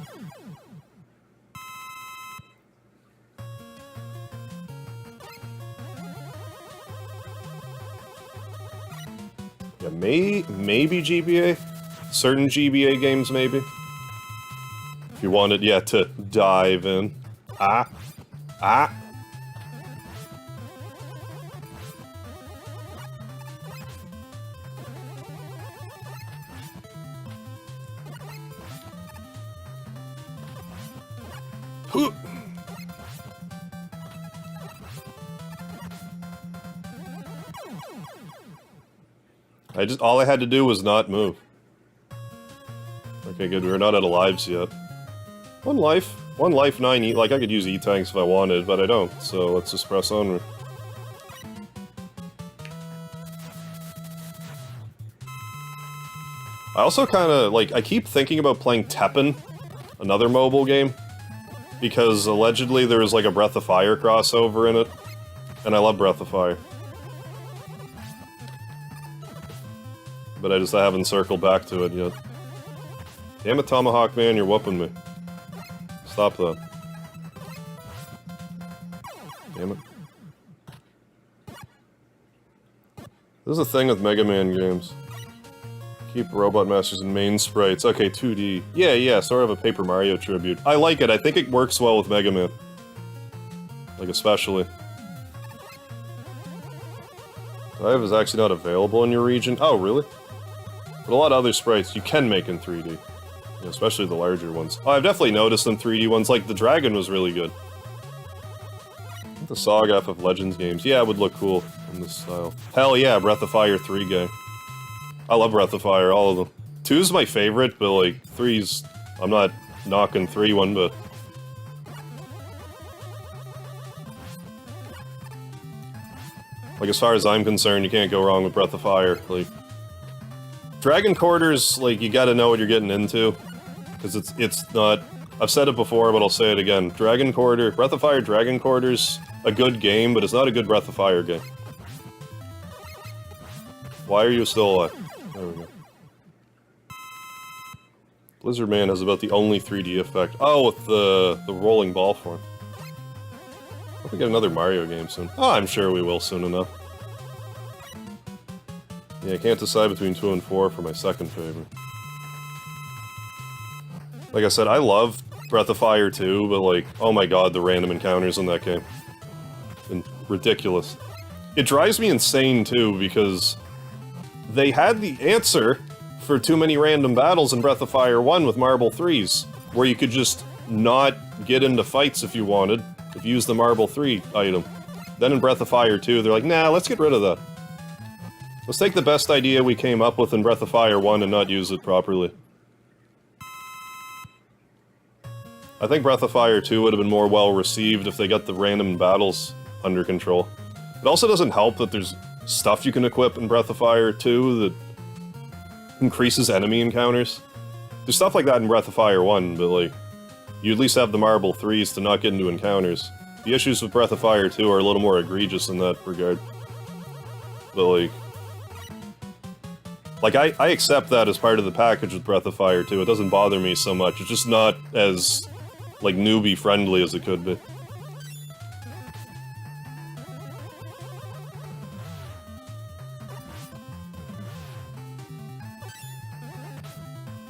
Yeah, maybe GBA? Certain GBA games, maybe? If you wanted, yeah, to dive in. Ah. All I had to do was not move. Okay, good, we're not out of lives yet. One life, 9 E, like I could use E-tanks if I wanted, but I don't, so let's just press on. I also kinda, like, I keep thinking about playing Teppen, another mobile game, because allegedly there was like a Breath of Fire crossover in it, and I love Breath of Fire. But I haven't circled back to it yet. Damn it, Tomahawk Man, you're whooping me. Stop that. Damn it. This is a thing with Mega Man games. Keep Robot Masters in main sprites. Okay, 2D. Yeah, sort of a Paper Mario tribute. I like it. I think it works well with Mega Man. Like, especially. Dive is actually not available in your region. Oh, really? But a lot of other sprites you can make in 3D. Yeah, especially the larger ones. Oh, I've definitely noticed some 3D ones. Like, the dragon was really good. The Saga of Legends games. Yeah, it would look cool in this style. Hell yeah, Breath of Fire 3 game. I love Breath of Fire, all of them. 2's my favorite, but like, 3's... I'm not knocking 3 one, but... Like, as far as I'm concerned, you can't go wrong with Breath of Fire. Like... Dragon Quarters, like, you gotta know what you're getting into. Because it's not... I've said it before, but I'll say it again. Breath of Fire Dragon Quarters, a good game, but it's not a good Breath of Fire game. Why are you still alive? There we go. Blizzard Man has about the only 3D effect. Oh, with the rolling ball form. Hope we get another Mario game soon. Oh, I'm sure we will soon enough. Yeah, I can't decide between 2 and 4 for my second favorite. Like I said, I love Breath of Fire 2, but like, oh my god, the random encounters in that game. And ridiculous. It drives me insane too, because they had the answer for too many random battles in Breath of Fire 1 with Marble 3s, where you could just not get into fights if you wanted, if you used the Marble 3 item. Then in Breath of Fire 2, they're like, nah, let's get rid of that. Let's take the best idea we came up with in Breath of Fire 1 and not use it properly. I think Breath of Fire 2 would have been more well-received if they got the random battles under control. It also doesn't help that there's stuff you can equip in Breath of Fire 2 that increases enemy encounters. There's stuff like that in Breath of Fire 1, but like, you at least have the Marble 3s to not get into encounters. The issues with Breath of Fire 2 are a little more egregious in that regard. But like I accept that as part of the package with Breath of Fire 2. It doesn't bother me so much. It's just not as like, newbie-friendly as it could be.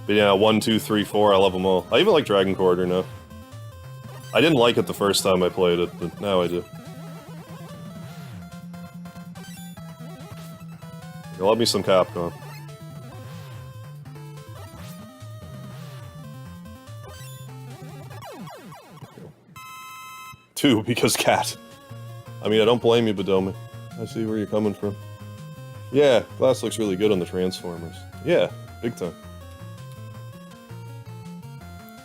But yeah, 1, 2, 3, 4, I love them all. I even like Dragon Quarter now. I didn't like it the first time I played it, but now I do. I love me some Capcom. Two, because cat. I mean, I don't blame you, Badomi. I see where you're coming from. Yeah, glass looks really good on the Transformers. Yeah, big time.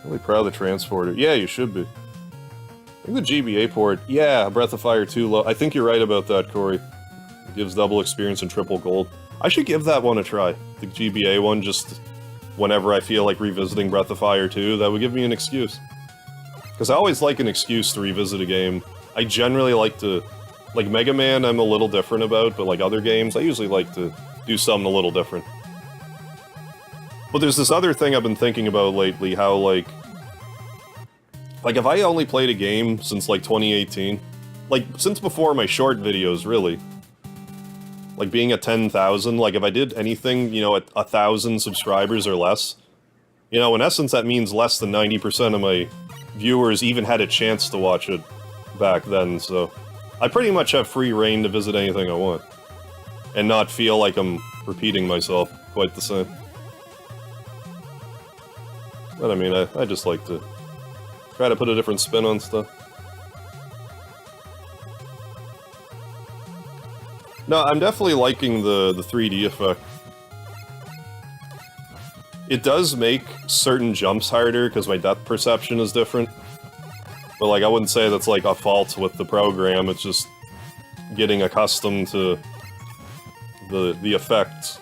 Really proud of the Transporter. Yeah, you should be. I think the GBA port, yeah, Breath of Fire 2 low. I think you're right about that, Corey. It gives double experience and triple gold. I should give that one a try. The GBA one, just whenever I feel like revisiting Breath of Fire 2, that would give me an excuse. Because I always like an excuse to revisit a game. I generally like to... Like, Mega Man I'm a little different about, but like other games, I usually like to do something a little different. But there's this other thing I've been thinking about lately, how like if I only played a game since like 2018, like since before my short videos, really, like being at 10,000, like if I did anything, you know, at 1,000 subscribers or less, you know, in essence that means less than 90% of my viewers even had a chance to watch it back then, so I pretty much have free reign to visit anything I want, and not feel like I'm repeating myself quite the same. But I mean, I just like to try to put a different spin on stuff. No, I'm definitely liking the 3D effect. It does make certain jumps harder, because my depth perception is different. But like, I wouldn't say that's like a fault with the program, it's just getting accustomed to the effects.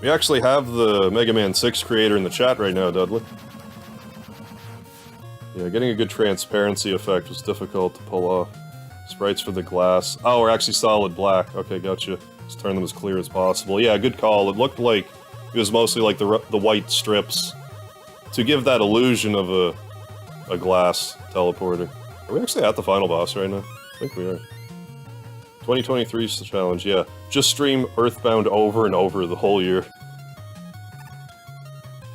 We actually have the Mega Man 6 creator in the chat right now, Dudley. Yeah, getting a good transparency effect was difficult to pull off. Sprites for the glass. Oh, we're actually solid black. Okay, gotcha. Let's turn them as clear as possible. Yeah, good call. It looked like it was mostly like the white strips to give that illusion of a glass teleporter. Are we actually at the final boss right now? I think we are. 2023's the challenge, yeah. Just stream Earthbound over and over the whole year.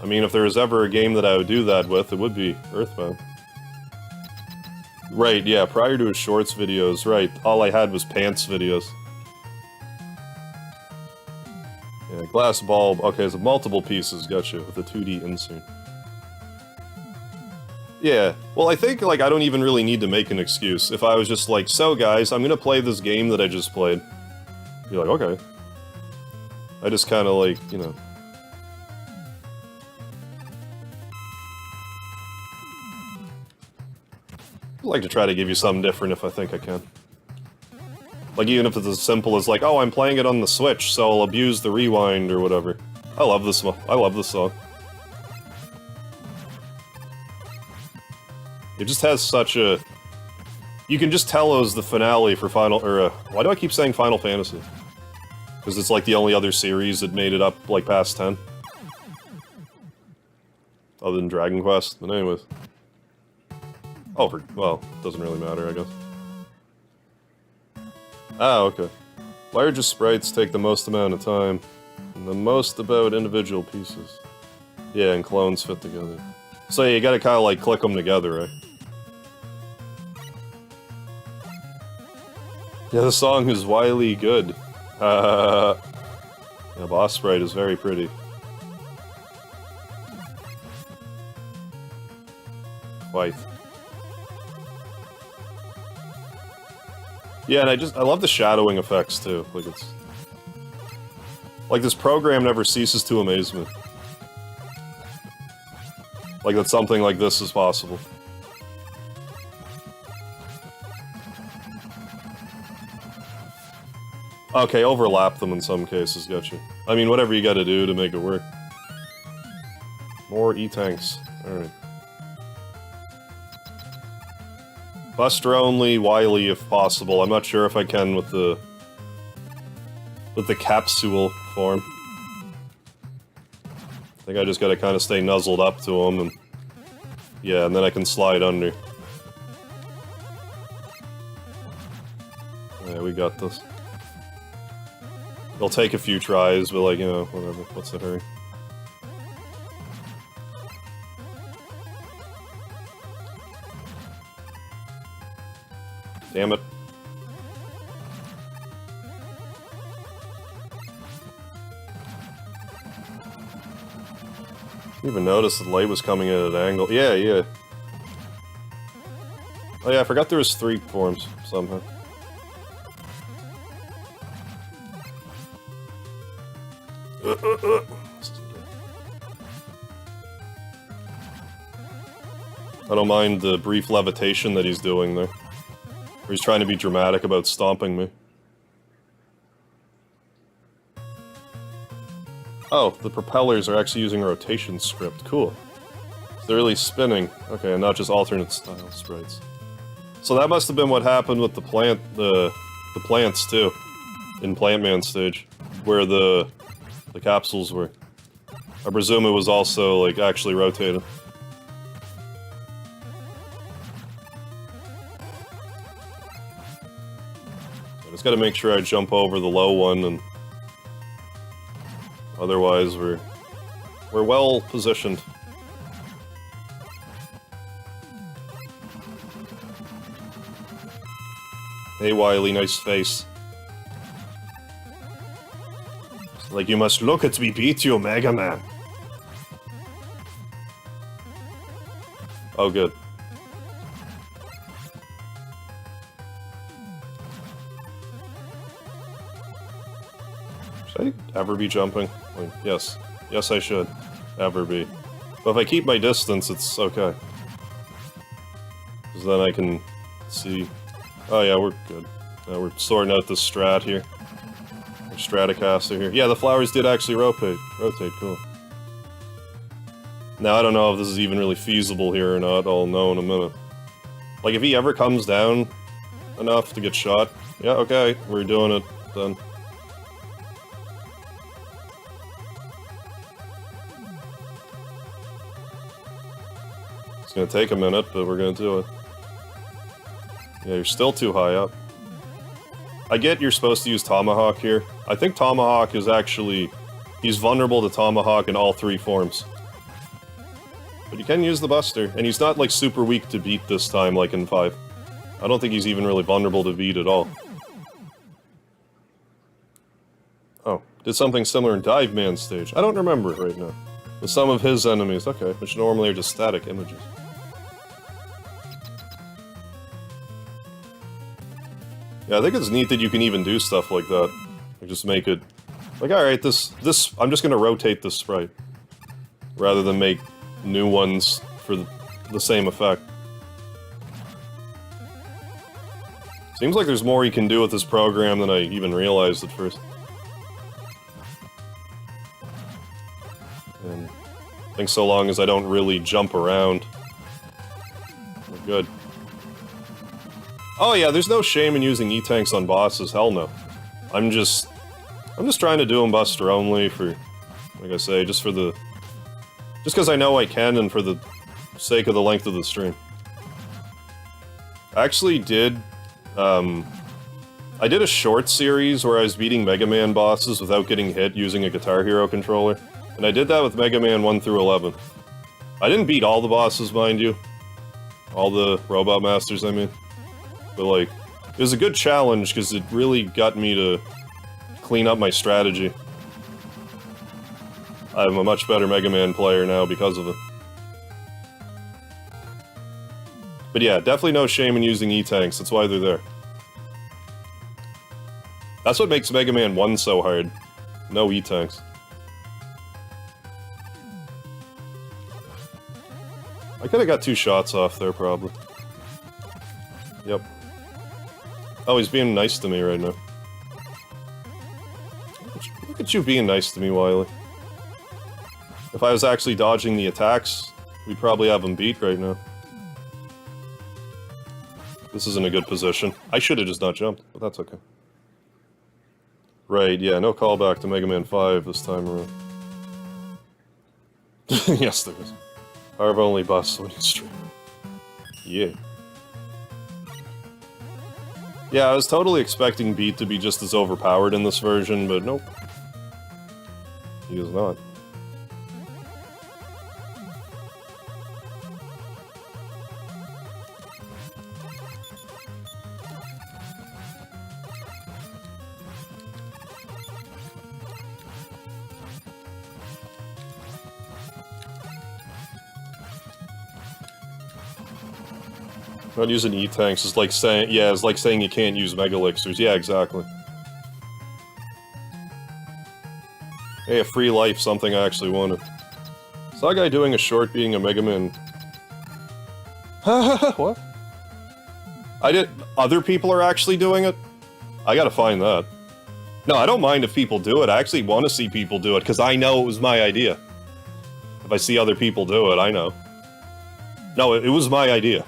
I mean, if there was ever a game that I would do that with, it would be Earthbound. Right, yeah, prior to his shorts videos, right, all I had was pants videos. Yeah, glass bulb, okay, so multiple pieces, gotcha, with a 2D insert. Yeah, well I think, like, I don't even really need to make an excuse. If I was just like, so guys, I'm gonna play this game that I just played. You're like, okay. I just kinda like, you know... I like to try to give you something different if I think I can. Like, even if it's as simple as like, oh, I'm playing it on the Switch, so I'll abuse the rewind or whatever. I love this one. I love this song. It just has such a... You can just tell it was the finale for Final... or, why do I keep saying Final Fantasy? Because it's like the only other series that made it up, like, past 10. Other than Dragon Quest, but anyways. Oh, well, doesn't really matter, I guess. Ah, okay. Largest sprites take the most amount of time, and the most about individual pieces. Yeah, and clones fit together. So yeah, you gotta kinda like click them together, right? Yeah, the song is Wily good. Yeah, boss sprite is very pretty. Quite. Yeah, and I love the shadowing effects too. Like it's... Like this program never ceases to amaze me. Like that something like this is possible. Okay, overlap them in some cases, gotcha. I mean, whatever you gotta do to make it work. More E-tanks. Alright. Buster only, Wily if possible. I'm not sure if I can with the capsule form. I think I just gotta kinda stay nuzzled up to him and... Yeah, and then I can slide under. Yeah, we got this. It'll take a few tries, but like, you know, whatever. What's the hurry? Damn it. Didn't even notice the light was coming at an angle. Yeah, yeah. Oh yeah, I forgot there was 3 forms, somehow. I don't mind the brief levitation that he's doing there. Where he's trying to be dramatic about stomping me. Oh, the propellers are actually using a rotation script. Cool. So they're really spinning. Okay, and not just alternate style sprites. So that must have been what happened with the plants too. In Plant Man stage. Where the capsules were. I presume it was also, like, actually rotated. I just gotta make sure I jump over the low one, and... Otherwise, we're well positioned. Hey, Wily, nice face. Like, you must look at me beat you, Mega Man. Oh, good. Should I ever be jumping? Like, yes. Yes, I should. Ever be. But if I keep my distance, it's okay. Because then I can see... Oh yeah, we're good. We're sorting out this strat here. Stratocaster here. Yeah, the flowers did actually rotate. Cool. Now, I don't know if this is even really feasible here or not. I'll know in a minute. Like, if he ever comes down enough to get shot, yeah, okay, we're doing it, then. It's gonna take a minute, but we're gonna do it. Yeah, you're still too high up. I get you're supposed to use Tomahawk here. I think Tomahawk is actually... He's vulnerable to Tomahawk in all 3 forms. But you can use the Buster, and he's not, like, super weak to beat this time, like in 5. I don't think he's even really vulnerable to beat at all. Oh, did something similar in Dive Man stage. I don't remember right now. With some of his enemies, okay, which normally are just static images. Yeah, I think it's neat that you can even do stuff like that. Like, just make it... Like, alright, this... I'm just gonna rotate this sprite. Rather than make new ones for the same effect. Seems like there's more you can do with this program than I even realized at first. And I think so long as I don't really jump around, we're good. Oh yeah, there's no shame in using E-tanks on bosses, hell no. I'm just trying to do them Buster only for, like I say, just because I know I can and for the sake of the length of the stream. I actually did, I did a short series where I was beating Mega Man bosses without getting hit using a Guitar Hero controller. And I did that with Mega Man 1 through 11. I didn't beat all the bosses, mind you. All the Robot Masters, I mean. But, like, it was a good challenge because it really got me to clean up my strategy. I'm a much better Mega Man player now because of it. But yeah, definitely no shame in using E-tanks, that's why they're there. That's what makes Mega Man 1 so hard. No E-tanks. I could've got 2 shots off there, probably. Yep. Oh, he's being nice to me right now. Look at you being nice to me, Wily. If I was actually dodging the attacks, we'd probably have him beat right now. This isn't a good position. I should've just not jumped, but that's okay. Right, yeah, no callback to Mega Man 5 this time around. Yes, there is. Harv only busts when you stream. Yeah. Yeah, I was totally expecting Beat to be just as overpowered in this version, but nope. He is not. Not using E-tanks is like saying, yeah, it's like saying you can't use Mega Elixirs. Yeah, exactly. Hey, a free life, something I actually wanted. Saw a guy doing a short being a Mega Man. What? Other people are actually doing it? I gotta find that. No, I don't mind if people do it. I actually want to see people do it, because I know it was my idea. If I see other people do it, I know. No, it was my idea.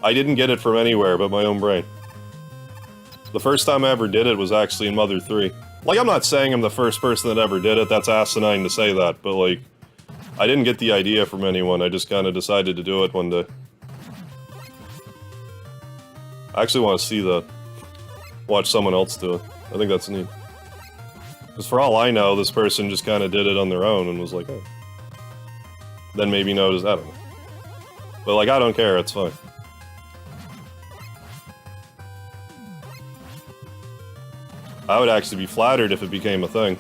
I didn't get it from anywhere but my own brain. The first time I ever did it was actually in Mother 3. Like, I'm not saying I'm the first person that ever did it, that's asinine to say that, but like, I didn't get the idea from anyone, I just kind of decided to do it one day. I actually want to see that. Watch someone else do it. I think that's neat. Because for all I know, this person just kind of did it on their own and was like, oh. Then maybe noticed, I don't know. But like, I don't care, it's fine. I would actually be flattered if it became a thing.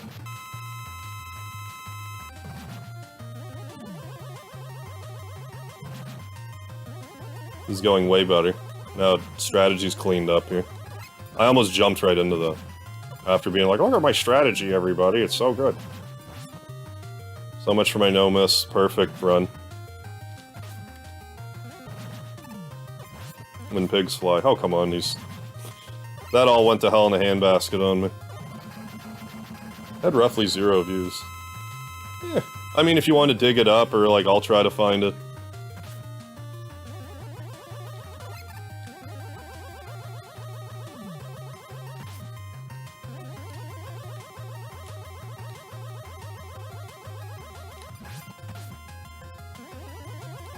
This is going way better. Now, strategy's cleaned up here. I almost jumped right into that. After being like, look at my strategy, everybody, it's so good. So much for my no-miss, perfect run. When pigs fly. Oh, come on, these... That all went to hell in a handbasket on me. Had roughly 0 views. Yeah. I mean, if you want to dig it up, or like, I'll try to find it.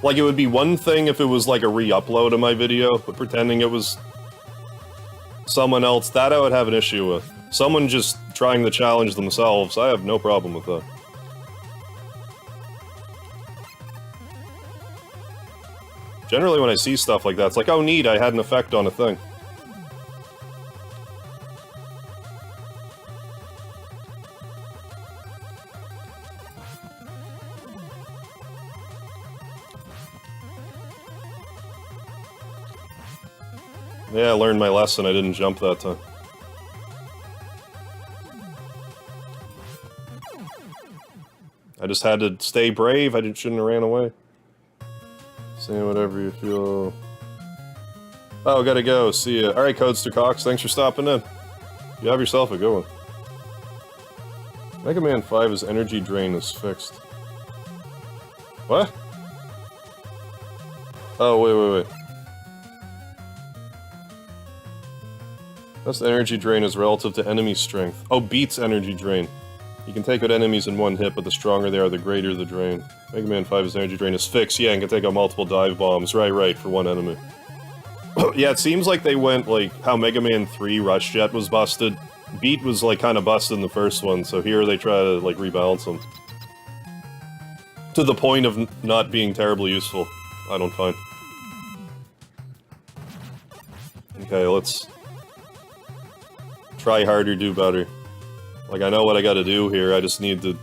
Like, it would be one thing if it was like a re-upload of my video, but pretending it was someone else, that I would have an issue with. Someone just trying the challenge themselves, I have no problem with that. Generally when I see stuff like that, it's like, oh neat, I had an effect on a thing. Yeah, I learned my lesson, I didn't jump that time. I just had to stay brave, I shouldn't have ran away. Say whatever you feel. Oh, gotta go, see ya. Alright, Codester Cox, thanks for stopping in. You have yourself a good one. Mega Man 5's energy drain is fixed. What? Oh, wait. Best energy drain is relative to enemy strength. Oh, beats energy drain. You can take out enemies in one hit, but the stronger they are, the greater the drain. Mega Man 5's energy drain is fixed. Yeah, and can take out multiple dive bombs. Right, for one enemy. Yeah, it seems like they went, like, how Mega Man 3 Rush Jet was busted. Beat was, like, kind of busted in the first one, so here they try to, like, rebalance them. To the point of not being terribly useful, I don't find. Okay, let's try harder, do better. Like, I know what I gotta do here, I just need to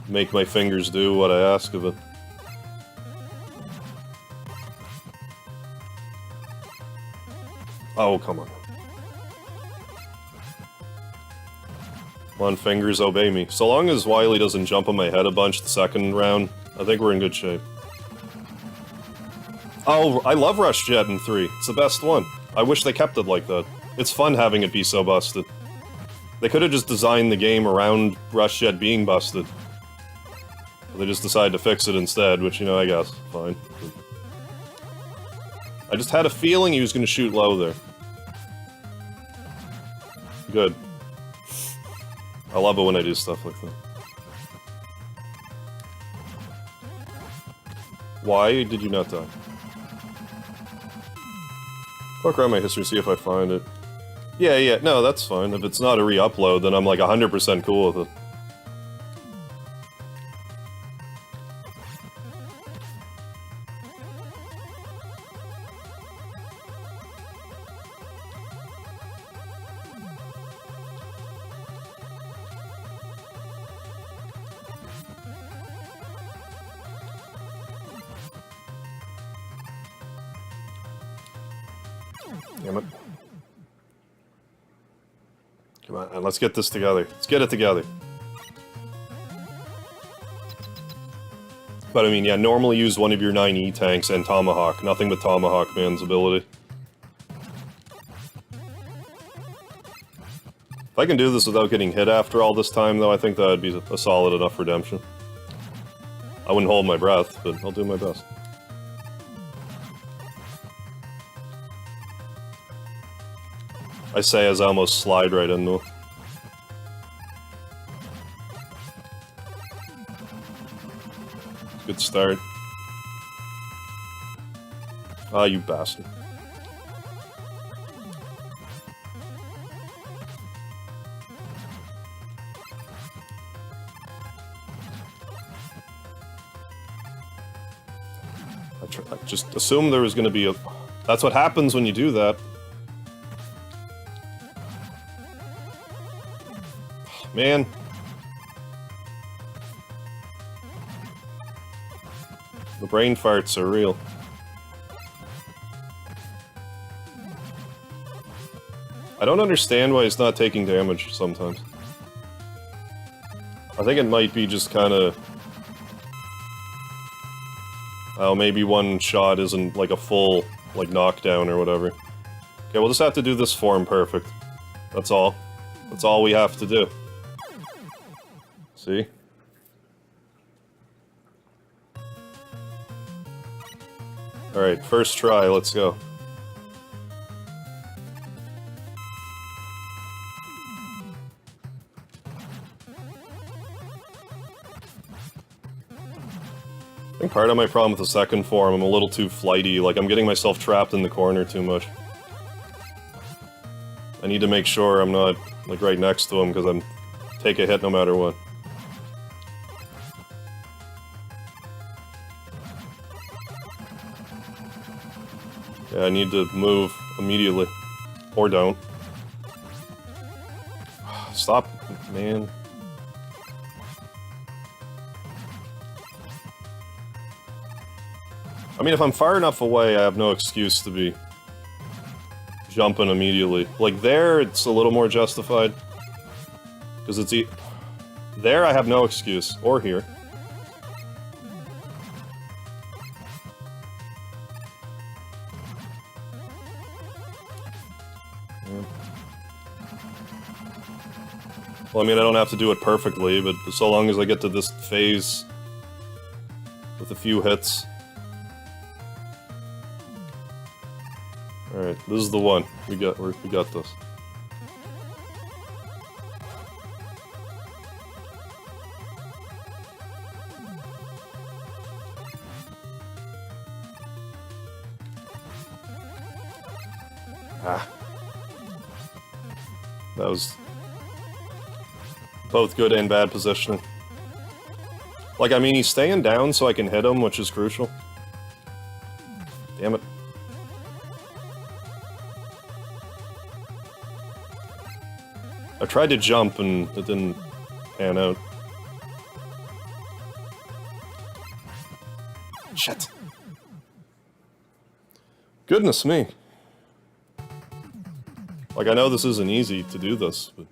make my fingers do what I ask of it. Oh, come on. Come on, fingers, obey me. So long as Wily doesn't jump on my head a bunch the second round, I think we're in good shape. Oh, I love Rush Jet in 3. It's the best one. I wish they kept it like that. It's fun having it be so busted. They could have just designed the game around Rush Jet being busted. But they just decided to fix it instead, which, you know, I guess, fine. I just had a feeling he was going to shoot low there. Good. I love it when I do stuff like that. Why did you not die? Look around my history, see if I find it. Yeah, no, that's fine. If it's not a re-upload, then I'm like 100% cool with it. Damn it. Come on, and let's get this together. Let's get it together. But I mean, yeah, normally use one of your 9 E-tanks and Tomahawk. Nothing but Tomahawk Man's ability. If I can do this without getting hit after all this time, though, I think that would be a solid enough redemption. I wouldn't hold my breath, but I'll do my best. I say as I almost slide right into it. Good start. Ah, you bastard. I just assumed there was going to be a... That's what happens when you do that. Man. The brain farts are real. I don't understand why he's not taking damage sometimes. I think it might be just kind of... Oh, maybe one shot isn't like a full, like, knockdown or whatever. Okay, we'll just have to do this form perfect. That's all. That's all we have to do. See? Alright, first try, let's go. I think part of my problem with the second form, I'm a little too flighty, like I'm getting myself trapped in the corner too much. I need to make sure I'm not, like, right next to him, because I'm... take a hit no matter what. Yeah, I need to move immediately. Or don't. Stop, man. I mean, if I'm far enough away, I have no excuse to be jumping immediately. Like, there, it's a little more justified. Because it's there, I have no excuse. Or here. Yeah. Well, I mean, I don't have to do it perfectly, but so long as I get to this phase with a few hits. Alright, this is the one. We got this. Ah. That was both good and bad positioning. Like, I mean, he's staying down so I can hit him, which is crucial. Damn it. I tried to jump and it didn't pan out. Shit. Goodness me. Like, I know this isn't easy to do this, but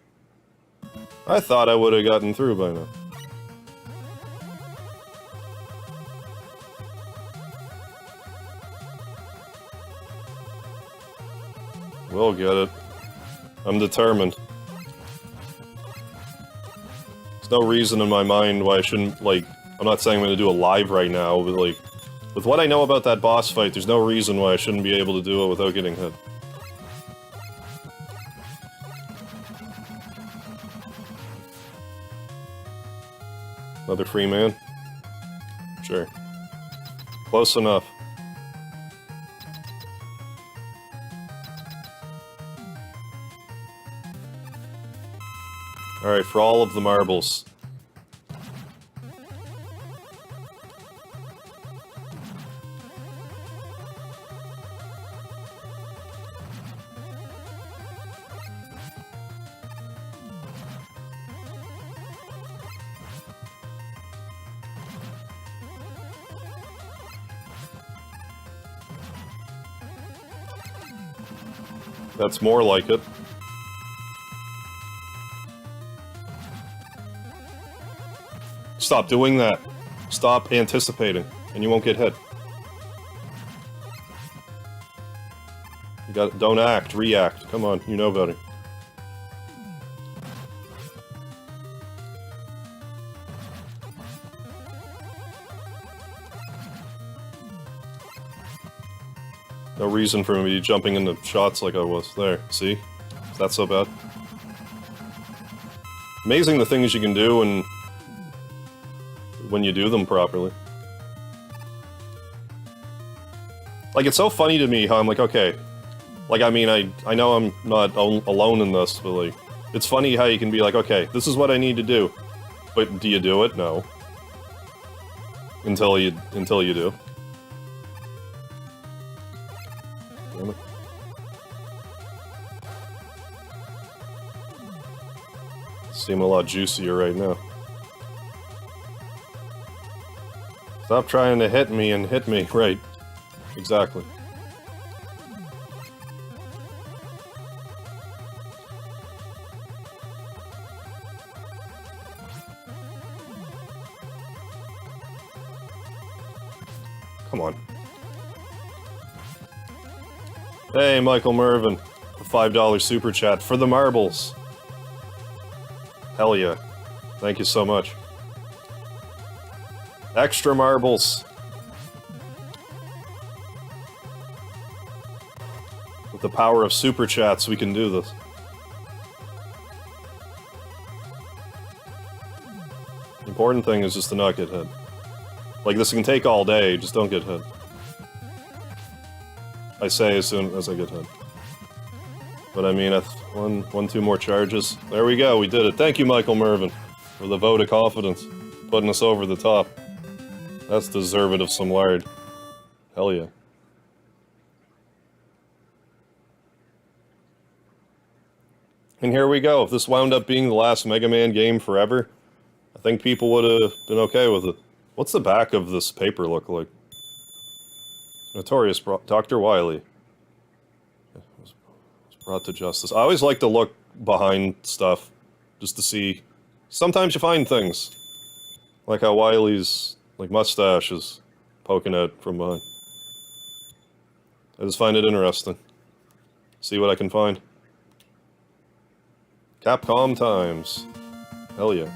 I thought I would have gotten through by now. We'll get it. I'm determined. There's no reason in my mind why I shouldn't, like, I'm not saying I'm gonna do a live right now, but, like, with what I know about that boss fight, there's no reason why I shouldn't be able to do it without getting hit. Another free man? Sure. Close enough. Alright, for all of the marbles. That's more like it. Stop doing that. Stop anticipating, and you won't get hit. You got. Don't act. React. Come on. You know better. No reason for me jumping into shots like I was. There. See? Is that so bad? Amazing the things you can do and when you do them properly. Like, it's so funny to me how I'm like, okay, like, I mean, I know I'm not alone in this, but, like, it's funny how you can be like, okay, this is what I need to do, but do you do it? No. Until you do. Damn it. Seem a lot juicier right now. Stop trying to hit me and hit me. Right. Exactly. Come on. Hey, Michael Mervin. The $5 super chat for the marbles. Hell yeah. Thank you so much. Extra marbles. With the power of super chats, we can do this. The important thing is just to not get hit. Like, this can take all day, just don't get hit. I say as soon as I get hit. But I mean, two more charges. There we go, we did it. Thank you, Michael Mervin, for the vote of confidence. Putting us over the top. That's deserved of some lard. Hell yeah. And here we go. If this wound up being the last Mega Man game forever, I think people would have been okay with it. What's the back of this paper look like? Notorious Dr. Wily. Was brought to justice. I always like to look behind stuff, just to see. Sometimes you find things. Like how Wily's, like, mustache is poking out from behind. I just find it interesting. See what I can find. Capcom times. Hell yeah.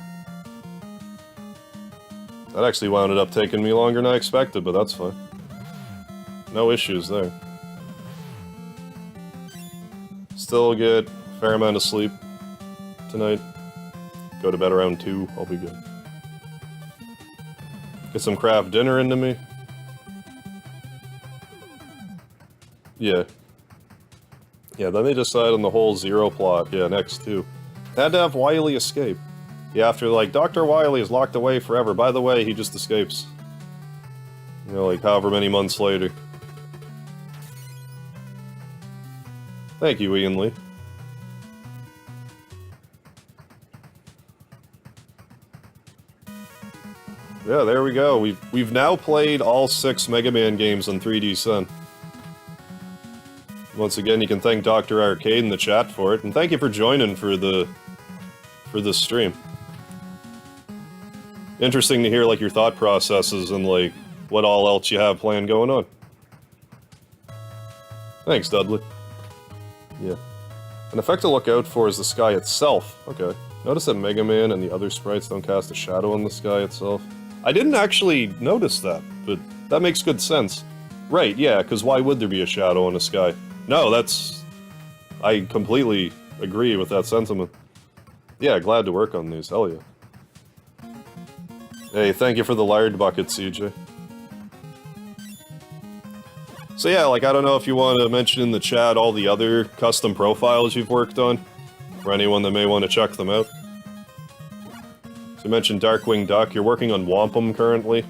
That actually wound up taking me longer than I expected, but that's fine. No issues there. Still get a fair amount of sleep tonight. Go to bed around 2, I'll be good. Get some craft dinner into me. Yeah. Yeah, then they decide on the whole Zero plot. Yeah, next too. Had to have Wily escape. Yeah, after, like, Dr. Wily is locked away forever. By the way, he just escapes. You know, like, however many months later. Thank you, Ian Lee. Yeah, there we go. We've now played all 6 Mega Man games on 3D Sun. Once again, you can thank Dr. Arcade in the chat for it, and thank you for joining for this stream. Interesting to hear, like, your thought processes and, like, what all else you have planned going on. Thanks, Dudley. Yeah. An effect to look out for is the sky itself. Okay. Notice that Mega Man and the other sprites don't cast a shadow on the sky itself. I didn't actually notice that, but that makes good sense. Right, yeah, because why would there be a shadow on the sky? No, that's... I completely agree with that sentiment. Yeah, glad to work on these, hell yeah. Hey, thank you for the lard bucket, CJ. So yeah, like, I don't know if you want to mention in the chat all the other custom profiles you've worked on, for anyone that may want to check them out. So you mentioned Darkwing Duck, you're working on Wampum currently,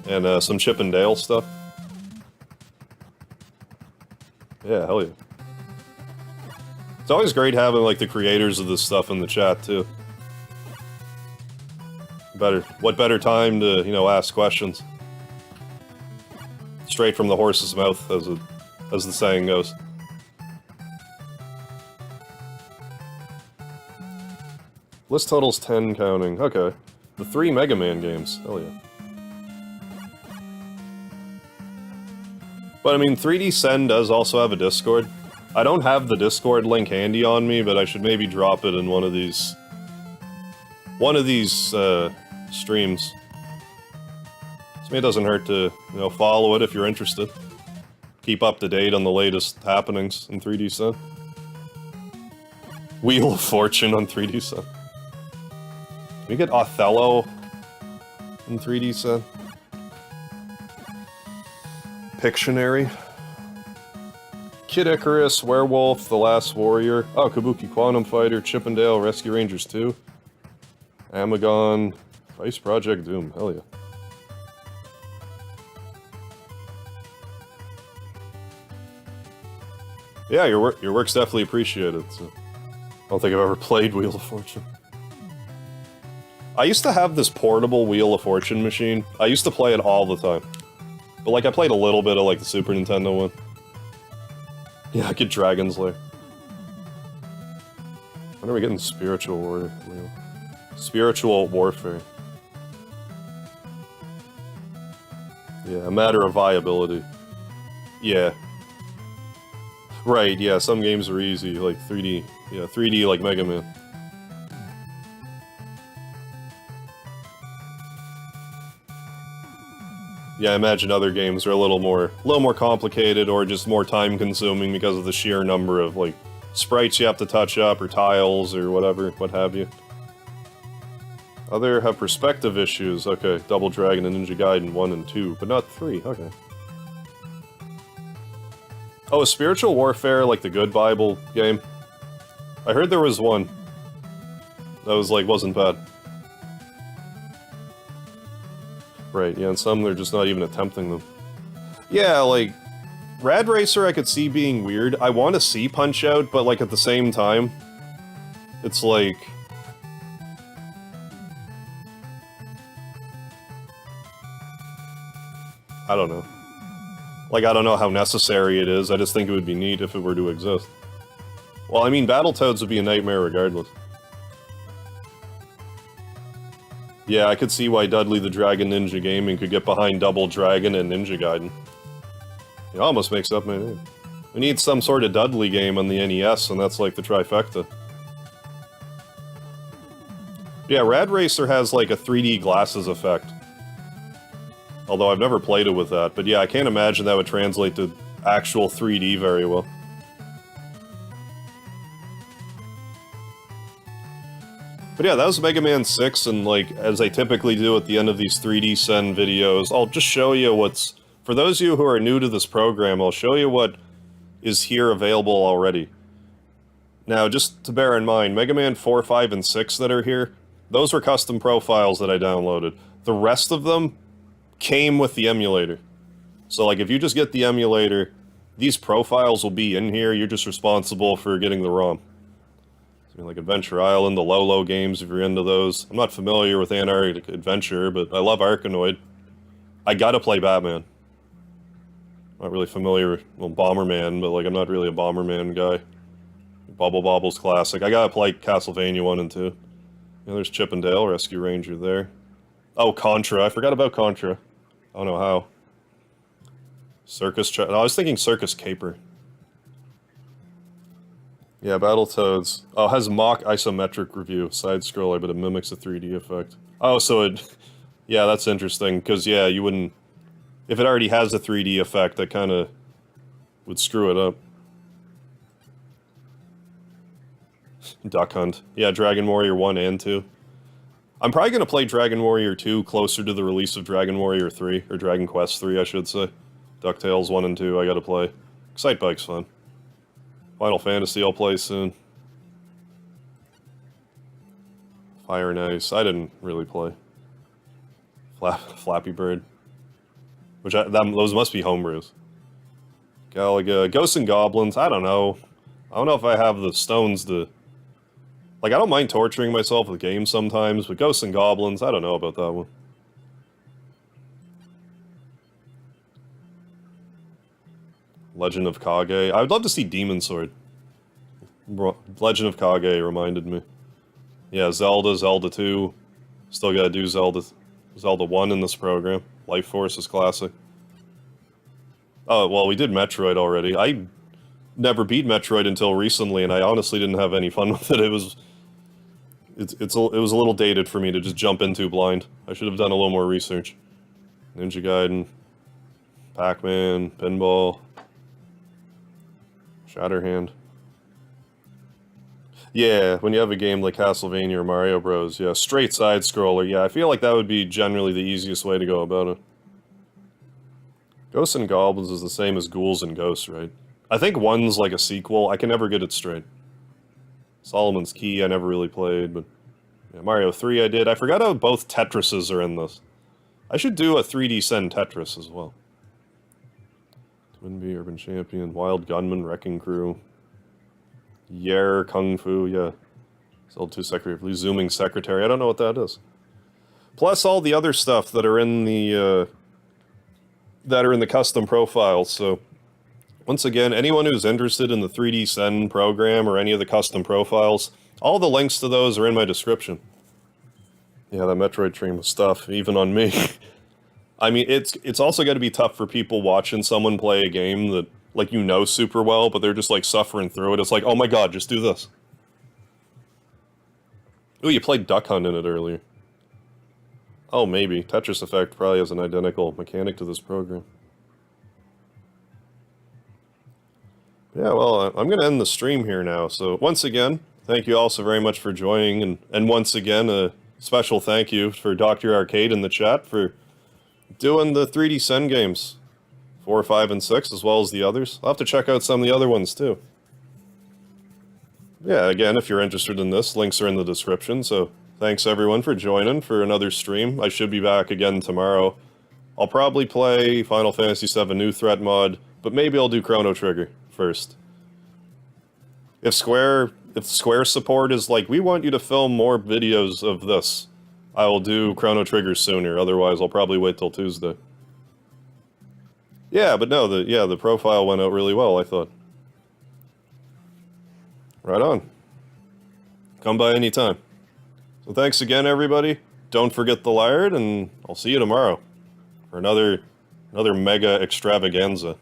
and some Chip and Dale stuff. Yeah, hell yeah. It's always great having, like, the creators of this stuff in the chat, too. What better time to, you know, ask questions? Straight from the horse's mouth, as the saying goes. List total's 10 counting. Okay. The 3 Mega Man games. Hell yeah. But I mean, 3D Sen does also have a Discord. I don't have the Discord link handy on me, but I should maybe drop it in one of these streams. So it doesn't hurt to, you know, follow it if you're interested. Keep up to date on the latest happenings in 3D Sen. Wheel of Fortune on 3D Sen. Can we get Othello in 3D Sen? Pictionary. Kid Icarus, Werewolf, The Last Warrior. Oh, Kabuki Quantum Fighter, Chip and Dale, Rescue Rangers 2. Amagon, Vice Project Doom. Hell yeah. Yeah, your work's definitely appreciated. So. I don't think I've ever played Wheel of Fortune. I used to have this portable Wheel of Fortune machine. I used to play it all the time. But, like, I played a little bit of, like, the Super Nintendo one. Yeah, I get Dragon's Lair. When are we getting Spiritual Warfare? Spiritual Warfare. Yeah, a matter of viability. Yeah. Right, yeah, some games are easy, like 3D. Yeah, 3D like Mega Man. Yeah, I imagine other games are a little more complicated or just more time-consuming because of the sheer number of, like, sprites you have to touch up, or tiles, or whatever, what have you. Other have perspective issues. Okay, Double Dragon and Ninja Gaiden 1 and 2, but not 3, okay. Oh, is Spiritual Warfare like the Good Bible game? I heard there was one that was like, wasn't bad. Right, yeah, and some they're just not even attempting them. Yeah, like, Rad Racer I could see being weird. I want to see Punch-Out, but like at the same time, it's like... I don't know. Like, I don't know how necessary it is, I just think it would be neat if it were to exist. Well, I mean, Battletoads would be a nightmare regardless. Yeah, I could see why Dudley the Dragon Ninja Gaming could get behind Double Dragon and Ninja Gaiden. It almost makes up my name. We need some sort of Dudley game on the NES, and that's like the trifecta. Yeah, Rad Racer has like a 3D glasses effect. Although I've never played it with that, but yeah, I can't imagine that would translate to actual 3D very well. But yeah, that was Mega Man 6, and like, as I typically do at the end of these 3D Sen videos, I'll just show you what's... For those of you who are new to this program, I'll show you what is here available already. Now, just to bear in mind, Mega Man 4, 5, and 6 that are here, those were custom profiles that I downloaded. The rest of them came with the emulator. So like, if you just get the emulator, these profiles will be in here, you're just responsible for getting the ROM. Like Adventure Island, the Lolo games, if you're into those. I'm not familiar with Antarctic Adventure, but I love Arkanoid. I gotta play Batman. Not really familiar with, well, Bomberman, but like, I'm not really a Bomberman guy. Bubble Bobble's classic. I gotta play Castlevania 1 and 2. Yeah, there's Chip and Dale, Rescue Ranger there. Oh, Contra. I forgot about Contra. I don't know how. Circus... No, I was thinking Circus Caper. Yeah, Battletoads. Oh, it has mock isometric review. Side-scroller, but it mimics a 3D effect. Oh, so it... Yeah, that's interesting, because, yeah, you wouldn't... If it already has a 3D effect, that kind of would screw it up. Duck Hunt. Yeah, Dragon Warrior 1 and 2. I'm probably going to play Dragon Warrior 2 closer to the release of Dragon Warrior 3, or Dragon Quest 3, I should say. DuckTales 1 and 2, I gotta play. Excitebike's fun. Final Fantasy I'll play soon. Fire and Ice, I didn't really play. Flappy Bird. Which, those must be homebrews. Galaga, Ghosts and Goblins, I don't know. I don't know if I have the stones to... Like, I don't mind torturing myself with games sometimes, but Ghosts and Goblins, I don't know about that one. Legend of Kage. I would love to see Demon Sword. Legend of Kage reminded me. Yeah, Zelda, Zelda 2. Still gotta do Zelda 1 in this program. Life Force is classic. Oh, well, we did Metroid already. I never beat Metroid until recently, and I honestly didn't have any fun with it. It was a little dated for me to just jump into blind. I should have done a little more research. Ninja Gaiden, Pac-Man, Pinball, Shatterhand. Yeah, when you have a game like Castlevania or Mario Bros, yeah, straight side-scroller, yeah, I feel like that would be generally the easiest way to go about it. Ghosts and Goblins is the same as Ghouls and Ghosts, right? I think one's like a sequel, I can never get it straight. Solomon's Key I never really played, but... Yeah, Mario 3 I did. I forgot how both Tetrises are in this. I should do a 3D Sen Tetris as well. Twinbee, Urban Champion, Wild Gunman, Wrecking Crew... Yer, Kung Fu, yeah. Zelda 2 Secretary, Zooming Secretary, I don't know what that is. Plus all the other stuff that are in the, custom profiles, so... Once again, anyone who's interested in the 3D Sen program or any of the custom profiles, all the links to those are in my description. Yeah, that Metroid stream was tough, even on me. I mean, it's also got to be tough for people watching someone play a game that, like, you know super well, but they're just, like, suffering through it. It's like, oh my god, just do this. Ooh, you played Duck Hunt in it earlier. Oh, maybe. Tetris Effect probably has an identical mechanic to this program. Yeah, well, I'm going to end the stream here now. So, once again, thank you all so very much for joining. And once again, a special thank you for Dr. Arcade in the chat for doing the 3D Sen games 4, 5, and 6, as well as the others. I'll have to check out some of the other ones, too. Yeah, again, if you're interested in this, links are in the description, so thanks everyone for joining for another stream. I should be back again tomorrow. I'll probably play Final Fantasy VII New Threat mod, but maybe I'll do Chrono Trigger first. If Square support is like, we want you to film more videos of this, I will do Chrono Trigger sooner, otherwise I'll probably wait till Tuesday. Yeah, but no, the profile went out really well, I thought. Right on. Come by anytime. So thanks again, everybody. Don't forget the Laird, and I'll see you tomorrow for another mega extravaganza.